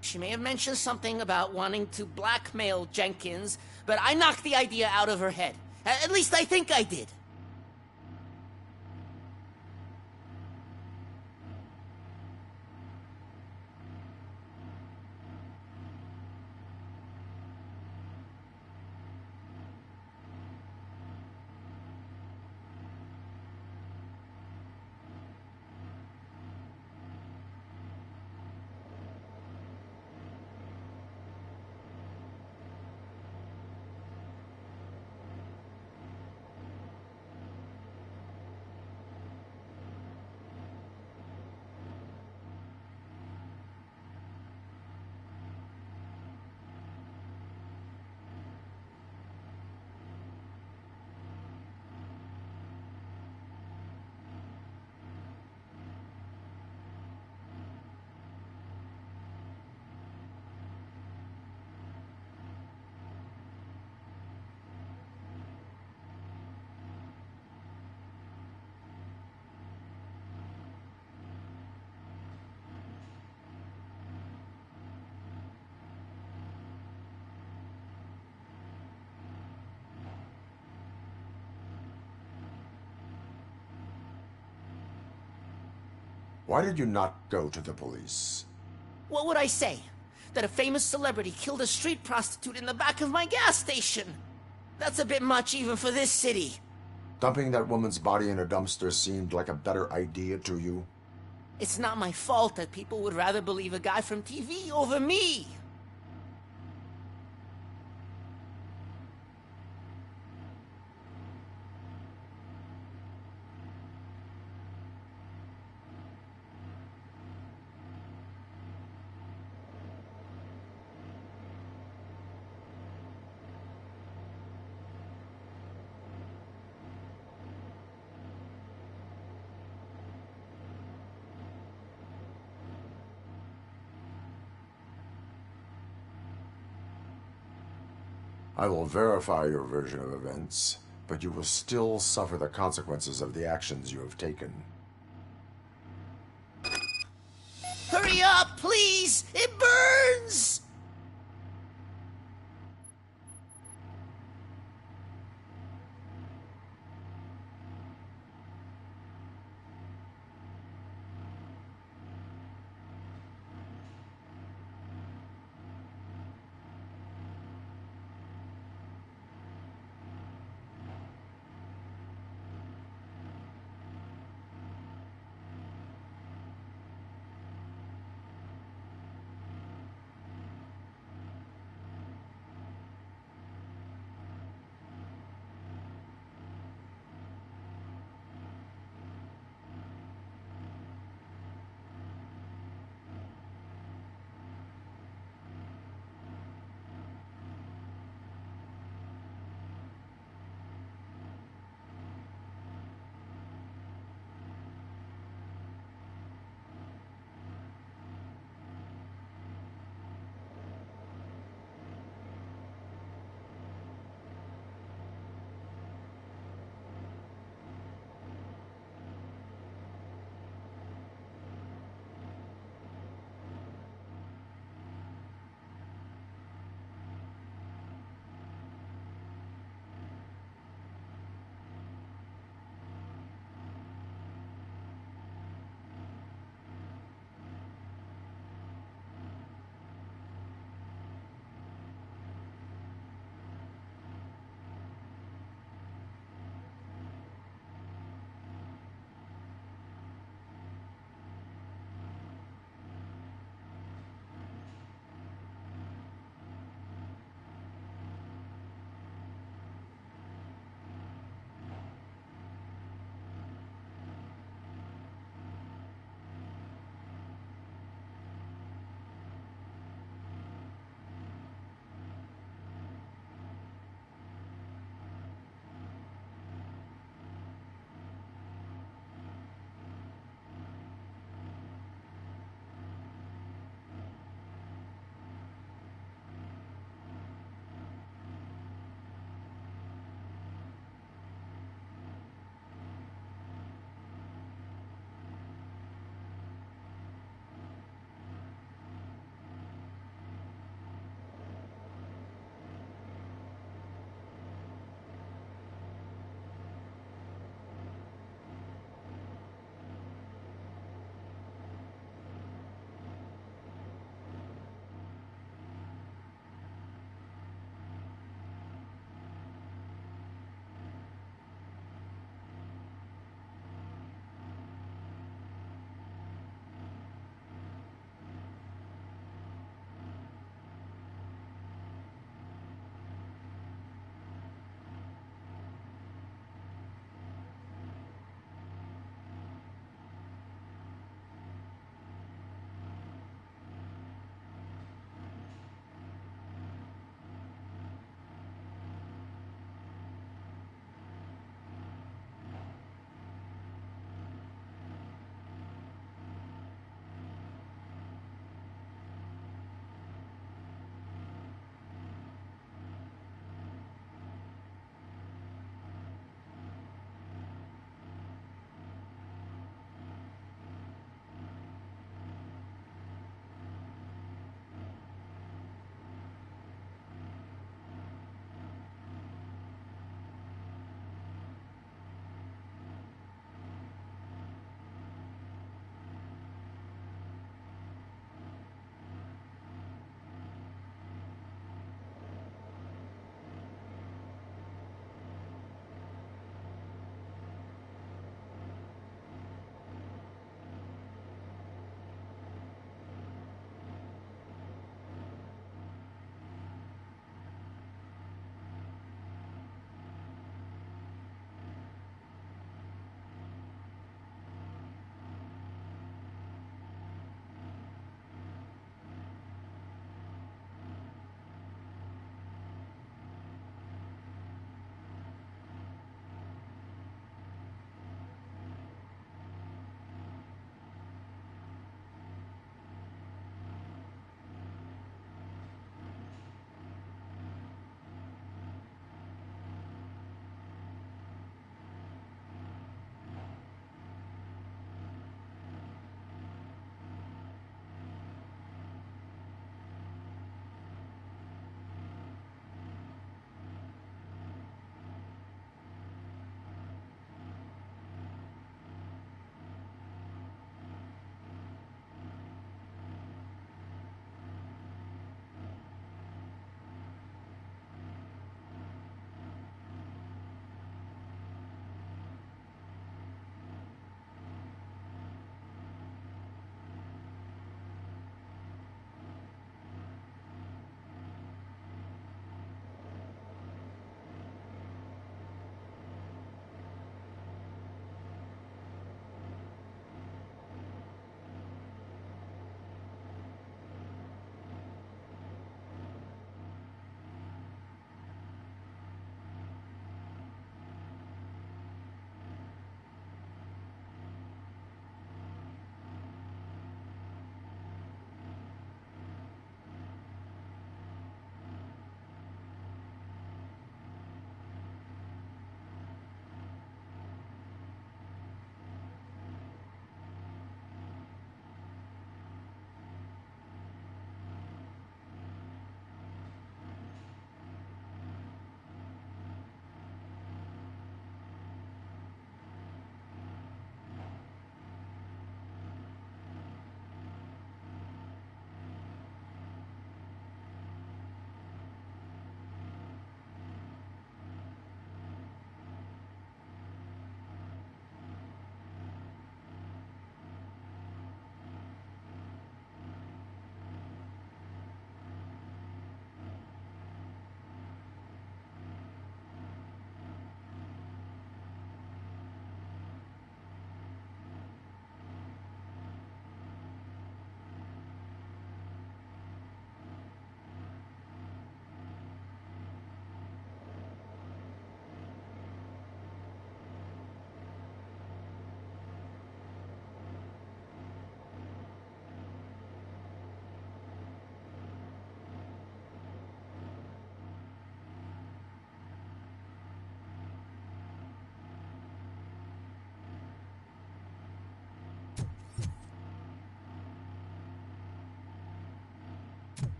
She may have mentioned something about wanting to blackmail Jenkins, but I knocked the idea out of her head. At least I think I did. Why did you not go to the police? What would I say? That a famous celebrity killed a street prostitute in the back of my gas station? That's a bit much even for this city. Dumping that woman's body in a dumpster seemed like a better idea to you? It's not my fault that people would rather believe a guy from TV over me. I will verify your version of events, but you will still suffer the consequences of the actions you have taken. Hurry up, please! It burns!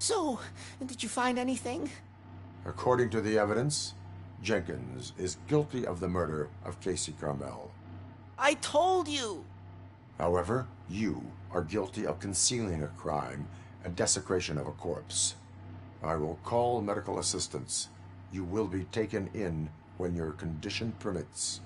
So, did you find anything? According to the evidence, Jenkins is guilty of the murder of Casey Carmel. I told you! However, you are guilty of concealing a crime and desecration of a corpse. I will call medical assistance. You will be taken in when your condition permits.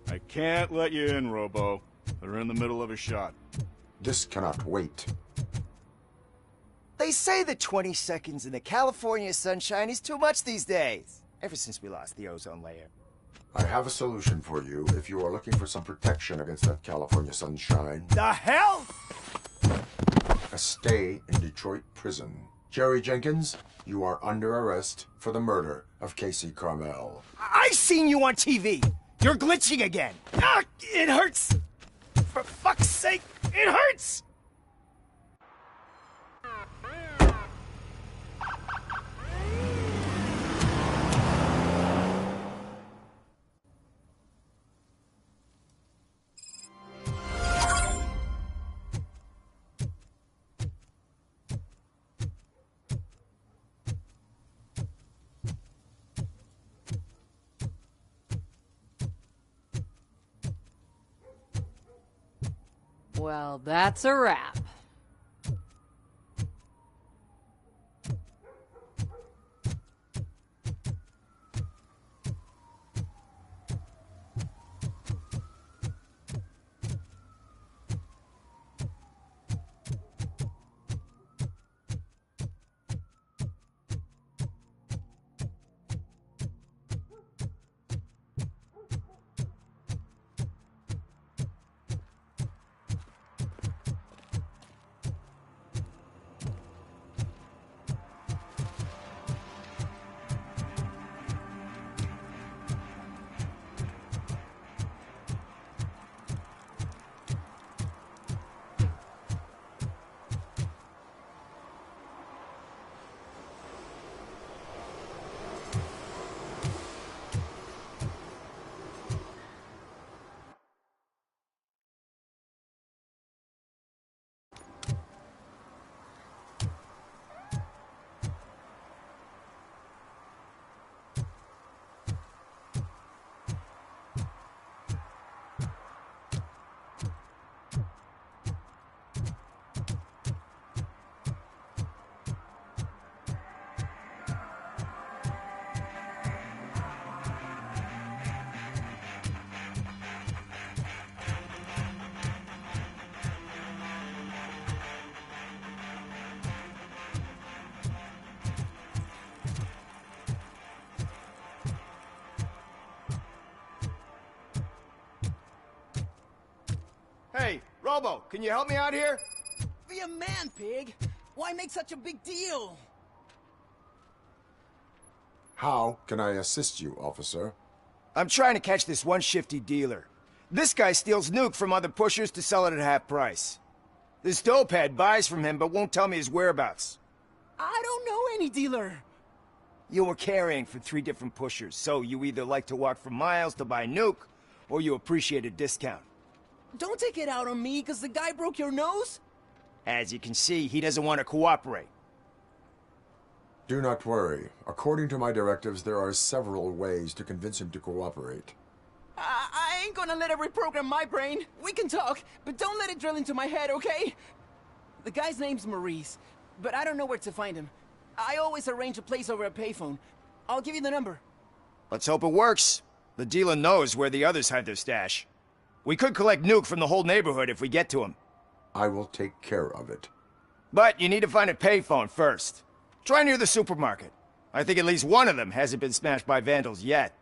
I can't let you in, Robo. They're in the middle of a shot. This cannot wait. They say that 20 seconds in the California sunshine is too much these days. Ever since we lost the ozone layer. I have a solution for you if you are looking for some protection against that California sunshine. The hell? A stay in Detroit prison. Jerry Jenkins, you are under arrest for the murder of Casey Carmel. I seen you on TV. You're glitching again. Ah, it hurts. For fuck's sake, it hurts. Well, that's a wrap. Hey, Robo, can you help me out here? Be a man, pig. Why make such a big deal? How can I assist you, officer? I'm trying to catch this one shifty dealer. This guy steals nuke from other pushers to sell it at half price. This dopehead buys from him but won't tell me his whereabouts. I don't know any dealer. You were carrying for 3 different pushers, so you either like to walk for miles to buy nuke, or you appreciate a discount. Don't take it out on me because the guy broke your nose? As you can see, he doesn't want to cooperate. Do not worry. According to my directives, there are several ways to convince him to cooperate. I ain't gonna let it reprogram my brain. We can talk, but don't let it drill into my head, okay? The guy's name's Maurice, but I don't know where to find him. I always arrange a place over a payphone. I'll give you the number. Let's hope it works. The dealer knows where the others hide their stash. We could collect Nuke from the whole neighborhood if we get to him. I will take care of it. But you need to find a payphone first. Try near the supermarket. I think at least one of them hasn't been smashed by vandals yet.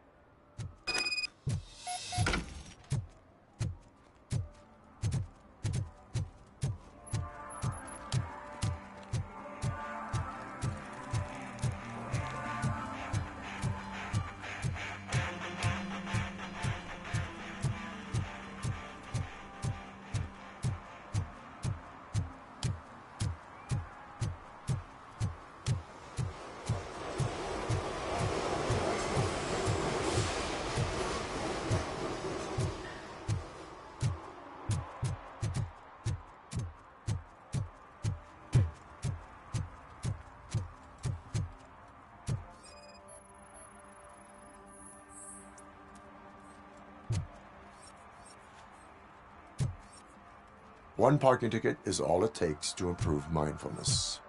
One parking ticket is all it takes to improve mindfulness.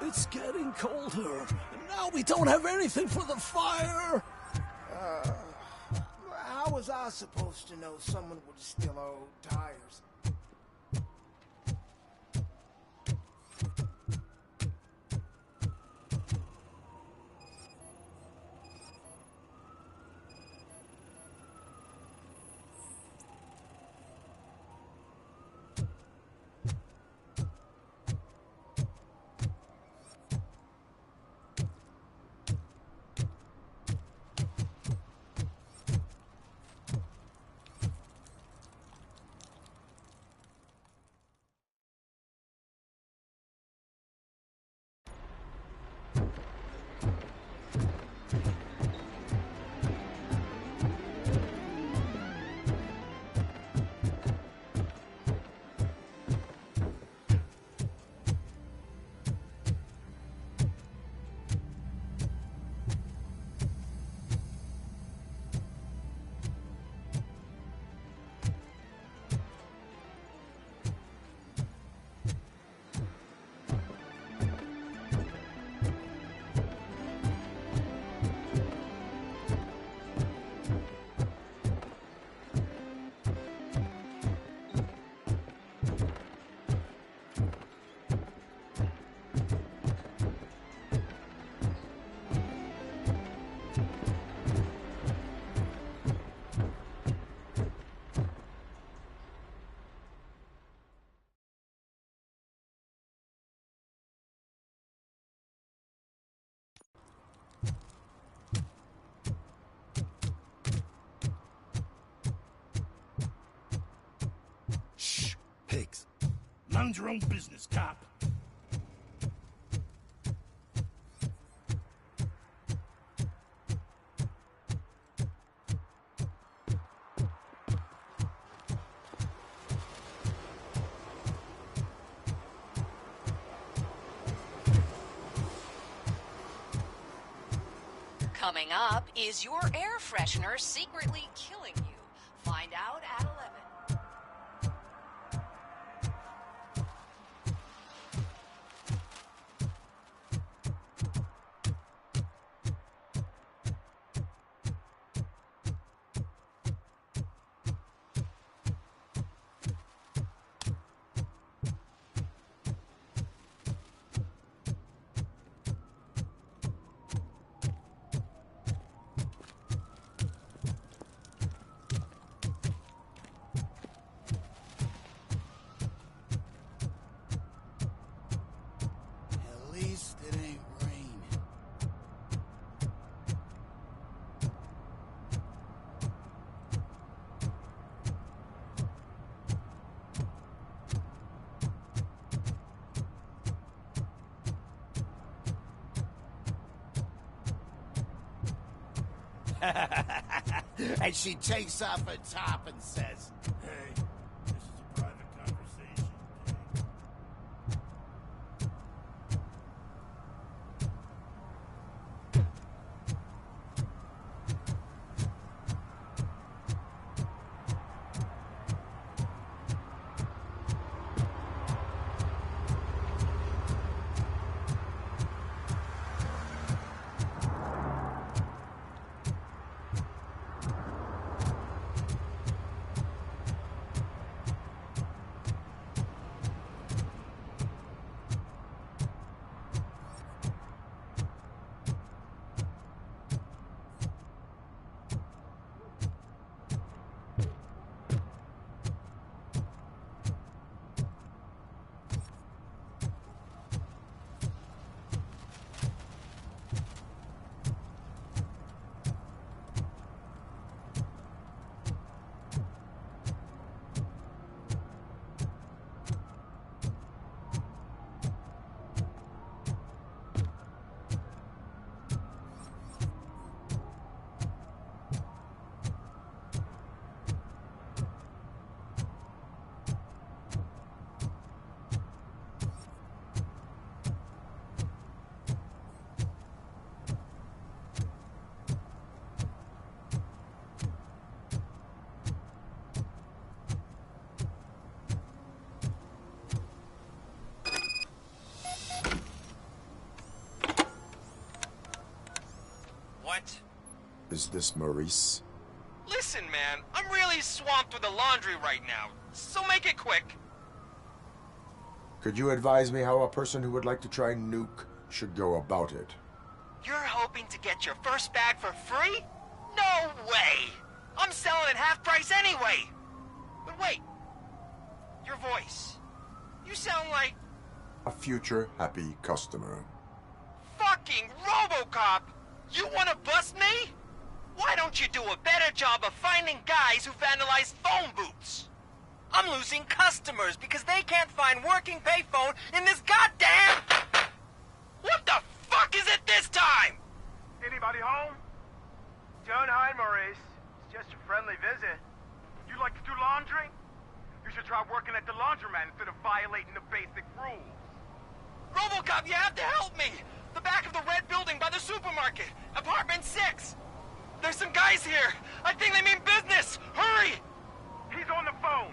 It's getting colder, and now we don't have anything for the fire. How was I supposed to know someone would steal our old tires? Pigs. Mind your own business, cop. Coming up, is your air freshener secretly killing you? Find out at 11. And she takes off her top and says, Hey, this is a private conversation. What? Is this Maurice? Listen, man, I'm really swamped with the laundry right now, so make it quick. Could you advise me how a person who would like to try Nuke should go about it? You're hoping to get your first bag for free? No way! I'm selling at half price anyway! But wait, your voice. You sound like... A future happy customer. fucking RoboCop! You wanna bust me? Why don't you do a better job of finding guys who vandalize phone booths? I'm losing customers because they can't find working payphone in this goddamn... What the fuck is it this time? Anybody home? Don't hide, Maurice. It's just a friendly visit. You like to do laundry? You should try working at the laundromat instead of violating the basic rules. RoboCop, you have to help me! The back of the red building by the supermarket. Apartment 6. There's some guys here. I think they mean business. Hurry! He's on the phone.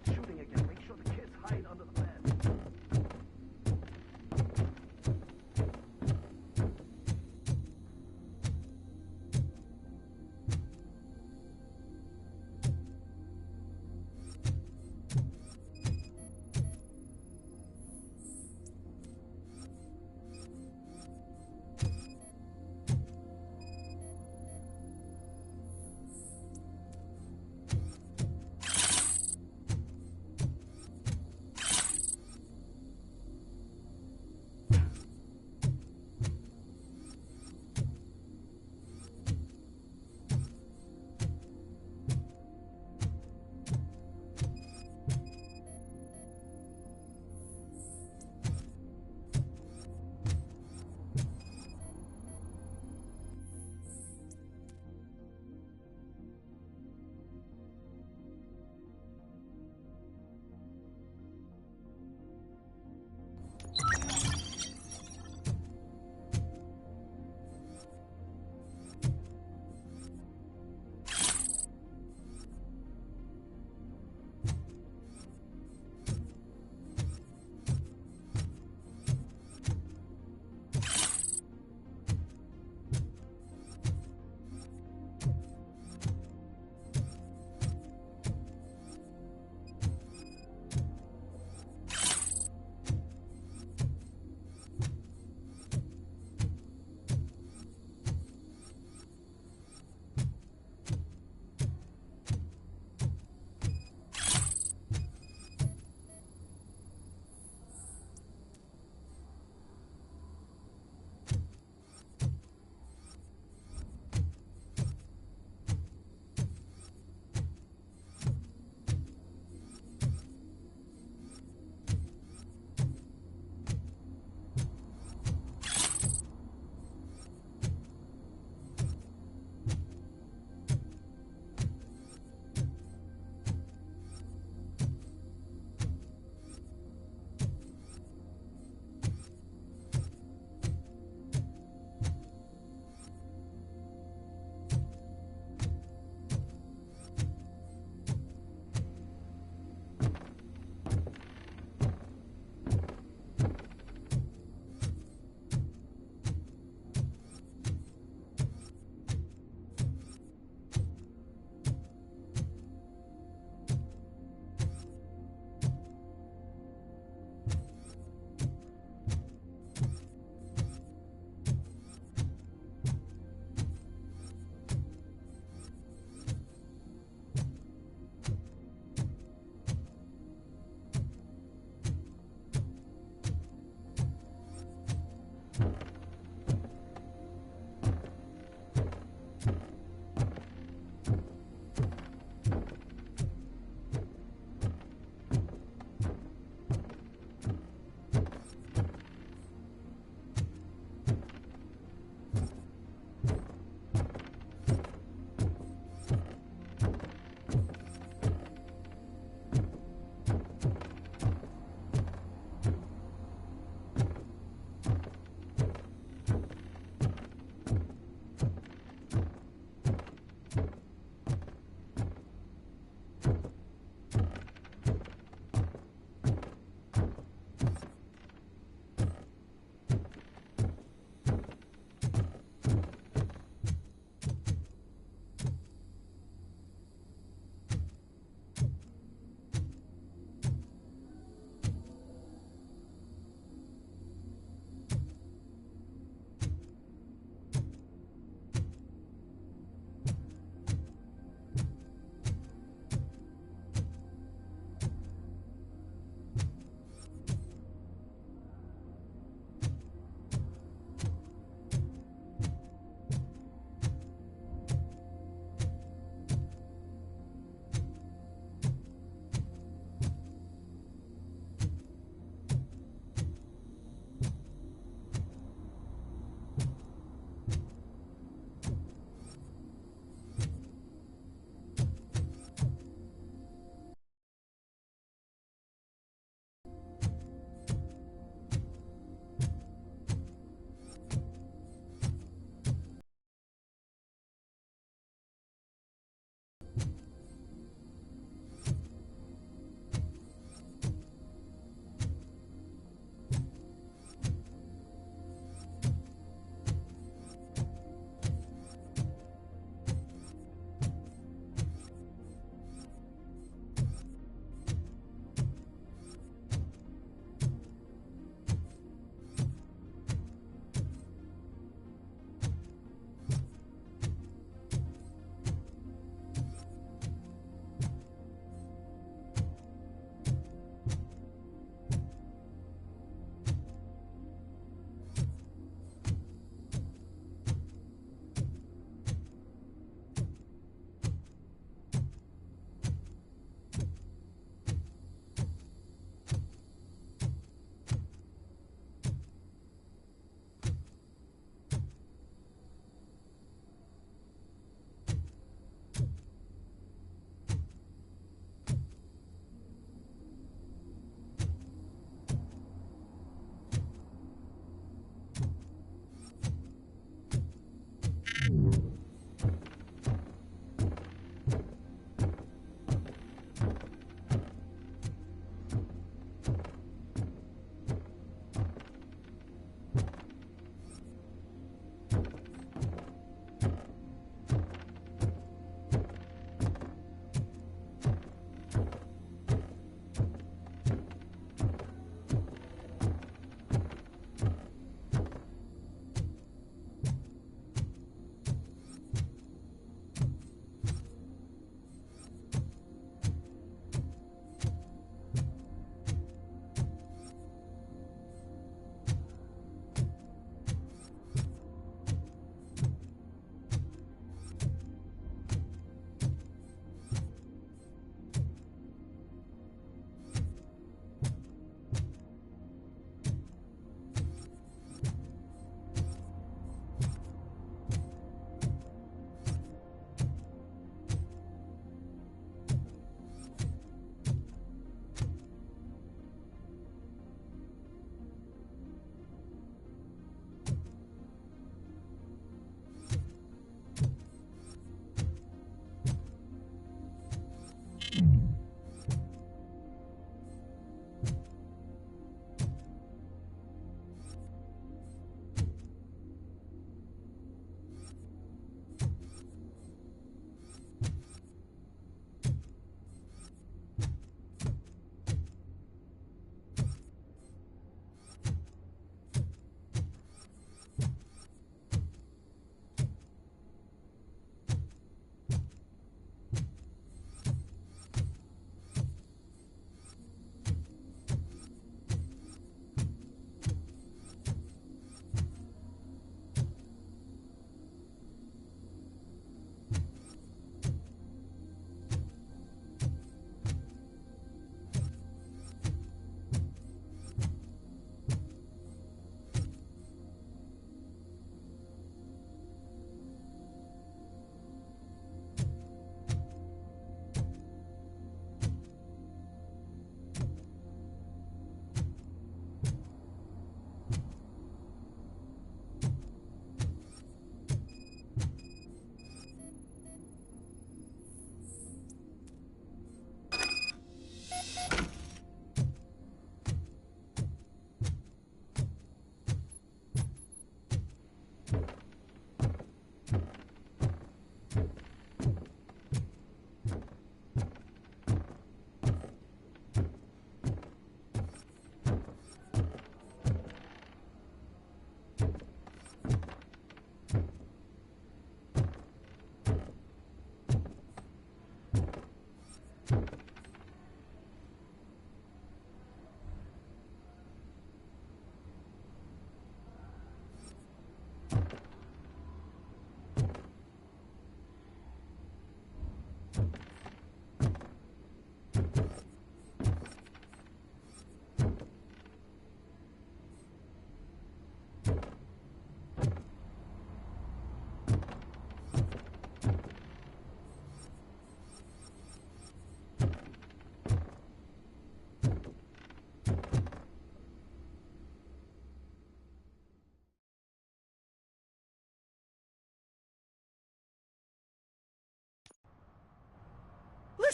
Shooting again. Make sure the kids hide under the bed.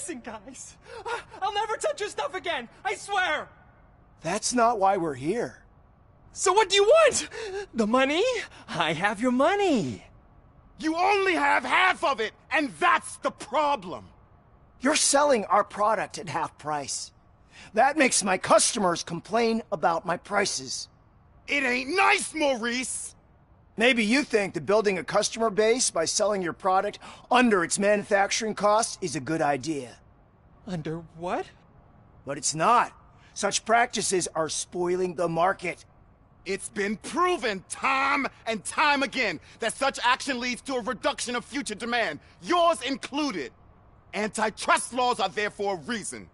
Listen, guys. I'll never touch your stuff again. I swear. That's not why we're here. So what do you want? The money? I have your money. You only have half of it, and that's the problem. You're selling our product at half price. That makes my customers complain about my prices. It ain't nice, Maurice! Maybe you think that building a customer base by selling your product under its manufacturing costs is a good idea. Under what? But it's not. Such practices are spoiling the market. It's been proven time and time again that such action leads to a reduction of future demand, yours included. Antitrust laws are there for a reason.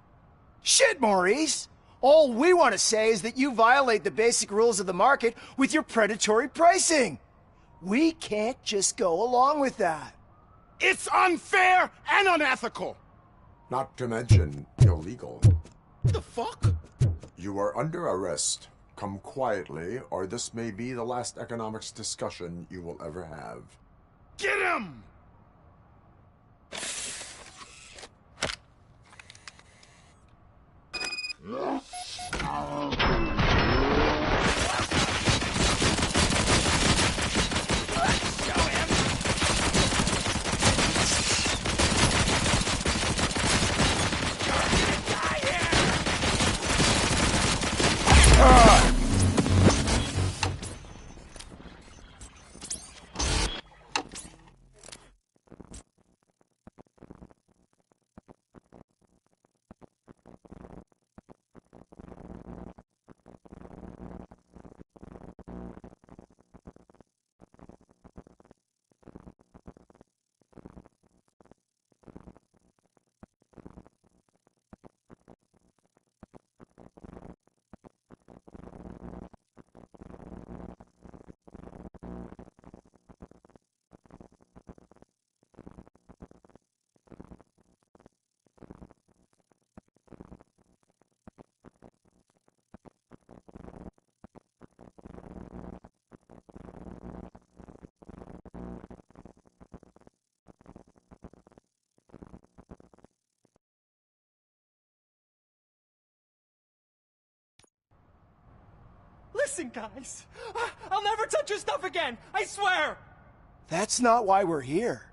Shit, Maurice! All we want to say is that you violate the basic rules of the market with your predatory pricing. We can't just go along with that. It's unfair and unethical! Not to mention illegal. The fuck? You are under arrest. Come quietly, or this may be the last economics discussion you will ever have. Get him! Listen, guys. I'll never touch your stuff again. I swear. That's not why we're here.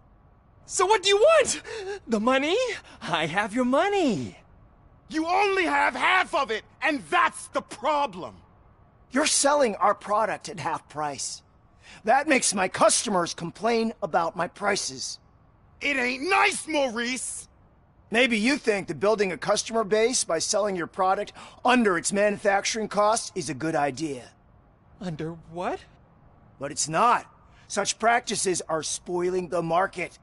So what do you want? The money? I have your money. You only have half of it, and that's the problem. You're selling our product at half price. That makes my customers complain about my prices. It ain't nice, Maurice! Maybe you think that building a customer base by selling your product under its manufacturing costs is a good idea. Under what? But it's not. Such practices are spoiling the market.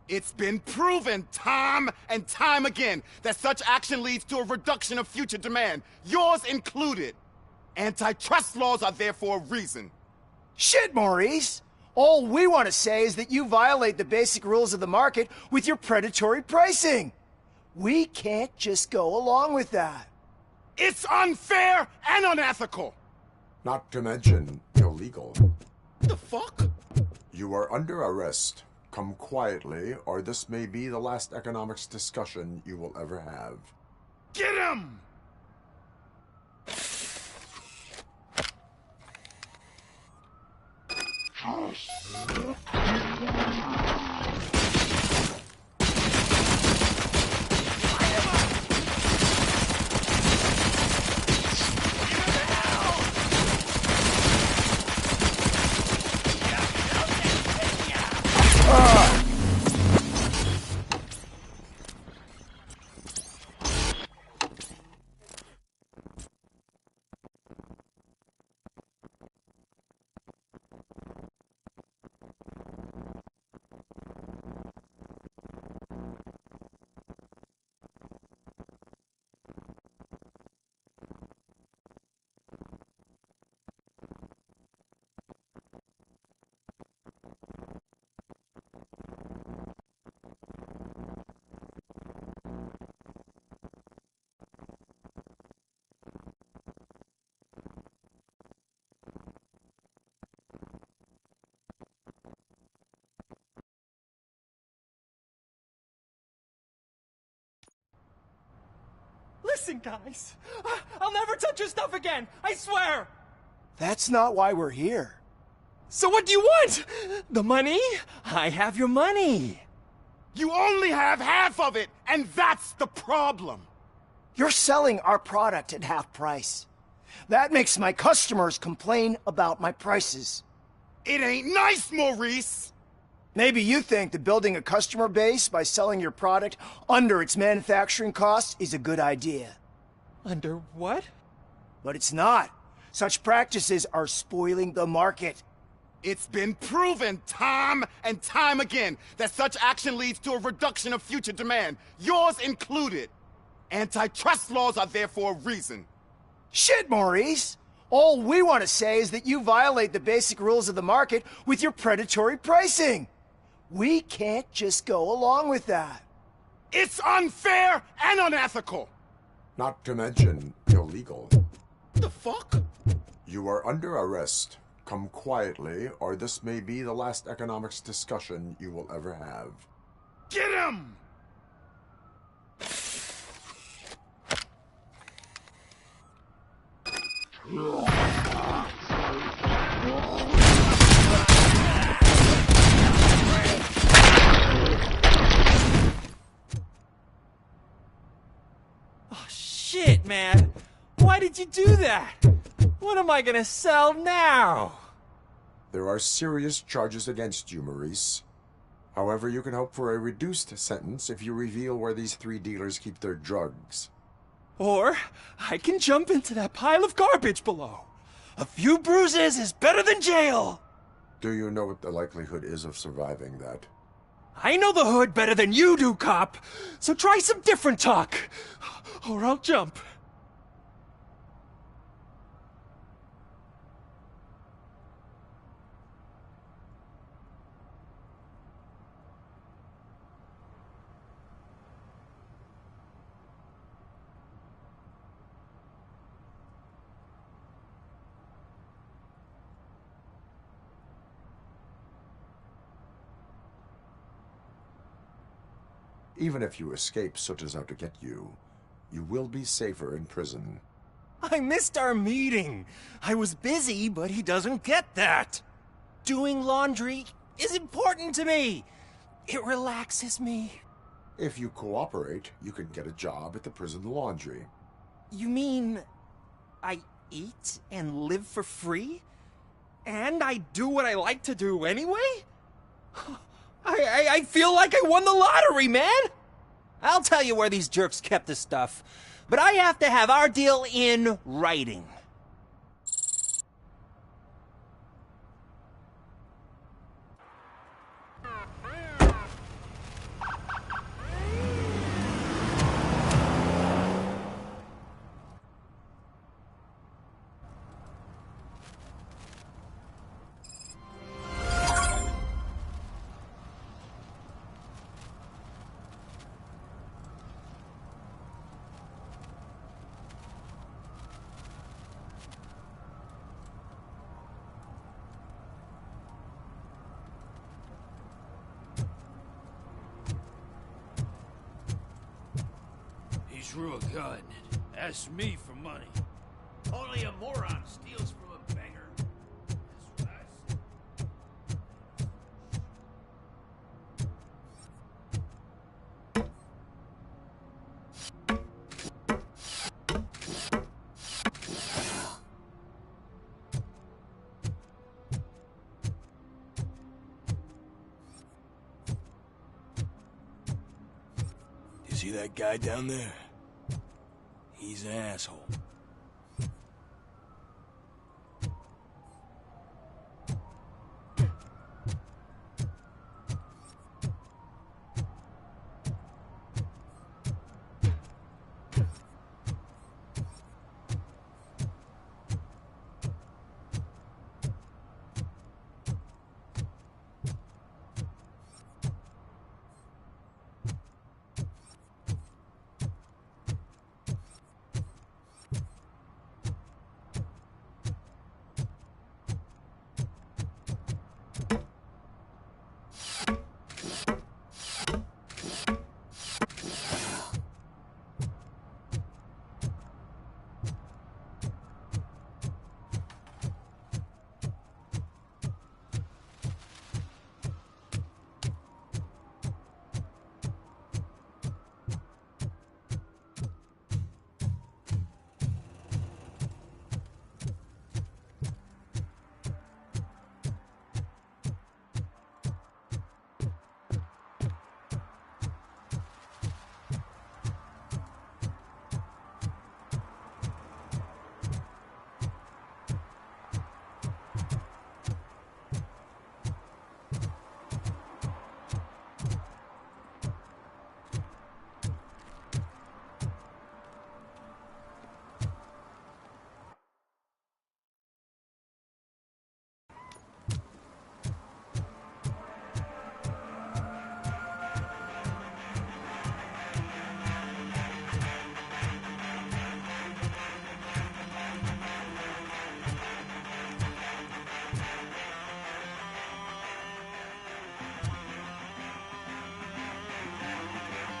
It's been proven time and time again that such action leads to a reduction of future demand, yours included. Antitrust laws are there for a reason. Shit, Maurice! All we want to say is that you violate the basic rules of the market with your predatory pricing. We can't just go along with that. It's unfair and unethical! Not to mention illegal. The fuck? You are under arrest. Come quietly, or this may be the last economics discussion you will ever have. Get him! Listen, guys. I'll never touch your stuff again. I swear. That's not why we're here. So what do you want? The money? I have your money. You only have half of it, and that's the problem. You're selling our product at half price. That makes my customers complain about my prices. It ain't nice, Maurice! Maybe you think that building a customer base by selling your product under its manufacturing costs is a good idea. Under what? But it's not. Such practices are spoiling the market. It's been proven time and time again that such action leads to a reduction of future demand, yours included. Antitrust laws are there for a reason. Shit, Maurice! All we want to say is that you violate the basic rules of the market with your predatory pricing. We can't just go along with that. It's unfair and unethical! Not to mention illegal. The fuck? You are under arrest. Come quietly, or this may be the last economics discussion you will ever have. Get him! Oh, shit, man. Why did you do that? What am I gonna sell now? There are serious charges against you, Maurice. However, you can hope for a reduced sentence if you reveal where these 3 dealers keep their drugs. Or I can jump into that pile of garbage below. A few bruises is better than jail. Do you know what the likelihood is of surviving that? I know the hood better than you do, cop. So try some different talk, or I'll jump. Even if you escape Soot is out to get you, you will be safer in prison. I missed our meeting. I was busy, but he doesn't get that. Doing laundry is important to me. It relaxes me. If you cooperate, you can get a job at the prison laundry. You mean I eat and live for free? And I do what I like to do anyway? I feel like I won the lottery, man! I'll tell you where these jerks kept the stuff, but I have to have our deal in writing. Drew a gun and asked me for money. Only a moron steals from a beggar. That's what I said. You see that guy down there? He's an asshole.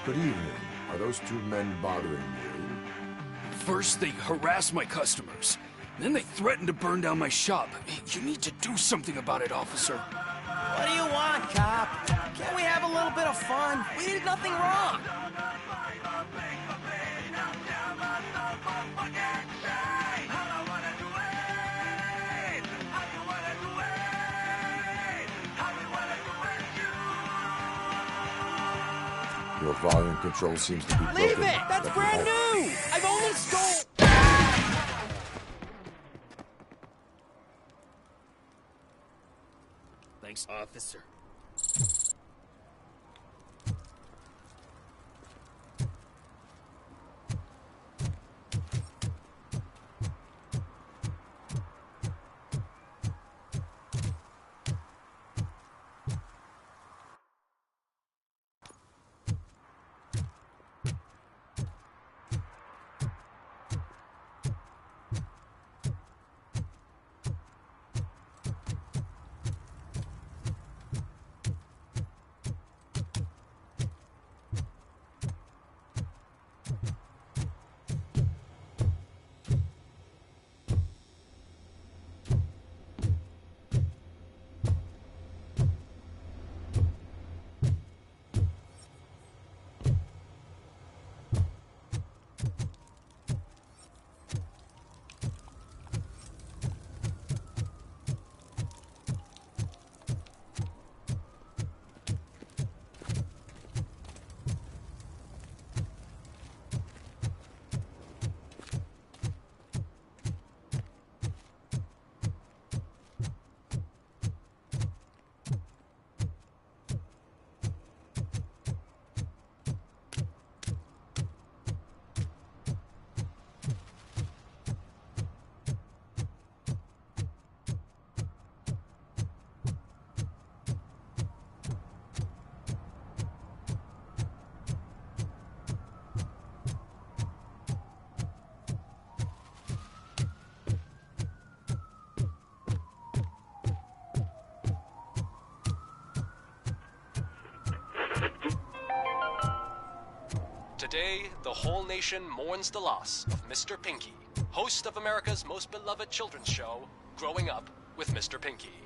Good evening. Are those two men bothering you? First, they harass my customers. Then they threaten to burn down my shop. You need to do something about it, officer. What do you want, cop? Can't we have a little bit of fun? We did nothing wrong. Your volume control seems to be broken. Leave it! That's brand new! I've only stole... Thanks, officer. Today, the whole nation mourns the loss of Mr. Pinky, host of America's most beloved children's show, Growing Up with Mr. Pinky.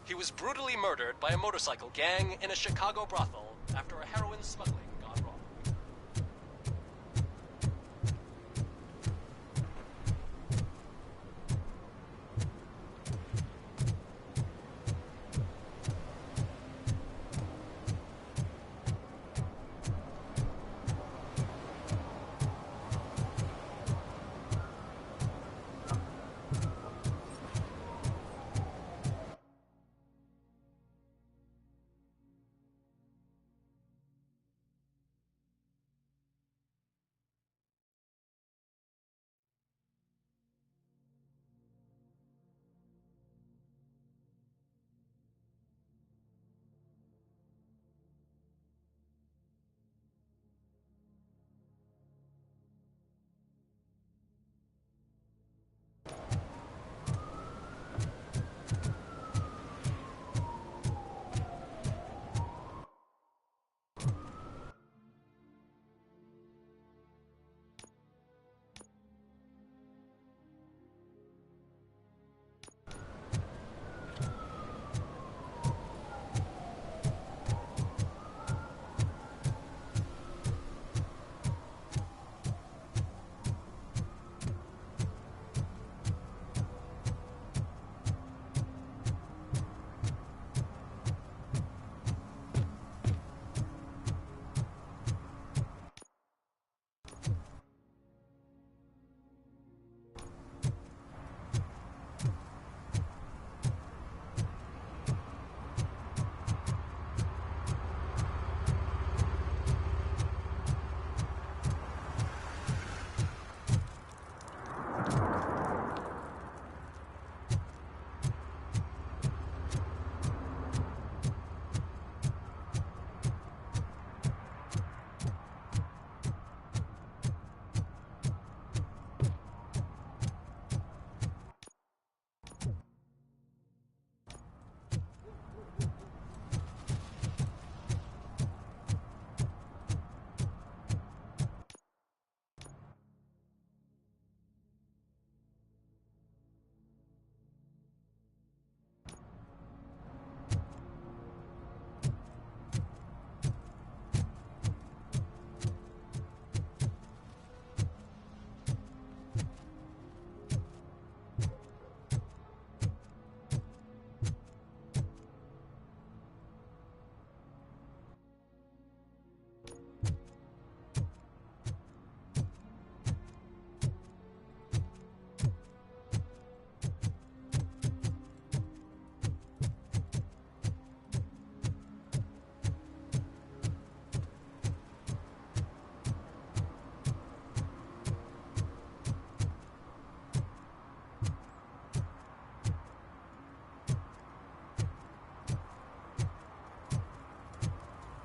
He was brutally murdered by a motorcycle gang in a Chicago brothel after a heroin smuggling gone wrong.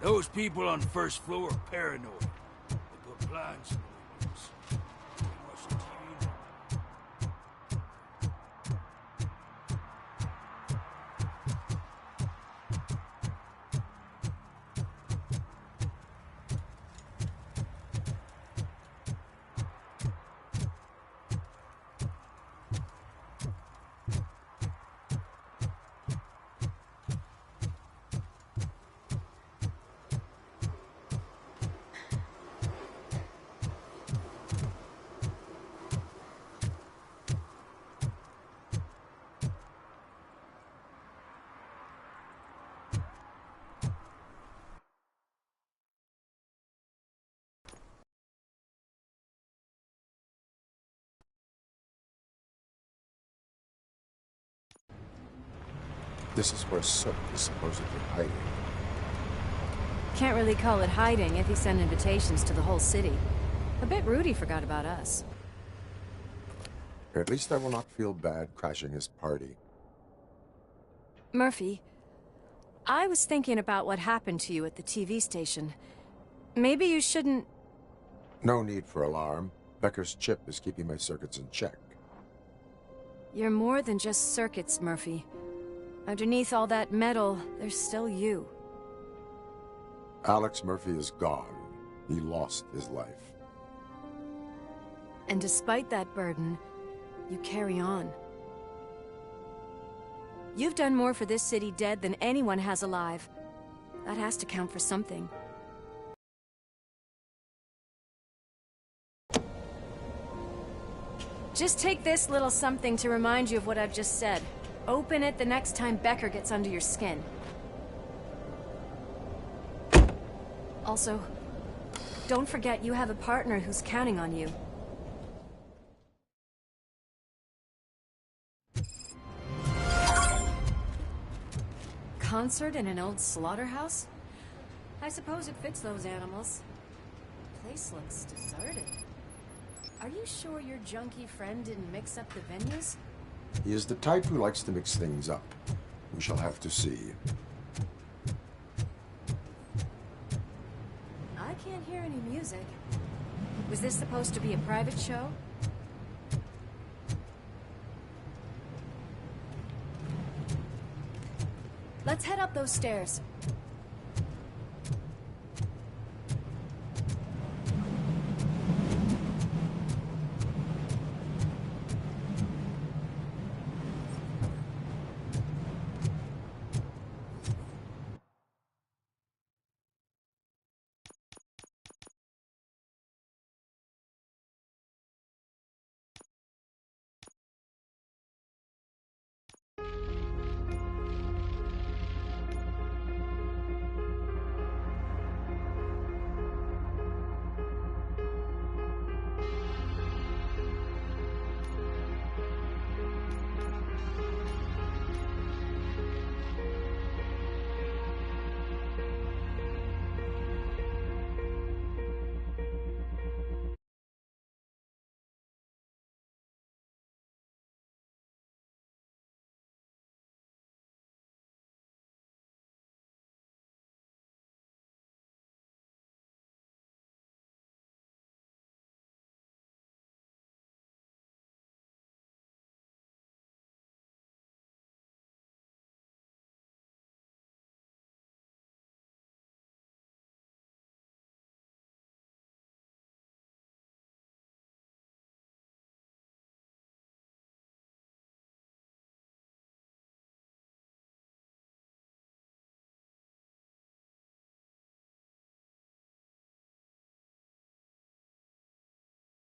Those people on the first floor are paranoid. They put blinds in the windows. They watch the TV now. This is where Sook is supposedly hiding. Can't really call it hiding if he sent invitations to the whole city. I bet Rudy forgot about us. At least I will not feel bad crashing his party. Murphy, I was thinking about what happened to you at the TV station. Maybe you shouldn't... No need for alarm. Becker's chip is keeping my circuits in check. You're more than just circuits, Murphy. Underneath all that metal, there's still you. Alex Murphy is gone. He lost his life. And despite that burden, you carry on. You've done more for this city dead than anyone has alive. That has to count for something. Just take this little something to remind you of what I've just said. Open it the next time Becker gets under your skin. Also, don't forget you have a partner who's counting on you. Concert in an old slaughterhouse? I suppose it fits those animals. Place looks deserted. Are you sure your junkie friend didn't mix up the venues? He is the type who likes to mix things up. We shall have to see. I can't hear any music. Was this supposed to be a private show? Let's head up those stairs.